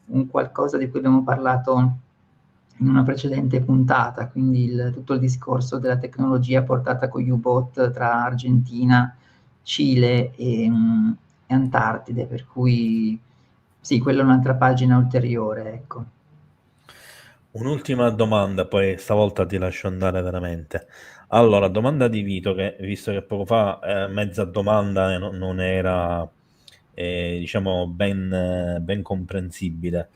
Speaker 2: un qualcosa di cui abbiamo parlato in una precedente puntata, quindi tutto il discorso della tecnologia portata con gli U-Boot tra Argentina, Cile e Antartide, per cui sì, quella è un'altra pagina ulteriore, ecco.
Speaker 3: Un'ultima domanda, poi stavolta ti lascio andare veramente. Allora, domanda di Vito, che visto che poco fa mezza domanda non era diciamo ben comprensibile,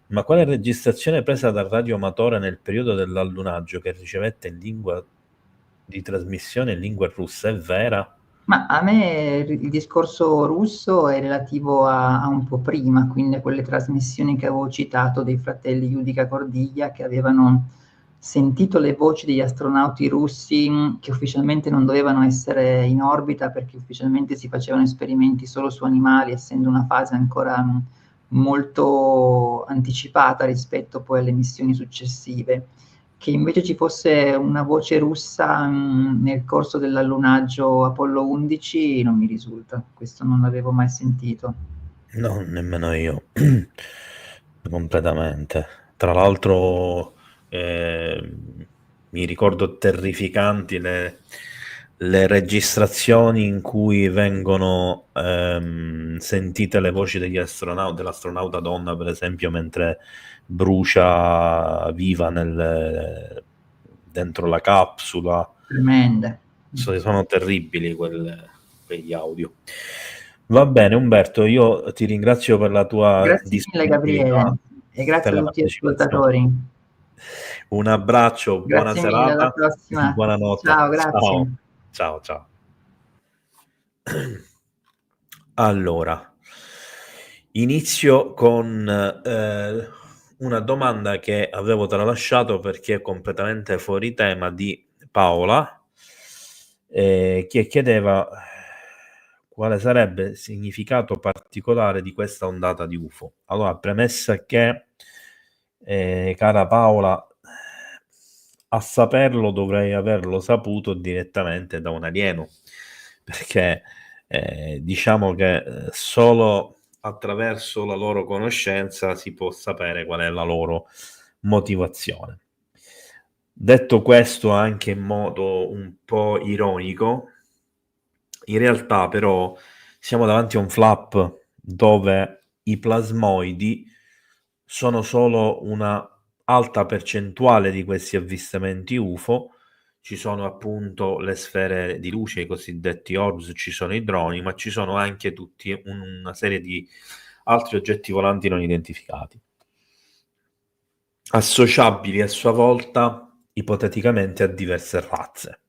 Speaker 3: ma quale registrazione presa dal radioamatore nel periodo dell'allunaggio che ricevette in lingua di trasmissione in lingua russa è vera?
Speaker 2: Ma a me il discorso russo è relativo a un po' prima, quindi a quelle trasmissioni che avevo citato dei fratelli Yudica Cordiglia, che avevano sentito le voci degli astronauti russi che ufficialmente non dovevano essere in orbita perché ufficialmente si facevano esperimenti solo su animali, essendo una fase ancora molto anticipata rispetto poi alle missioni successive. che invece ci fosse una voce russa nel corso dell'allunaggio Apollo 11 non mi risulta, questo non l'avevo mai sentito.
Speaker 3: No, nemmeno io, completamente. Tra l'altro, mi ricordo terrificanti le registrazioni in cui vengono sentite le voci degli astronauti, dell'astronauta donna, per esempio, mentre brucia viva dentro la capsula.
Speaker 2: Tremende.
Speaker 3: Sono terribili quegli audio. Va bene, Umberto, io ti ringrazio per la tua
Speaker 2: Grazie mille Gabriele e grazie a tutti gli ascoltatori.
Speaker 3: Un abbraccio, buona
Speaker 2: Grazie mille, alla
Speaker 3: serata,
Speaker 2: prossima.
Speaker 3: buonanotte.
Speaker 2: Ciao, grazie.
Speaker 3: Ciao, ciao. Allora, inizio con una domanda che avevo tralasciato perché è completamente fuori tema, di Paola, che chiedeva quale sarebbe il significato particolare di questa ondata di UFO. Allora, premessa che, cara Paola, a saperlo dovrei averlo saputo direttamente da un alieno, perché diciamo che solo attraverso la loro conoscenza si può sapere qual è la loro motivazione. Detto questo, anche in modo un po' ironico, in realtà però siamo davanti a un flap dove i plasmoidi sono solo una alta percentuale di questi avvistamenti UFO. Ci sono appunto le sfere di luce, i cosiddetti orbs, ci sono i droni, ma ci sono anche una serie di altri oggetti volanti non identificati, associabili a sua volta ipoteticamente a diverse razze.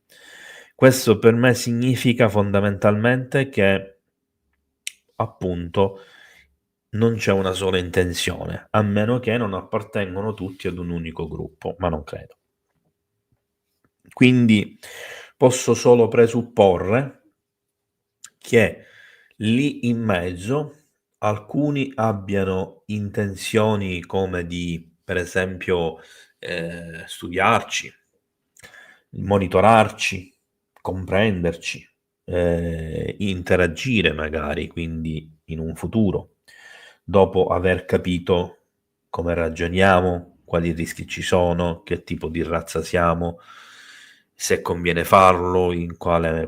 Speaker 3: Questo per me significa fondamentalmente che appunto non c'è una sola intenzione, a meno che non appartengono tutti ad un unico gruppo, ma non credo. Quindi posso solo presupporre che lì in mezzo alcuni abbiano intenzioni come di, per esempio, studiarci, monitorarci, comprenderci, interagire magari, quindi in un futuro, dopo aver capito come ragioniamo, quali rischi ci sono, che tipo di razza siamo, se conviene farlo,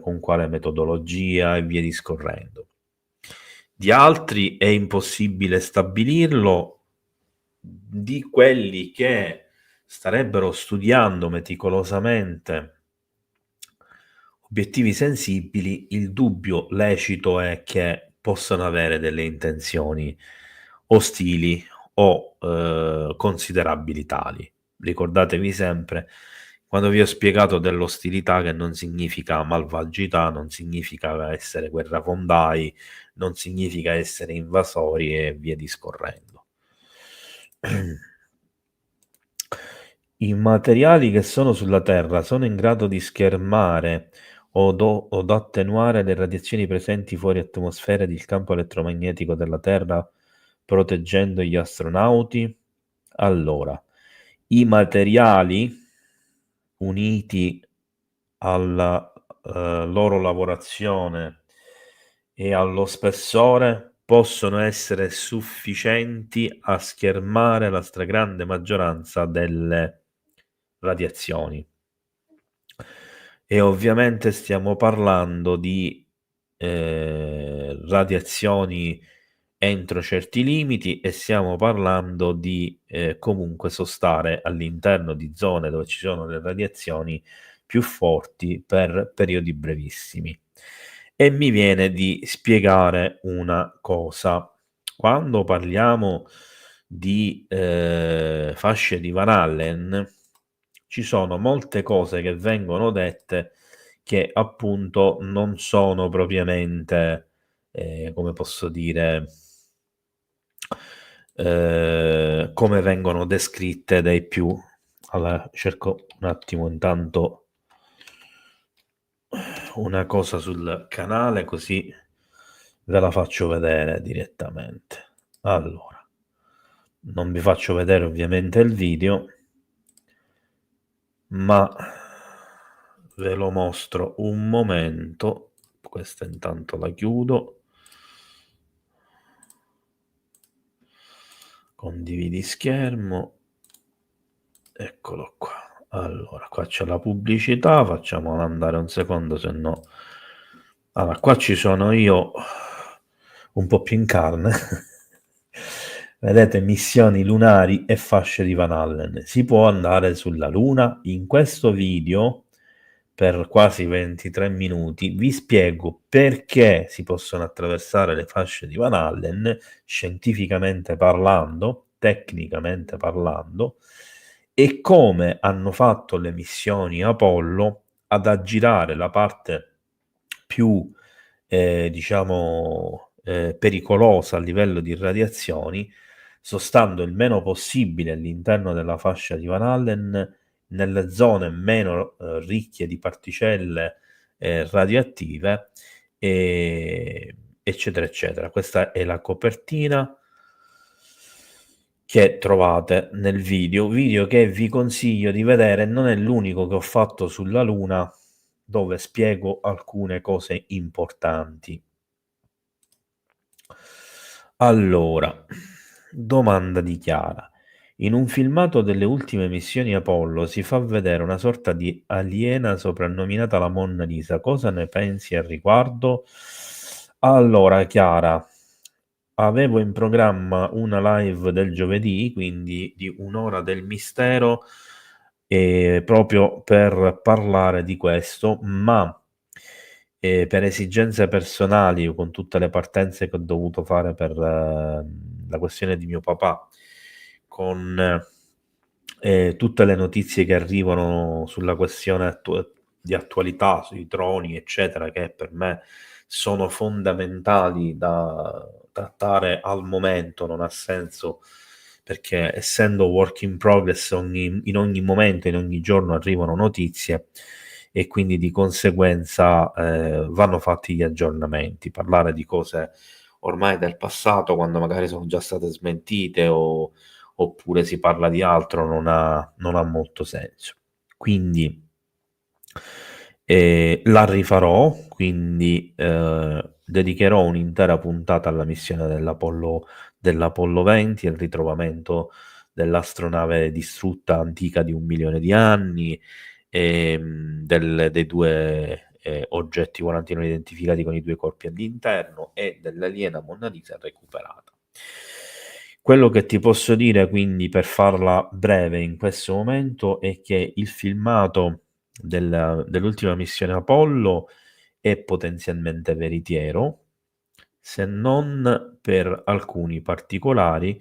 Speaker 3: con quale metodologia e via discorrendo. Di altri è impossibile stabilirlo, di quelli che starebbero studiando meticolosamente obiettivi sensibili, il dubbio lecito è che possano avere delle intenzioni ostili o considerabili tali. Ricordatevi sempre, quando vi ho spiegato dell'ostilità, che non significa malvagità, non significa essere guerrafondai, non significa essere invasori e via discorrendo. I materiali che sono sulla Terra sono in grado di schermare od attenuare le radiazioni presenti fuori atmosfera ed il campo elettromagnetico della Terra, proteggendo gli astronauti? Allora, i materiali uniti alla loro lavorazione e allo spessore possono essere sufficienti a schermare la stragrande maggioranza delle radiazioni. E ovviamente stiamo parlando di radiazioni entro certi limiti e stiamo parlando di comunque sostare all'interno di zone dove ci sono le radiazioni più forti per periodi brevissimi. E mi viene di spiegare una cosa. Quando parliamo di fasce di Van Allen, ci sono molte cose che vengono dette che appunto non sono propriamente, come posso dire, come vengono descritte dai più. Allora, cerco un attimo intanto una cosa sul canale, così ve la faccio vedere direttamente. Allora, non vi faccio vedere ovviamente il video, ma ve lo mostro un momento. Questa intanto la chiudo. Condividi schermo, eccolo qua. Allora, qua c'è la pubblicità, facciamola andare un secondo, se no. Allora, qua ci sono io un po' più in carne. Vedete, missioni lunari e fasce di Van Allen. Si può andare sulla Luna. In questo video, per quasi 23 minuti, vi spiego perché si possono attraversare le fasce di Van Allen, scientificamente parlando, tecnicamente parlando, e come hanno fatto le missioni Apollo ad aggirare la parte più pericolosa a livello di radiazioni, sostando il meno possibile all'interno della fascia di Van Allen, nelle zone meno ricche di particelle radioattive, eccetera eccetera. Questa è la copertina che trovate nel video che vi consiglio di vedere. Non è l'unico che ho fatto sulla Luna, dove spiego alcune cose importanti. Allora, domanda di Chiara. In un filmato delle ultime missioni Apollo si fa vedere una sorta di aliena soprannominata la Monna Lisa. Cosa ne pensi al riguardo? Allora, Chiara, avevo in programma una live del giovedì, quindi di un'ora del mistero, proprio per parlare di questo, ma per esigenze personali, con tutte le partenze che ho dovuto fare per la questione di mio papà, con tutte le notizie che arrivano sulla questione di attualità, sui droni, eccetera, che per me sono fondamentali da trattare al momento, non ha senso, perché essendo work in progress in ogni momento, in ogni giorno arrivano notizie e quindi di conseguenza vanno fatti gli aggiornamenti. Parlare di cose ormai del passato, quando magari sono già state smentite oppure si parla di altro, non ha molto senso. Quindi la rifarò, quindi dedicherò un'intera puntata alla missione dell'Apollo 20, il ritrovamento dell'astronave distrutta antica di 1 milione di anni, dei due oggetti volanti non identificati con i 2 corpi all'interno e dell'aliena Monna Lisa recuperata. Quello che ti posso dire, quindi, per farla breve in questo momento, è che il filmato dell'ultima missione Apollo è potenzialmente veritiero, se non per alcuni particolari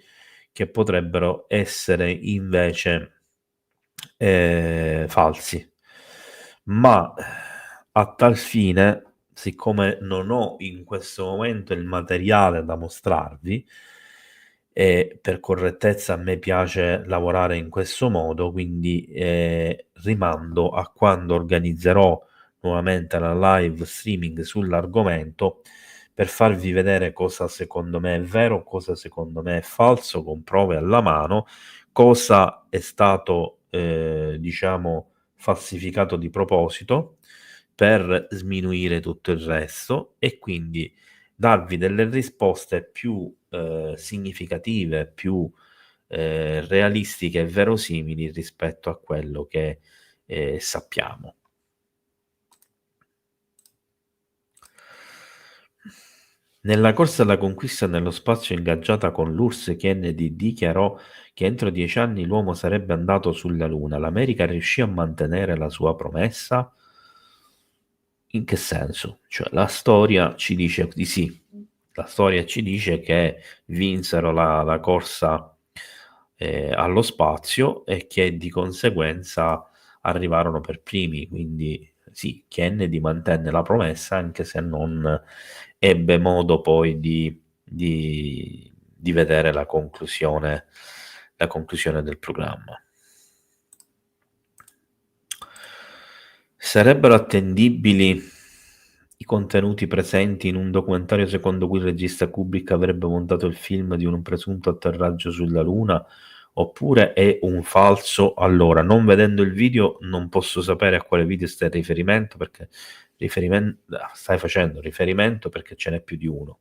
Speaker 3: che potrebbero essere invece falsi. Ma a tal fine, siccome non ho in questo momento il materiale da mostrarvi, e per correttezza a me piace lavorare in questo modo, quindi rimando a quando organizzerò nuovamente la live streaming sull'argomento, per farvi vedere cosa secondo me è vero, cosa secondo me è falso, con prove alla mano, cosa è stato falsificato di proposito per sminuire tutto il resto, e quindi darvi delle risposte più significative, più realistiche e verosimili rispetto a quello che sappiamo. Nella corsa alla conquista nello spazio ingaggiata con l'URSS, Kennedy dichiarò che entro 10 anni l'uomo sarebbe andato sulla Luna. L'America riuscì a mantenere la sua promessa? In che senso? Cioè, la storia ci dice di sì. La storia ci dice che vinsero la corsa allo spazio e che di conseguenza arrivarono per primi. Quindi sì, Kennedy mantenne la promessa, anche se non ebbe modo poi di vedere la conclusione del programma. Sarebbero attendibili i contenuti presenti in un documentario secondo cui il regista Kubrick avrebbe montato il film di un presunto atterraggio sulla Luna, oppure è un falso. Allora, non vedendo il video non posso sapere a quale video stai riferimento, perché stai facendo riferimento, perché ce n'è più di uno.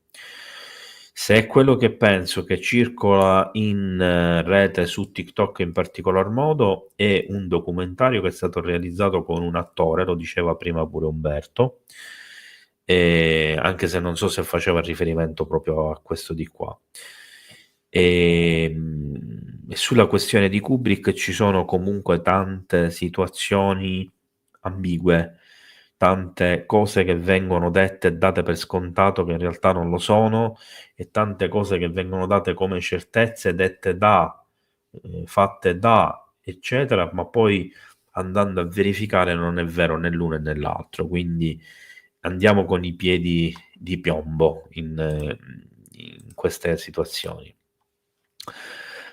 Speaker 3: Se è quello che penso che circola in rete su TikTok in particolar modo, è un documentario che è stato realizzato con un attore, lo diceva prima pure Umberto, anche se non so se faceva riferimento proprio a questo di qua. E sulla questione di Kubrick ci sono comunque tante situazioni ambigue, tante cose che vengono dette e date per scontato che in realtà non lo sono, e tante cose che vengono date come certezze, dette da, fatte da, eccetera, ma poi andando a verificare non è vero né l'uno né nell'altro. Quindi andiamo con i piedi di piombo in queste situazioni.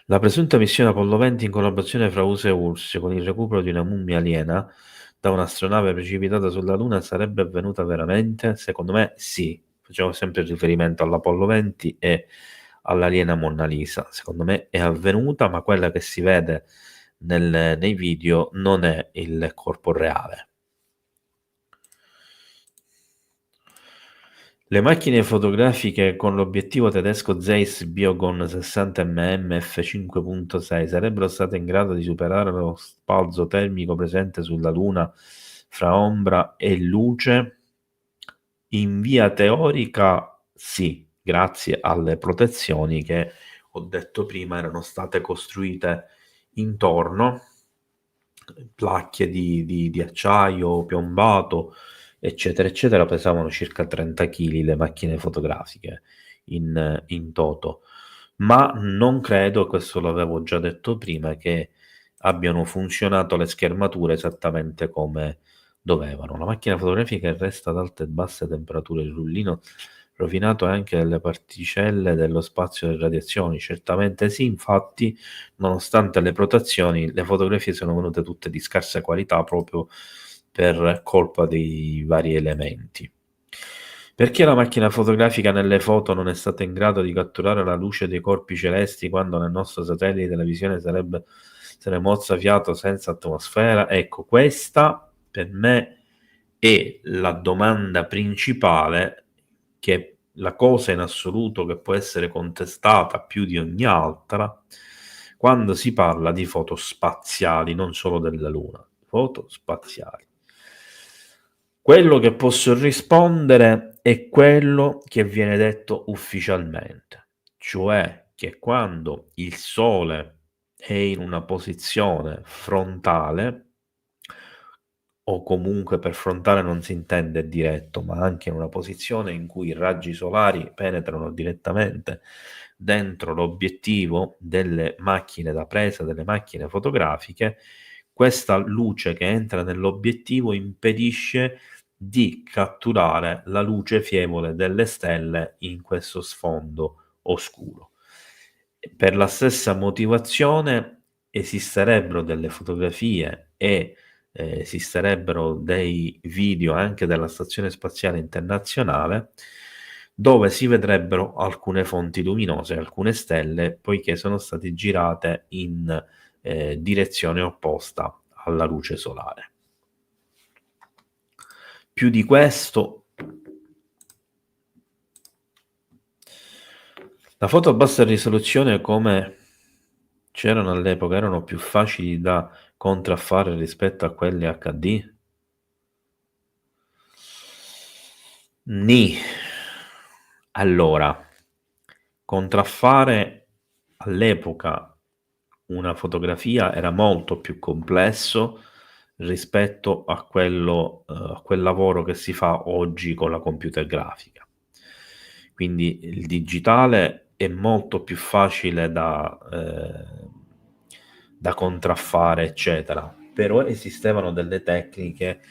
Speaker 3: La presunta missione Apollo 20 in collaborazione fra USA e URSS con il recupero di una mummia aliena da un'astronave precipitata sulla Luna sarebbe avvenuta veramente? Secondo me sì. Facciamo sempre riferimento all'Apollo 20 e all'aliena Mona Lisa. Secondo me è avvenuta, ma quella che si vede nei video non è il corpo reale. Le macchine fotografiche con l'obiettivo tedesco Zeiss Biogon 60 mm f5.6 sarebbero state in grado di superare lo spalzo termico presente sulla Luna fra ombra e luce? In via teorica sì, grazie alle protezioni che ho detto prima erano state costruite intorno, placche di acciaio piombato, eccetera eccetera. Pesavano circa 30 kg le macchine fotografiche in toto, ma non credo, questo l'avevo già detto prima, che abbiano funzionato le schermature esattamente come dovevano. La macchina fotografica resta ad alte e basse temperature, il rullino rovinato anche dalle particelle dello spazio delle radiazioni. Certamente sì, infatti nonostante le protezioni le fotografie sono venute tutte di scarsa qualità proprio per colpa dei vari elementi. Perché la macchina fotografica nelle foto non è stata in grado di catturare la luce dei corpi celesti quando nel nostro satellite la visione se ne mozzafiato senza atmosfera? Ecco, questa per me è la domanda principale, che la cosa in assoluto che può essere contestata più di ogni altra quando si parla di foto spaziali, non solo della Luna, foto spaziali. Quello che posso rispondere è quello che viene detto ufficialmente, cioè che quando il Sole è in una posizione frontale, o comunque per frontale non si intende diretto, ma anche in una posizione in cui i raggi solari penetrano direttamente dentro l'obiettivo delle macchine da presa, delle macchine fotografiche, questa luce che entra nell'obiettivo impedisce di catturare la luce fievole delle stelle in questo sfondo oscuro. Per la stessa motivazione esisterebbero delle fotografie e esisterebbero dei video anche della Stazione Spaziale Internazionale dove si vedrebbero alcune fonti luminose, alcune stelle, poiché sono state girate in direzione opposta alla luce solare. Più di questo, la foto a bassa risoluzione come c'erano all'epoca erano più facili da contraffare rispetto a quelle HD? Nì. Allora, contraffare all'epoca una fotografia era molto più complesso rispetto a quello, a quel lavoro che si fa oggi con la computer grafica. Quindi il digitale è molto più facile da contraffare, eccetera. Però esistevano delle tecniche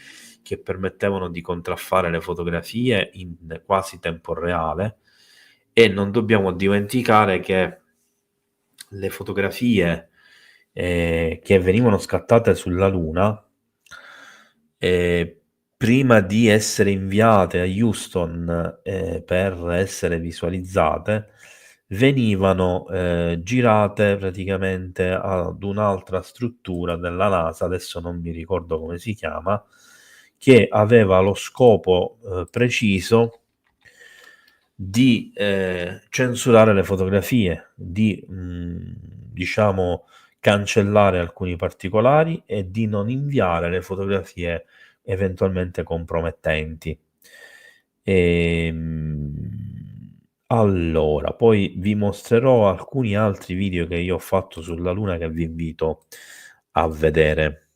Speaker 3: che permettevano di contraffare le fotografie in quasi tempo reale, e non dobbiamo dimenticare che le fotografie che venivano scattate sulla Luna prima di essere inviate a Houston per essere visualizzate venivano girate praticamente ad un'altra struttura della NASA, adesso non mi ricordo come si chiama, che aveva lo scopo preciso di censurare le fotografie, di diciamo cancellare alcuni particolari e di non inviare le fotografie eventualmente compromettenti. Allora, poi vi mostrerò alcuni altri video che io ho fatto sulla Luna che vi invito a vedere.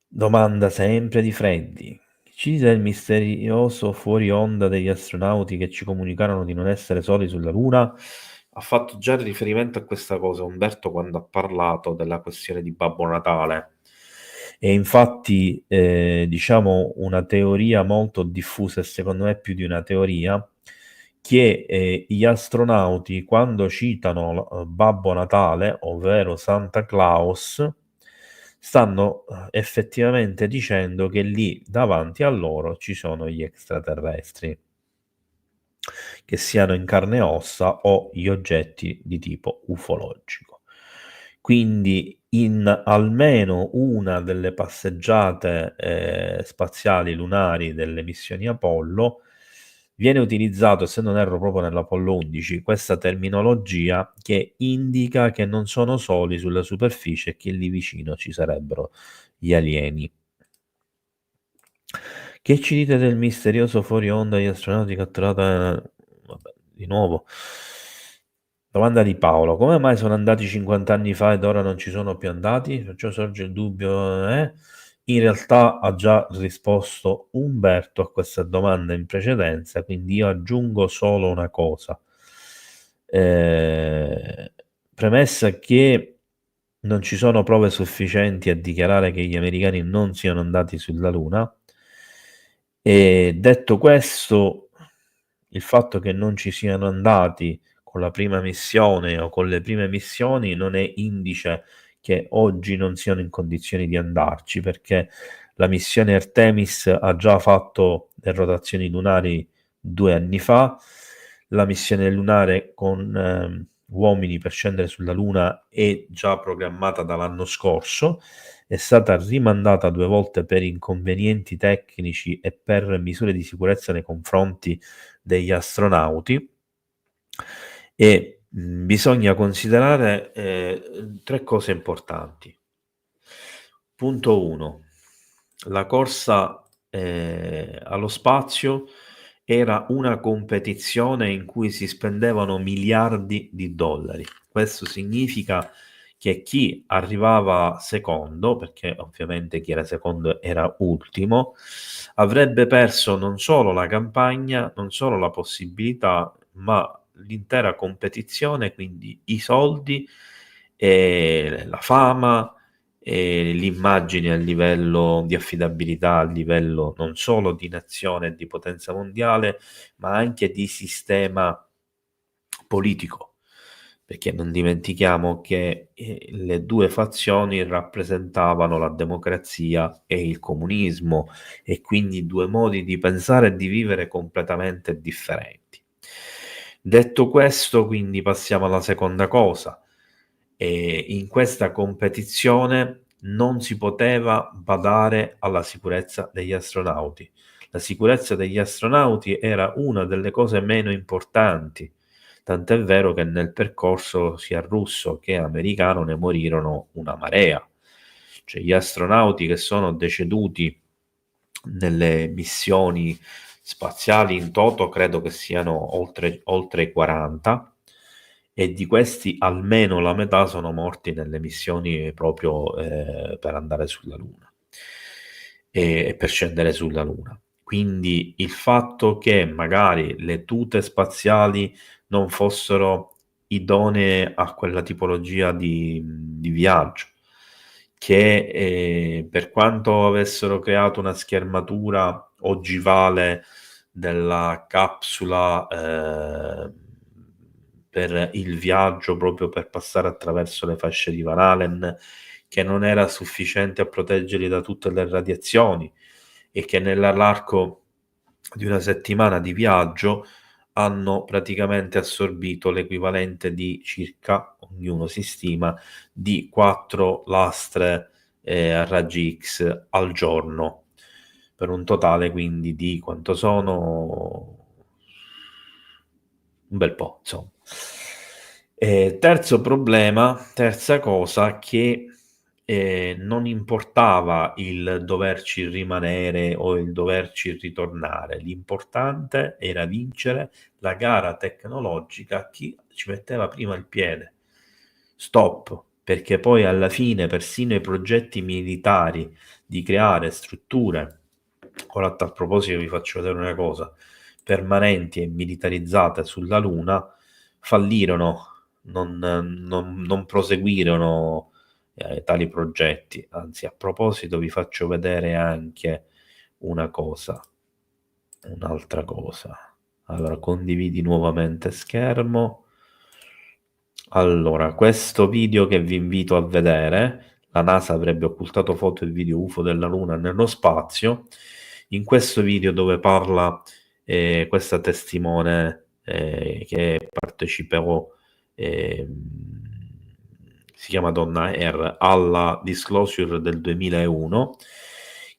Speaker 3: Domanda sempre di Freddy. Ci dice il misterioso fuori onda degli astronauti che ci comunicarono di non essere soli sulla Luna? Ha fatto già riferimento a questa cosa Umberto quando ha parlato della questione di Babbo Natale. E infatti, diciamo, una teoria molto diffusa, e secondo me più di una teoria, che gli astronauti, quando citano Babbo Natale, ovvero Santa Claus, stanno effettivamente dicendo che lì davanti a loro ci sono gli extraterrestri, che siano in carne e ossa o gli oggetti di tipo ufologico. Quindi in almeno una delle passeggiate spaziali lunari delle missioni Apollo viene utilizzato, se non erro proprio nell'Apollo 11, questa terminologia che indica che non sono soli sulla superficie e che lì vicino ci sarebbero gli alieni. Che ci dite del misterioso fuori onda degli astronauti catturata? Vabbè, di nuovo. Domanda di Paolo. Come mai sono andati 50 anni fa ed ora non ci sono più andati? Perciò sorge il dubbio. In realtà ha già risposto Umberto a questa domanda in precedenza, quindi io aggiungo solo una cosa. Premessa che non ci sono prove sufficienti a dichiarare che gli americani non siano andati sulla Luna. E detto questo, il fatto che non ci siano andati con la prima missione o con le prime missioni non è indice che oggi non siano in condizioni di andarci, perché la missione Artemis ha già fatto le rotazioni lunari 2 anni fa, la missione lunare con uomini per scendere sulla Luna è già programmata dall'anno scorso, è stata rimandata 2 volte per inconvenienti tecnici e per misure di sicurezza nei confronti degli astronauti, e bisogna considerare 3 cose importanti. Punto 1: la corsa allo spazio era una competizione in cui si spendevano miliardi di dollari. Questo significa che chi arrivava secondo, perché ovviamente chi era secondo era ultimo, avrebbe perso non solo la campagna, non solo la possibilità, ma l'intera competizione, quindi i soldi e la fama e l'immagine a livello di affidabilità, a livello non solo di nazione e di potenza mondiale, ma anche di sistema politico, perché non dimentichiamo che le 2 fazioni rappresentavano la democrazia e il comunismo, e quindi 2 modi di pensare e di vivere completamente differenti. Detto questo, quindi passiamo alla seconda cosa. In questa competizione non si poteva badare alla sicurezza degli astronauti. La sicurezza degli astronauti era una delle cose meno importanti, tant'è vero che nel percorso sia russo che americano ne morirono una marea. Cioè gli astronauti che sono deceduti nelle missioni spaziali in toto credo che siano oltre 40, e di questi almeno la metà sono morti nelle missioni proprio per andare sulla Luna e per scendere sulla Luna. Quindi il fatto che magari le tute spaziali non fossero idonee a quella tipologia di viaggio, che per quanto avessero creato una schermatura ogivale della capsula per il viaggio, proprio per passare attraverso le fasce di Van Allen, che non era sufficiente a proteggerli da tutte le radiazioni, e che nell'arco di una settimana di viaggio hanno praticamente assorbito l'equivalente di circa, ognuno si stima, di 4 lastre a raggi X al giorno, per un totale quindi di quanto sono? Un bel po', insomma. Terzo problema, terza cosa, che non importava il doverci rimanere o il doverci ritornare, l'importante era vincere la gara tecnologica a chi ci metteva prima il piede. Stop, perché poi alla fine persino i progetti militari di creare strutture, ora a tal proposito vi faccio vedere una cosa, permanenti e militarizzate sulla Luna, fallirono, non proseguirono tali progetti. Anzi, a proposito vi faccio vedere anche una cosa, un'altra cosa. Allora, condividi nuovamente schermo. Allora, questo video che vi invito a vedere, la NASA avrebbe occultato foto e video UFO della Luna nello spazio. In questo video dove parla questa testimone che partecipò, si chiama Donna R, alla Disclosure del 2001,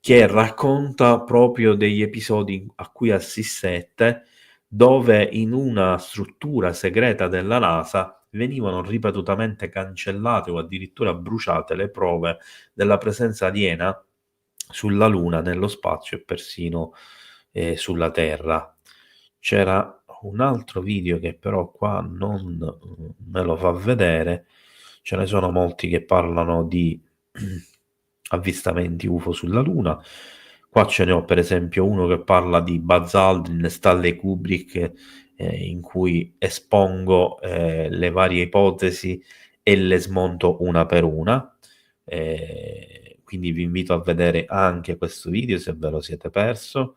Speaker 3: che racconta proprio degli episodi a cui assistette, dove in una struttura segreta della NASA venivano ripetutamente cancellate o addirittura bruciate le prove della presenza aliena sulla Luna, nello spazio e persino sulla Terra. C'era un altro video che però qua non me lo fa vedere. Ce ne sono molti che parlano di avvistamenti UFO sulla Luna. Qua ce ne ho per esempio uno che parla di Buzz Aldrin e Stanley Kubrick, in cui espongo le varie ipotesi e le smonto una per una. Quindi vi invito a vedere anche questo video se ve lo siete perso.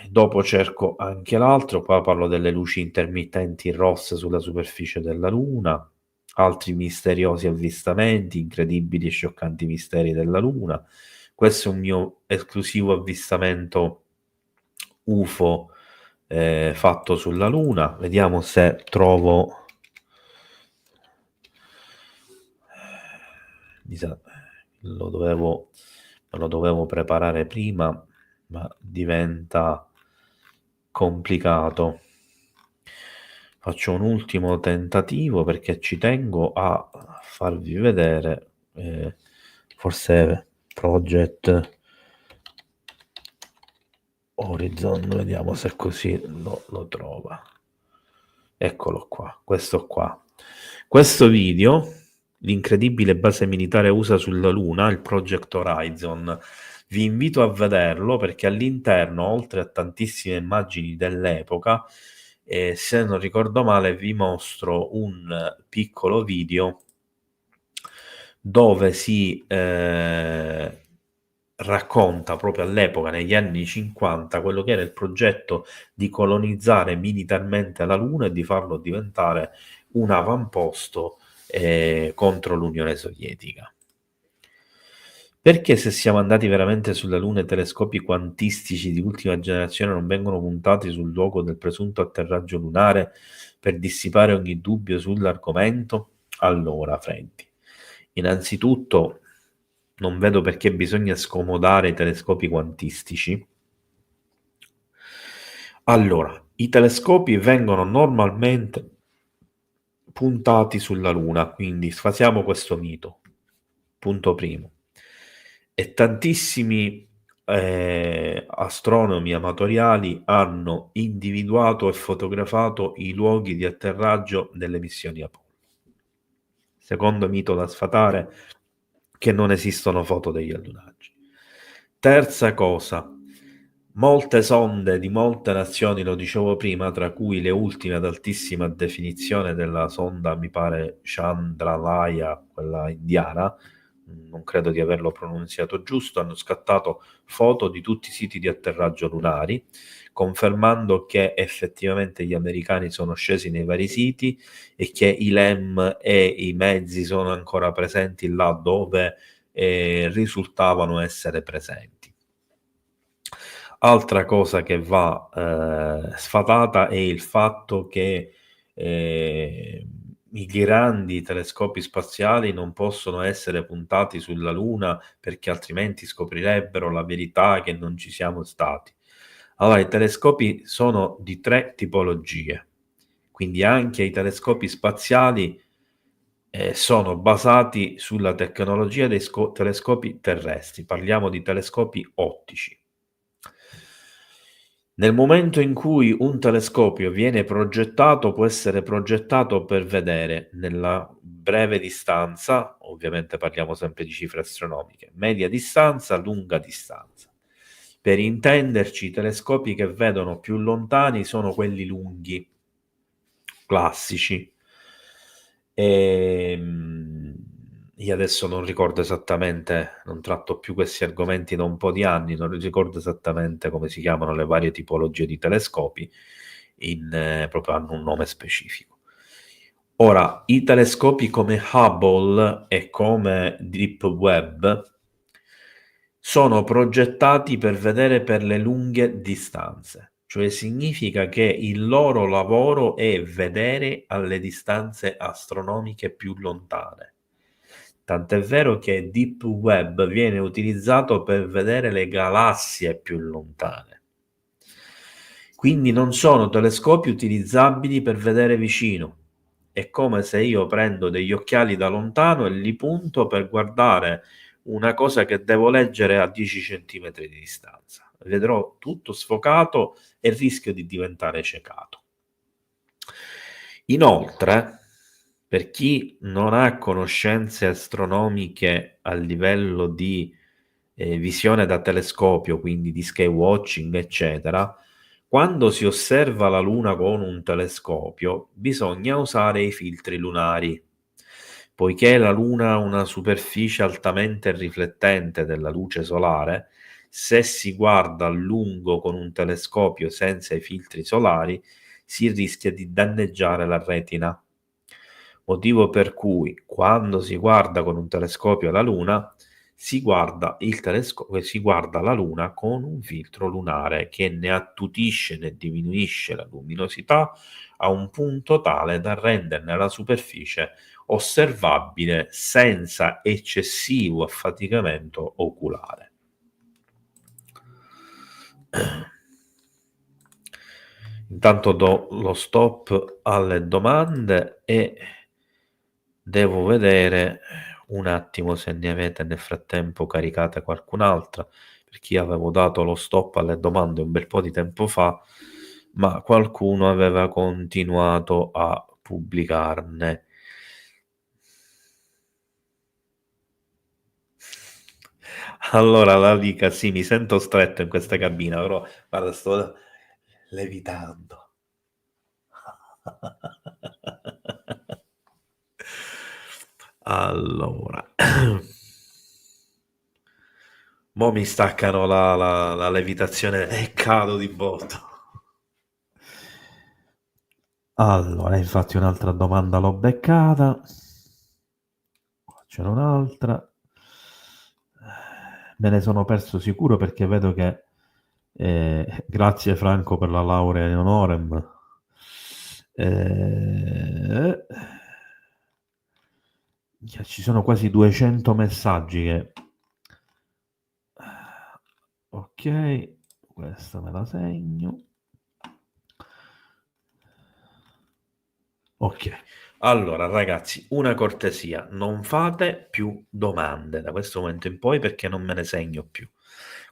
Speaker 3: Dopo cerco anche l'altro, qua parlo delle luci intermittenti rosse sulla superficie della Luna, altri misteriosi avvistamenti, incredibili e scioccanti misteri della Luna. Questo è un mio esclusivo avvistamento UFO fatto sulla Luna. Vediamo se trovo... me lo dovevo preparare prima, ma diventa complicato. Faccio un ultimo tentativo perché ci tengo a farvi vedere, forse Project Horizon, vediamo se così lo trova. Eccolo qua, questo qua. Questo video, l'incredibile base militare USA sulla Luna, il Project Horizon. Vi invito a vederlo perché all'interno, oltre a tantissime immagini dell'epoca, se non ricordo male, vi mostro un piccolo video dove si racconta proprio all'epoca, negli anni 50, quello che era il progetto di colonizzare militarmente la Luna e di farlo diventare un avamposto contro l'Unione Sovietica. Perché se siamo andati veramente sulla Luna i telescopi quantistici di ultima generazione non vengono puntati sul luogo del presunto atterraggio lunare per dissipare ogni dubbio sull'argomento? Allora, Freddy, innanzitutto non vedo perché bisogna scomodare i telescopi quantistici. Allora, i telescopi vengono normalmente puntati sulla Luna, quindi sfasiamo questo mito. Punto primo. E tantissimi astronomi amatoriali hanno individuato e fotografato i luoghi di atterraggio delle missioni Apollo. Secondo mito da sfatare, che non esistono foto degli allunaggi. Terza cosa, molte sonde di molte nazioni, lo dicevo prima, tra cui le ultime ad altissima definizione della sonda, mi pare Chandrayaan, quella indiana, non credo di averlo pronunziato giusto, hanno scattato foto di tutti i siti di atterraggio lunari, confermando che effettivamente gli americani sono scesi nei vari siti e che i LEM e i mezzi sono ancora presenti là dove risultavano essere presenti. Altra cosa che va sfatata è il fatto che i grandi telescopi spaziali non possono essere puntati sulla Luna perché altrimenti scoprirebbero la verità che non ci siamo stati. Allora, i telescopi sono di 3 tipologie, quindi anche i telescopi spaziali sono basati sulla tecnologia dei telescopi terrestri. Parliamo di telescopi ottici. Nel momento in cui un telescopio viene progettato, può essere progettato per vedere nella breve distanza, ovviamente parliamo sempre di cifre astronomiche, media distanza, lunga distanza. Per intenderci, i telescopi che vedono più lontani sono quelli lunghi, classici. Io adesso non ricordo esattamente, non tratto più questi argomenti da un po' di anni, non ricordo esattamente come si chiamano le varie tipologie di telescopi, proprio hanno un nome specifico. Ora, i telescopi come Hubble e come Deep Web sono progettati per vedere per le lunghe distanze, cioè significa che il loro lavoro è vedere alle distanze astronomiche più lontane. Tant'è vero che Deep Web viene utilizzato per vedere le galassie più lontane. Quindi non sono telescopi utilizzabili per vedere vicino. È come se io prendo degli occhiali da lontano e li punto per guardare una cosa che devo leggere a 10 centimetri di distanza. Vedrò tutto sfocato e rischio di diventare ciecato. Inoltre, per chi non ha conoscenze astronomiche a livello di visione da telescopio, quindi di skywatching, eccetera, quando si osserva la Luna con un telescopio bisogna usare i filtri lunari. Poiché la Luna ha una superficie altamente riflettente della luce solare, se si guarda a lungo con un telescopio senza i filtri solari, si rischia di danneggiare la retina. Motivo per cui quando si guarda con un telescopio la Luna, si guarda la Luna con un filtro lunare che ne attutisce, ne diminuisce la luminosità a un punto tale da renderne la superficie osservabile senza eccessivo affaticamento oculare. Intanto do lo stop alle domande e devo vedere un attimo se ne avete nel frattempo caricate qualcun'altra, perché io avevo dato lo stop alle domande un bel po' di tempo fa, ma qualcuno aveva continuato a pubblicarne. Allora la dica, sì, mi sento stretto in questa cabina, però guarda, sto levitando. Allora, mo mi staccano la levitazione e cado di botto. Allora, infatti un'altra domanda l'ho beccata. C'era un'altra. Me ne sono perso sicuro perché vedo che grazie Franco per la laurea in honorem. Ci sono quasi 200 messaggi che... Ok, questa me la segno. Ok, allora ragazzi, una cortesia, non fate più domande da questo momento in poi perché non me ne segno più.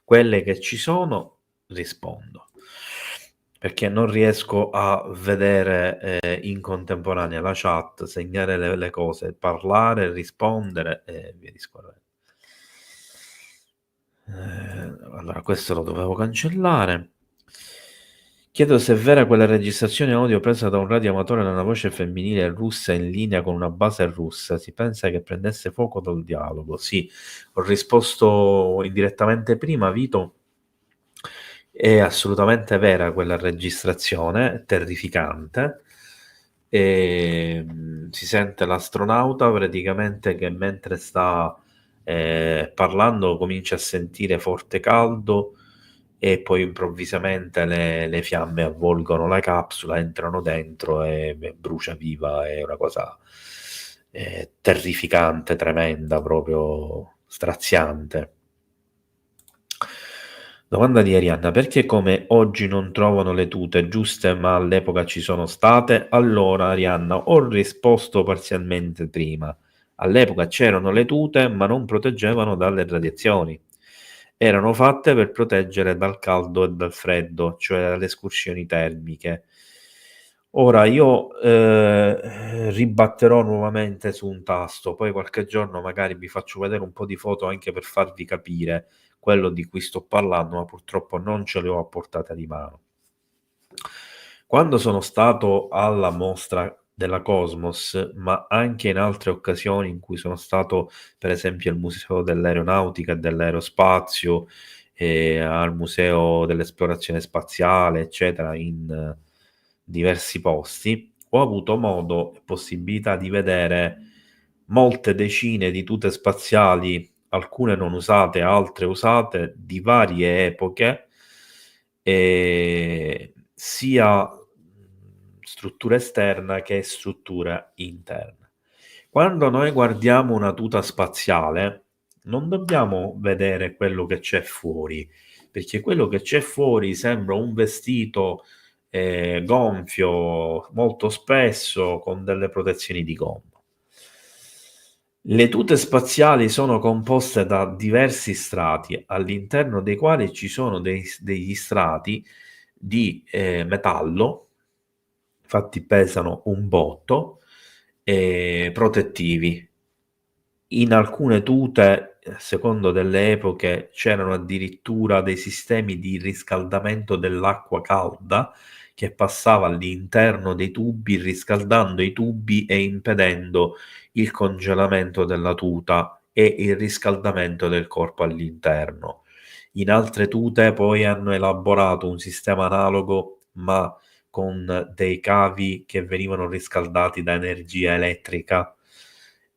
Speaker 3: Quelle che ci sono rispondo, perché non riesco a vedere in contemporanea la chat, segnare le cose, parlare, rispondere e via discorrendo. Allora questo lo dovevo cancellare. Chiedo se è vera quella registrazione audio presa da un radioamatore da una voce femminile russa in linea con una base russa. Si pensa che prendesse fuoco dal dialogo. Sì, ho risposto indirettamente prima, Vito. È assolutamente vera quella registrazione, terrificante. Si sente l'astronauta praticamente che mentre sta parlando comincia a sentire forte caldo e poi improvvisamente le fiamme avvolgono la capsula, entrano dentro e brucia viva. È una cosa terrificante, tremenda, proprio straziante. Domanda di Arianna: perché come oggi non trovano le tute giuste ma all'epoca ci sono state? Allora Arianna, ho risposto parzialmente prima. All'epoca c'erano le tute ma non proteggevano dalle radiazioni. Erano fatte per proteggere dal caldo e dal freddo, cioè dalle escursioni termiche. Ora io ribatterò nuovamente su un tasto, poi qualche giorno magari vi faccio vedere un po' di foto anche per farvi capire quello di cui sto parlando, ma purtroppo non ce le ho a portata di mano. Quando sono stato alla mostra della Cosmos, ma anche in altre occasioni in cui sono stato per esempio al Museo dell'Aeronautica e dell'Aerospazio, al Museo dell'Esplorazione Spaziale, eccetera, in diversi posti, ho avuto modo e possibilità di vedere molte decine di tute spaziali, alcune non usate, altre usate, di varie epoche, sia struttura esterna che struttura interna. Quando noi guardiamo una tuta spaziale, non dobbiamo vedere quello che c'è fuori, perché quello che c'è fuori sembra un vestito gonfio molto spesso con delle protezioni di gomma. Le tute spaziali sono composte da diversi strati, all'interno dei quali ci sono degli strati di metallo, infatti pesano un botto, protettivi. In alcune tute, secondo delle epoche, c'erano addirittura dei sistemi di riscaldamento dell'acqua calda che passava all'interno dei tubi, riscaldando i tubi e impedendo il congelamento della tuta e il riscaldamento del corpo all'interno. In altre tute poi hanno elaborato un sistema analogo, ma con dei cavi che venivano riscaldati da energia elettrica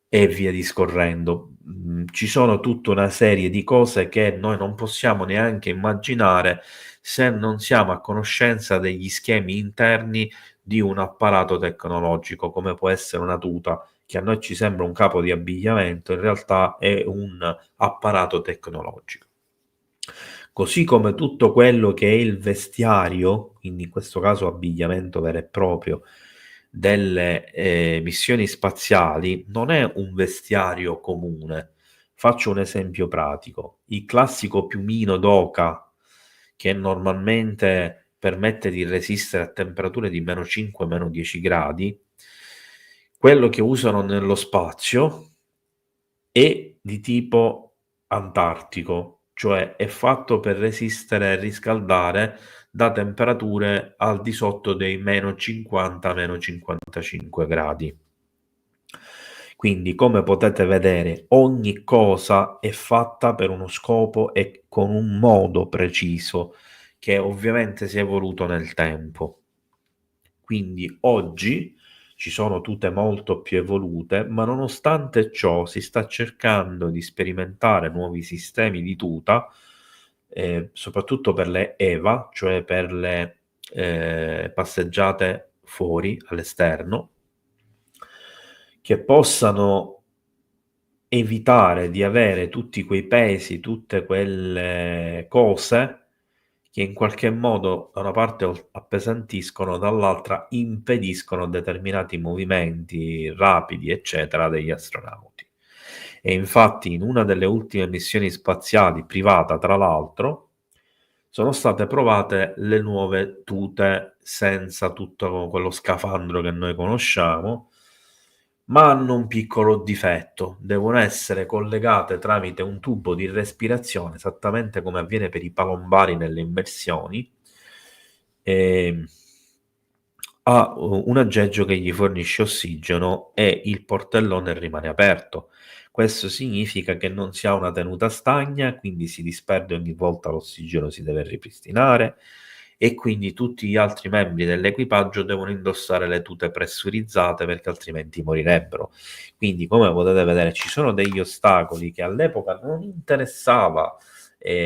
Speaker 3: e via discorrendo. Ci sono tutta una serie di cose che noi non possiamo neanche immaginare se non siamo a conoscenza degli schemi interni di un apparato tecnologico, come può essere una tuta, che a noi ci sembra un capo di abbigliamento, in realtà è un apparato tecnologico. Così come tutto quello che è il vestiario, quindi in questo caso abbigliamento vero e proprio, delle missioni spaziali, non è un vestiario comune. Faccio un esempio pratico. Il classico piumino d'oca, che normalmente permette di resistere a temperature di meno 5, meno 10 gradi, quello che usano nello spazio è di tipo antartico, cioè è fatto per resistere e riscaldare da temperature al di sotto dei meno 50, meno 55 gradi. Quindi, come potete vedere, ogni cosa è fatta per uno scopo e con un modo preciso che ovviamente si è evoluto nel tempo. Quindi oggi ci sono tute molto più evolute, ma nonostante ciò si sta cercando di sperimentare nuovi sistemi di tuta, soprattutto per le EVA, cioè per le passeggiate fuori all'esterno, che possano evitare di avere tutti quei pesi, tutte quelle cose che in qualche modo da una parte appesantiscono, dall'altra impediscono determinati movimenti rapidi, eccetera, degli astronauti. E infatti in una delle ultime missioni spaziali, privata tra l'altro, sono state provate le nuove tute senza tutto quello scafandro che noi conosciamo, ma hanno un piccolo difetto: devono essere collegate tramite un tubo di respirazione, esattamente come avviene per i palombari nelle immersioni, ha un aggeggio che gli fornisce ossigeno e il portellone rimane aperto. Questo significa che non si ha una tenuta stagna, quindi si disperde ogni volta l'ossigeno, si deve ripristinare, e quindi tutti gli altri membri dell'equipaggio devono indossare le tute pressurizzate perché altrimenti morirebbero. Quindi, come potete vedere, ci sono degli ostacoli che all'epoca non interessava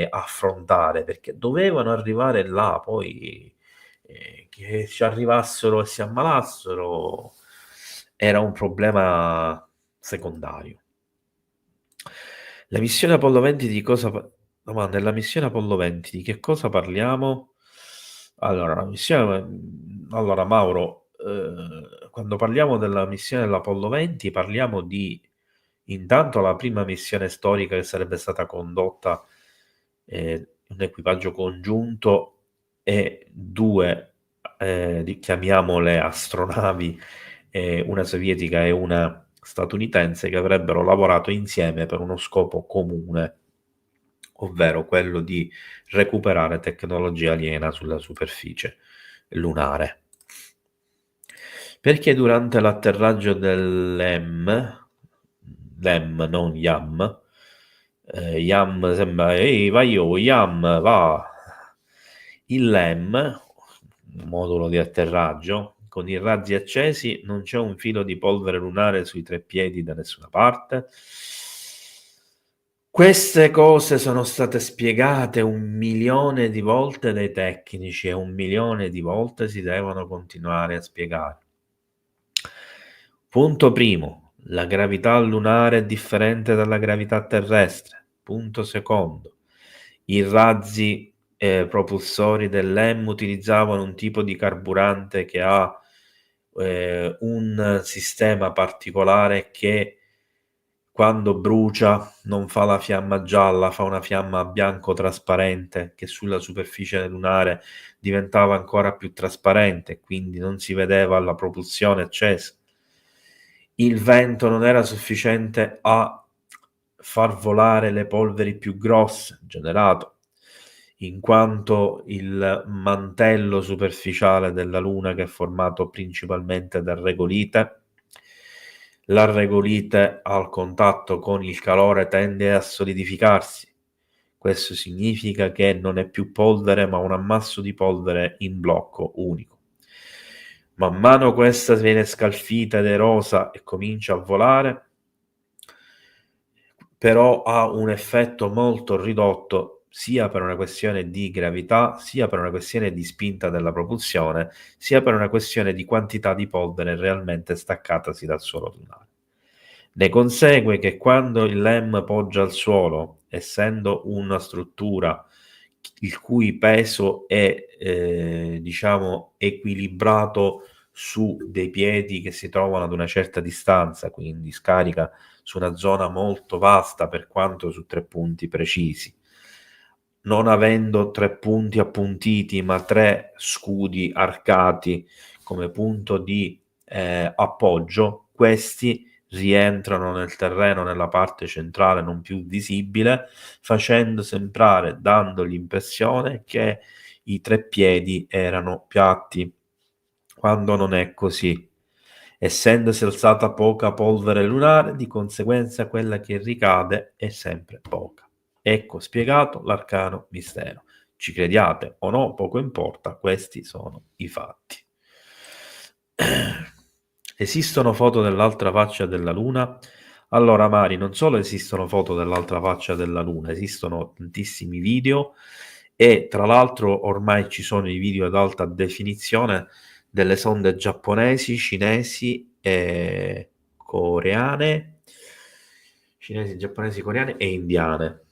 Speaker 3: affrontare, perché dovevano arrivare là, poi che ci arrivassero e si ammalassero era un problema secondario. La missione Apollo 20 di cosa... Domanda, nella missione Apollo 20 di che cosa parliamo? Allora, allora Mauro, quando parliamo della missione dell'Apollo 20 parliamo di intanto la prima missione storica che sarebbe stata condotta un equipaggio congiunto e due, chiamiamole astronavi, una sovietica e una statunitense, che avrebbero lavorato insieme per uno scopo comune, ovvero quello di recuperare tecnologia aliena sulla superficie lunare. Perché durante l'atterraggio dell'EM, non YAM, YAM sembra, ehi vai io, YAM va, il LEM, modulo di atterraggio, con i razzi accesi, non c'è un filo di polvere lunare sui tre piedi da nessuna parte. Queste cose sono state spiegate 1 milione di volte dai tecnici e 1 milione di volte si devono continuare a spiegare. Punto primo, la gravità lunare è differente dalla gravità terrestre. Punto secondo, i razzi propulsori dell'EM utilizzavano un tipo di carburante che ha un sistema particolare che quando brucia non fa la fiamma gialla, fa una fiamma bianco trasparente che sulla superficie lunare diventava ancora più trasparente, quindi non si vedeva la propulsione accesa. Il vento non era sufficiente a far volare le polveri più grosse generato, in quanto il mantello superficiale della Luna, che è formato principalmente da regolite, la regolite al contatto con il calore tende a solidificarsi. Questo significa che non è più polvere, ma un ammasso di polvere in blocco unico. Man mano questa viene scalfita ed erosa e comincia a volare, però ha un effetto molto ridotto sia per una questione di gravità, sia per una questione di spinta della propulsione, sia per una questione di quantità di polvere realmente staccatasi dal suolo lunare. Ne consegue che quando il LEM poggia al suolo, essendo una struttura il cui peso è diciamo equilibrato su dei piedi che si trovano ad una certa distanza, quindi scarica su una zona molto vasta per quanto su 3 punti precisi, non avendo 3 punti appuntiti ma 3 scudi arcati come punto di appoggio, questi rientrano nel terreno nella parte centrale non più visibile, facendo sembrare, dando l'impressione che i 3 piedi erano piatti, quando non è così. Essendosi alzata poca polvere lunare, di conseguenza quella che ricade è sempre poca. Ecco spiegato l'arcano mistero. Ci crediate o no, poco importa, questi sono i fatti. Esistono foto dell'altra faccia della Luna? Allora, Mari, non solo esistono foto dell'altra faccia della Luna, esistono tantissimi video e tra l'altro ormai ci sono i video ad alta definizione delle sonde giapponesi, cinesi e coreane, cinesi, giapponesi, coreane e indiane.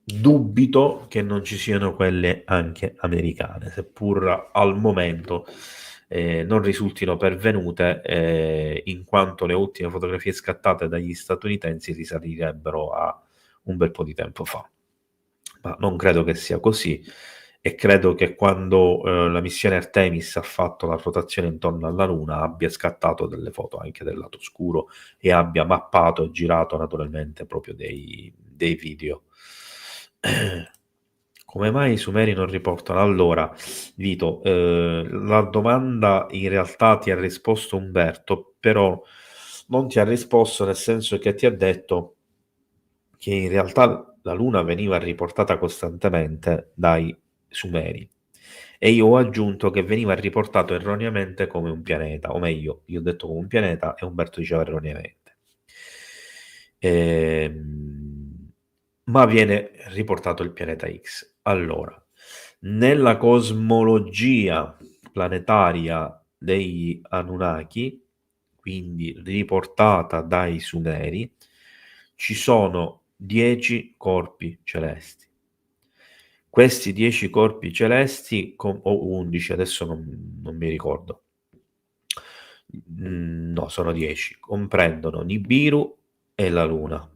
Speaker 3: Dubito che non ci siano quelle anche americane, seppur al momento non risultino pervenute, in quanto le ultime fotografie scattate dagli statunitensi risalirebbero a un bel po' di tempo fa. Ma non credo che sia così e credo che quando la missione Artemis ha fatto la rotazione intorno alla Luna abbia scattato delle foto anche del lato oscuro e abbia mappato e girato naturalmente proprio dei video. Come mai i Sumeri non riportano? Allora, Vito, la domanda in realtà ti ha risposto Umberto, però non ti ha risposto nel senso che ti ha detto che in realtà la Luna veniva riportata costantemente dai Sumeri e io ho aggiunto che veniva riportato erroneamente come un pianeta, o meglio, io ho detto come un pianeta e Umberto diceva erroneamente. ma viene riportato il pianeta X. Allora, nella cosmologia planetaria degli Anunnaki, quindi riportata dai Sumeri, ci sono 10 corpi celesti. Questi 10 corpi celesti, o 11, adesso non mi ricordo, no, sono 10, comprendono Nibiru e la Luna.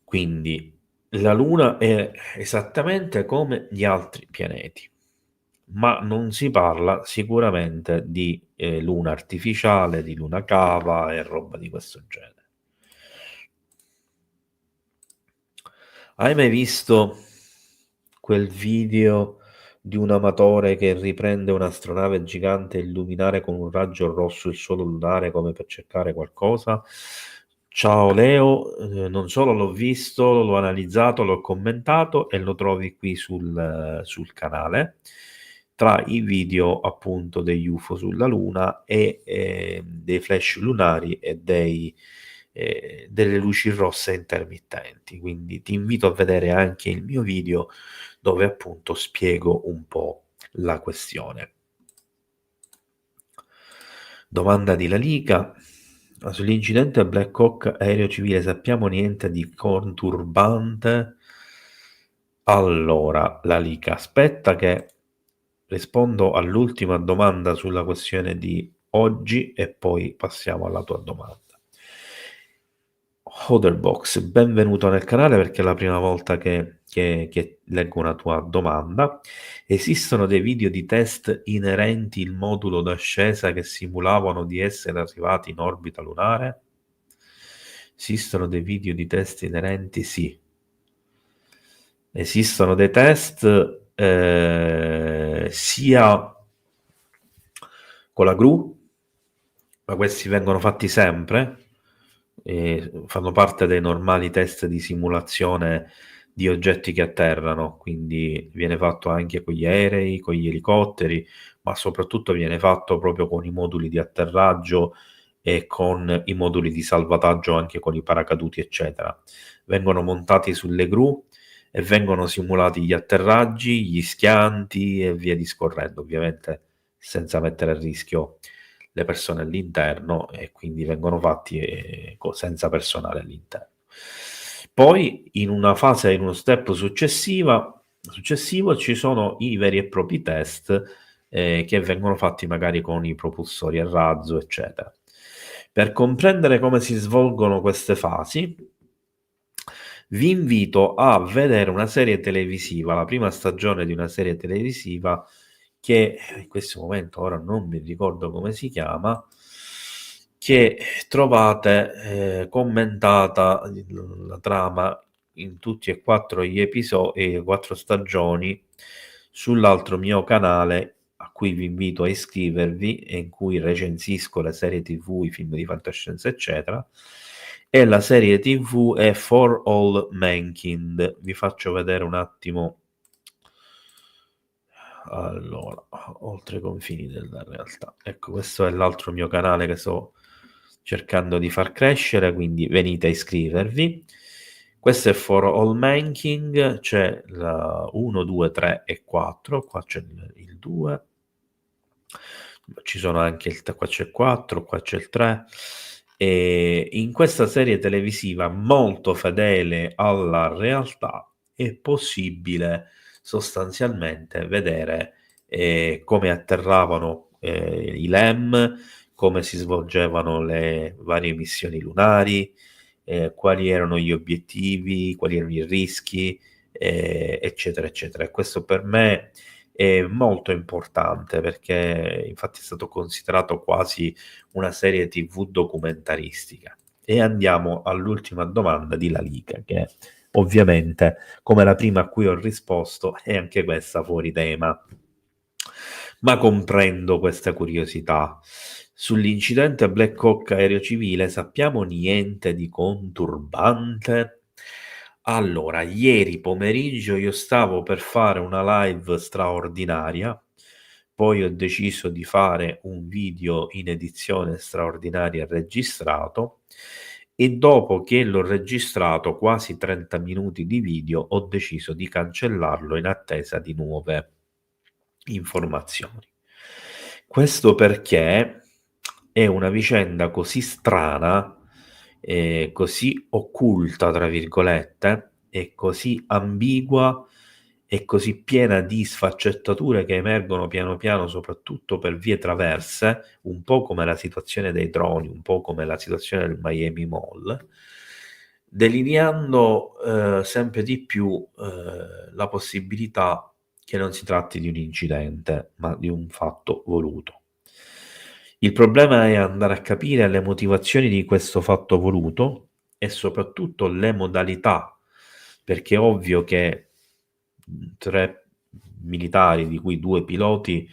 Speaker 3: Quindi la Luna è esattamente come gli altri pianeti, ma non si parla sicuramente di luna artificiale, di luna cava e roba di questo genere. Hai mai visto quel video di un amatore che riprende un'astronave gigante e illuminare con un raggio rosso il suolo lunare come per cercare qualcosa? Ciao Leo, non solo l'ho visto, l'ho analizzato, l'ho commentato e lo trovi qui sul canale, tra i video appunto degli UFO sulla Luna e dei flash lunari e delle luci rosse intermittenti. Quindi ti invito a vedere anche il mio video dove appunto spiego un po' la questione. Domanda di Lalica. Sull'incidente Black Hawk aereo civile sappiamo niente di conturbante? Allora, Lalica, aspetta che rispondo all'ultima domanda sulla questione di oggi e poi passiamo alla tua domanda. Hoderbox, benvenuto nel canale perché è la prima volta che leggo una tua domanda. Esistono dei video di test inerenti il modulo d'ascesa che simulavano di essere arrivati in orbita lunare? Esistono dei video di test inerenti? Sì. Esistono dei test sia con la gru, ma questi vengono fatti sempre, fanno parte dei normali test di simulazione di oggetti che atterrano, quindi viene fatto anche con gli aerei, con gli elicotteri, ma soprattutto viene fatto proprio con i moduli di atterraggio e con i moduli di salvataggio, anche con i paracaduti eccetera. Vengono montati sulle gru e vengono simulati gli atterraggi, gli schianti e via discorrendo, ovviamente senza mettere a rischio le persone all'interno, e quindi vengono fatti senza personale all'interno. Poi in una fase, in uno step successivo ci sono i veri e propri test che vengono fatti magari con i propulsori a razzo eccetera. Per comprendere come si svolgono queste fasi vi invito a vedere una serie televisiva, la prima stagione di una serie televisiva che in questo momento ora non mi ricordo come si chiama, che trovate commentata la trama in tutti e 4 gli episodi, 4 stagioni, sull'altro mio canale a cui vi invito a iscrivervi e in cui recensisco le serie TV, i film di fantascienza eccetera. E la serie TV è For All Mankind. Vi faccio vedere un attimo. Allora, oltre i confini della realtà. Ecco, questo è l'altro mio canale che sto cercando di far crescere, quindi venite a iscrivervi. Questo è For All Mankind, c'è la 1, 2, 3 e 4, qua c'è il 2, ci sono anche qua c'è il 4, qua c'è il 3. E in questa serie televisiva molto fedele alla realtà è possibile sostanzialmente vedere come atterravano i LEM, come si svolgevano le varie missioni lunari, quali erano gli obiettivi, quali erano i rischi, eccetera eccetera. E questo per me è molto importante perché infatti è stato considerato quasi una serie TV documentaristica. E andiamo all'ultima domanda di Lalica, che ovviamente, come la prima a cui ho risposto, è anche questa fuori tema. Ma comprendo questa curiosità. Sull'incidente Black Hawk aereo civile sappiamo niente di conturbante? Allora, ieri pomeriggio io stavo per fare una live straordinaria, poi ho deciso di fare un video in edizione straordinaria registrato e dopo che l'ho registrato quasi 30 minuti di video ho deciso di cancellarlo in attesa di nuove informazioni. Questo perché è una vicenda così strana, così occulta, tra virgolette, e così ambigua e così piena di sfaccettature che emergono piano piano, soprattutto per vie traverse, un po' come la situazione dei droni, un po' come la situazione del Miami Mall, delineando sempre di più la possibilità che non si tratti di un incidente, ma di un fatto voluto. Il problema è andare a capire le motivazioni di questo fatto voluto e soprattutto le modalità, perché è ovvio che 3 militari, di cui 2 piloti,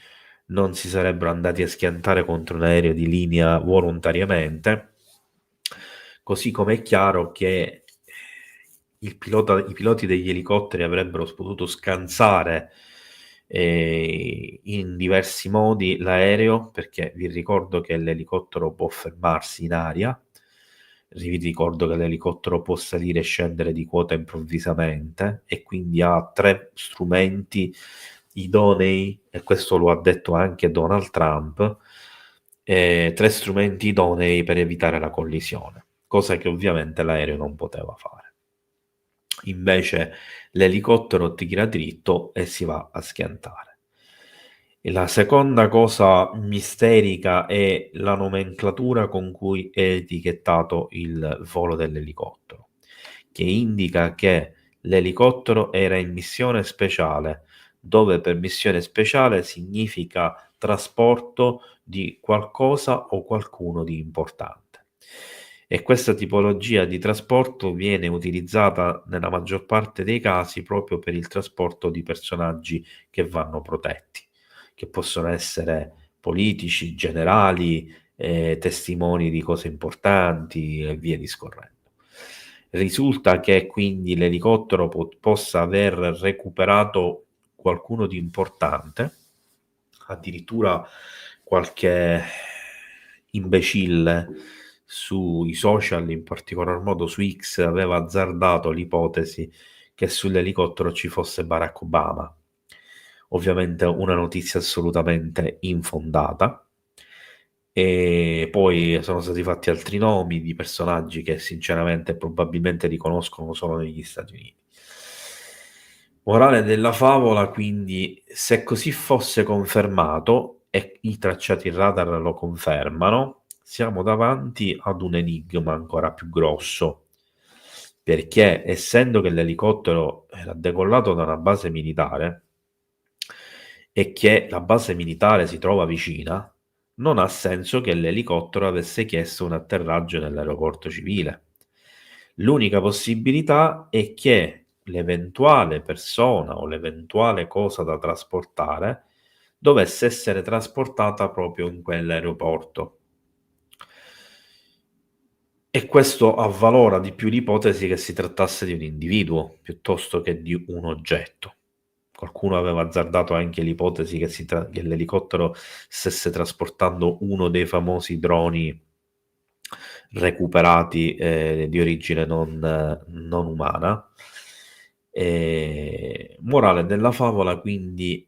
Speaker 3: non si sarebbero andati a schiantare contro un aereo di linea volontariamente, così come è chiaro che i piloti degli elicotteri avrebbero potuto scansare in diversi modi l'aereo, perché vi ricordo che l'elicottero può fermarsi in aria, vi ricordo che l'elicottero può salire e scendere di quota improvvisamente e quindi ha 3 strumenti idonei, e questo lo ha detto anche Donald Trump, 3 strumenti idonei per evitare la collisione, cosa che ovviamente l'aereo non poteva fare. Invece l'elicottero tira dritto e si va a schiantare. E la seconda cosa misterica è la nomenclatura con cui è etichettato il volo dell'elicottero, che indica che l'elicottero era in missione speciale, dove per missione speciale significa trasporto di qualcosa o qualcuno di importante. E questa tipologia di trasporto viene utilizzata nella maggior parte dei casi proprio per il trasporto di personaggi che vanno protetti, che possono essere politici, generali, testimoni di cose importanti e via discorrendo. Risulta che quindi l'elicottero possa aver recuperato qualcuno di importante, addirittura qualche imbecille sui social, in particolar modo su X, aveva azzardato l'ipotesi che sull'elicottero ci fosse Barack Obama. Ovviamente una notizia assolutamente infondata. E poi sono stati fatti altri nomi di personaggi che sinceramente probabilmente riconoscono solo negli Stati Uniti. Morale della favola, quindi, se così fosse confermato, e i tracciati radar lo confermano, siamo davanti ad un enigma ancora più grosso, perché essendo che l'elicottero era decollato da una base militare e che la base militare si trova vicina, non ha senso che l'elicottero avesse chiesto un atterraggio nell'aeroporto civile. L'unica possibilità è che l'eventuale persona o l'eventuale cosa da trasportare dovesse essere trasportata proprio in quell'aeroporto. E questo avvalora di più l'ipotesi che si trattasse di un individuo piuttosto che di un oggetto. Qualcuno aveva azzardato anche l'ipotesi che l'elicottero stesse trasportando uno dei famosi droni recuperati di origine non umana. Morale della favola, quindi,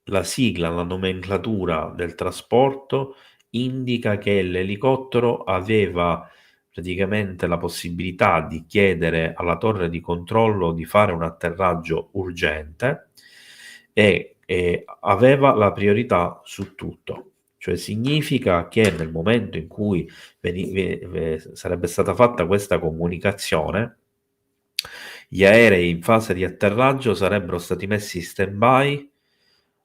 Speaker 3: la sigla, la nomenclatura del trasporto indica che l'elicottero aveva praticamente la possibilità di chiedere alla torre di controllo di fare un atterraggio urgente e aveva la priorità su tutto. Cioè significa che nel momento in cui sarebbe stata fatta questa comunicazione, gli aerei in fase di atterraggio sarebbero stati messi in stand-by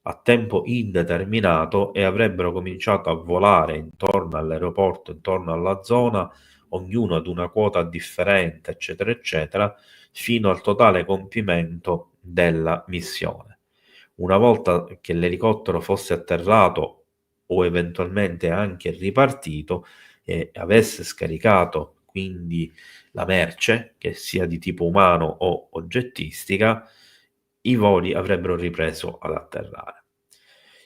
Speaker 3: a tempo indeterminato e avrebbero cominciato a volare intorno all'aeroporto, intorno alla zona, ognuno ad una quota differente, eccetera, eccetera, fino al totale compimento della missione. Una volta che l'elicottero fosse atterrato o eventualmente anche ripartito e avesse scaricato quindi la merce, che sia di tipo umano o oggettistica, i voli avrebbero ripreso ad atterrare.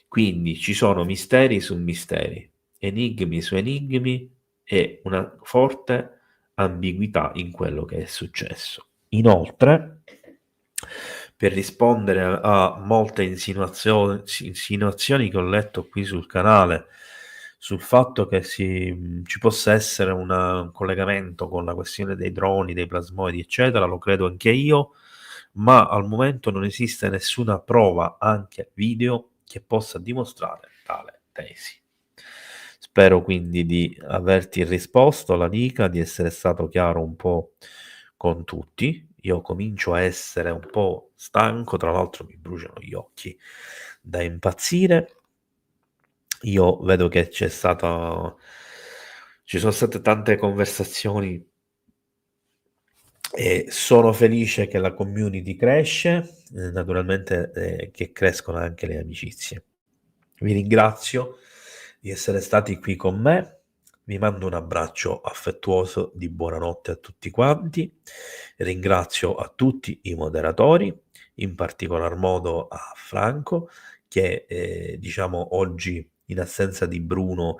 Speaker 3: Quindi ci sono misteri su misteri, enigmi su enigmi, e una forte ambiguità in quello che è successo. Inoltre, per rispondere a molte insinuazioni che ho letto qui sul canale sul fatto che ci possa essere un collegamento con la questione dei droni, dei plasmoidi, eccetera, lo credo anche io, ma al momento non esiste nessuna prova, anche video, che possa dimostrare tale tesi. Spero quindi di averti risposto, Lanica, di essere stato chiaro un po' con tutti. Io comincio a essere un po' stanco, tra l'altro mi bruciano gli occhi da impazzire. Io vedo che ci sono state tante conversazioni e sono felice che la community cresce, naturalmente che crescono anche le amicizie. Vi ringrazio di essere stati qui con me, vi mando un abbraccio affettuoso di buonanotte a tutti quanti, ringrazio a tutti i moderatori, in particolar modo a Franco che diciamo oggi in assenza di Bruno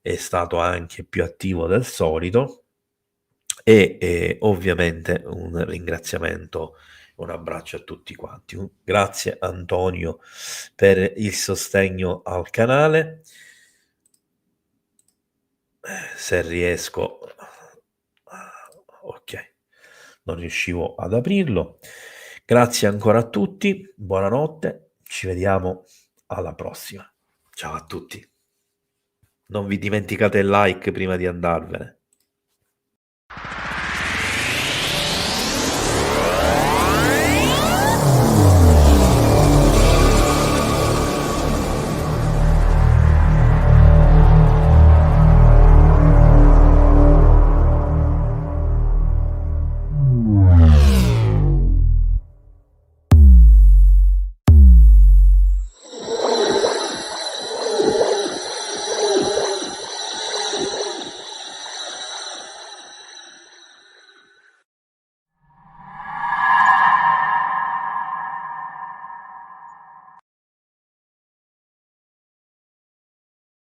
Speaker 3: è stato anche più attivo del solito e ovviamente un ringraziamento, un abbraccio a tutti quanti. Grazie Antonio per il sostegno al canale. Se riesco, ok, non riuscivo ad aprirlo. Grazie ancora a tutti, buonanotte, ci vediamo alla prossima. Ciao a tutti. Non vi dimenticate il like prima di andarvene.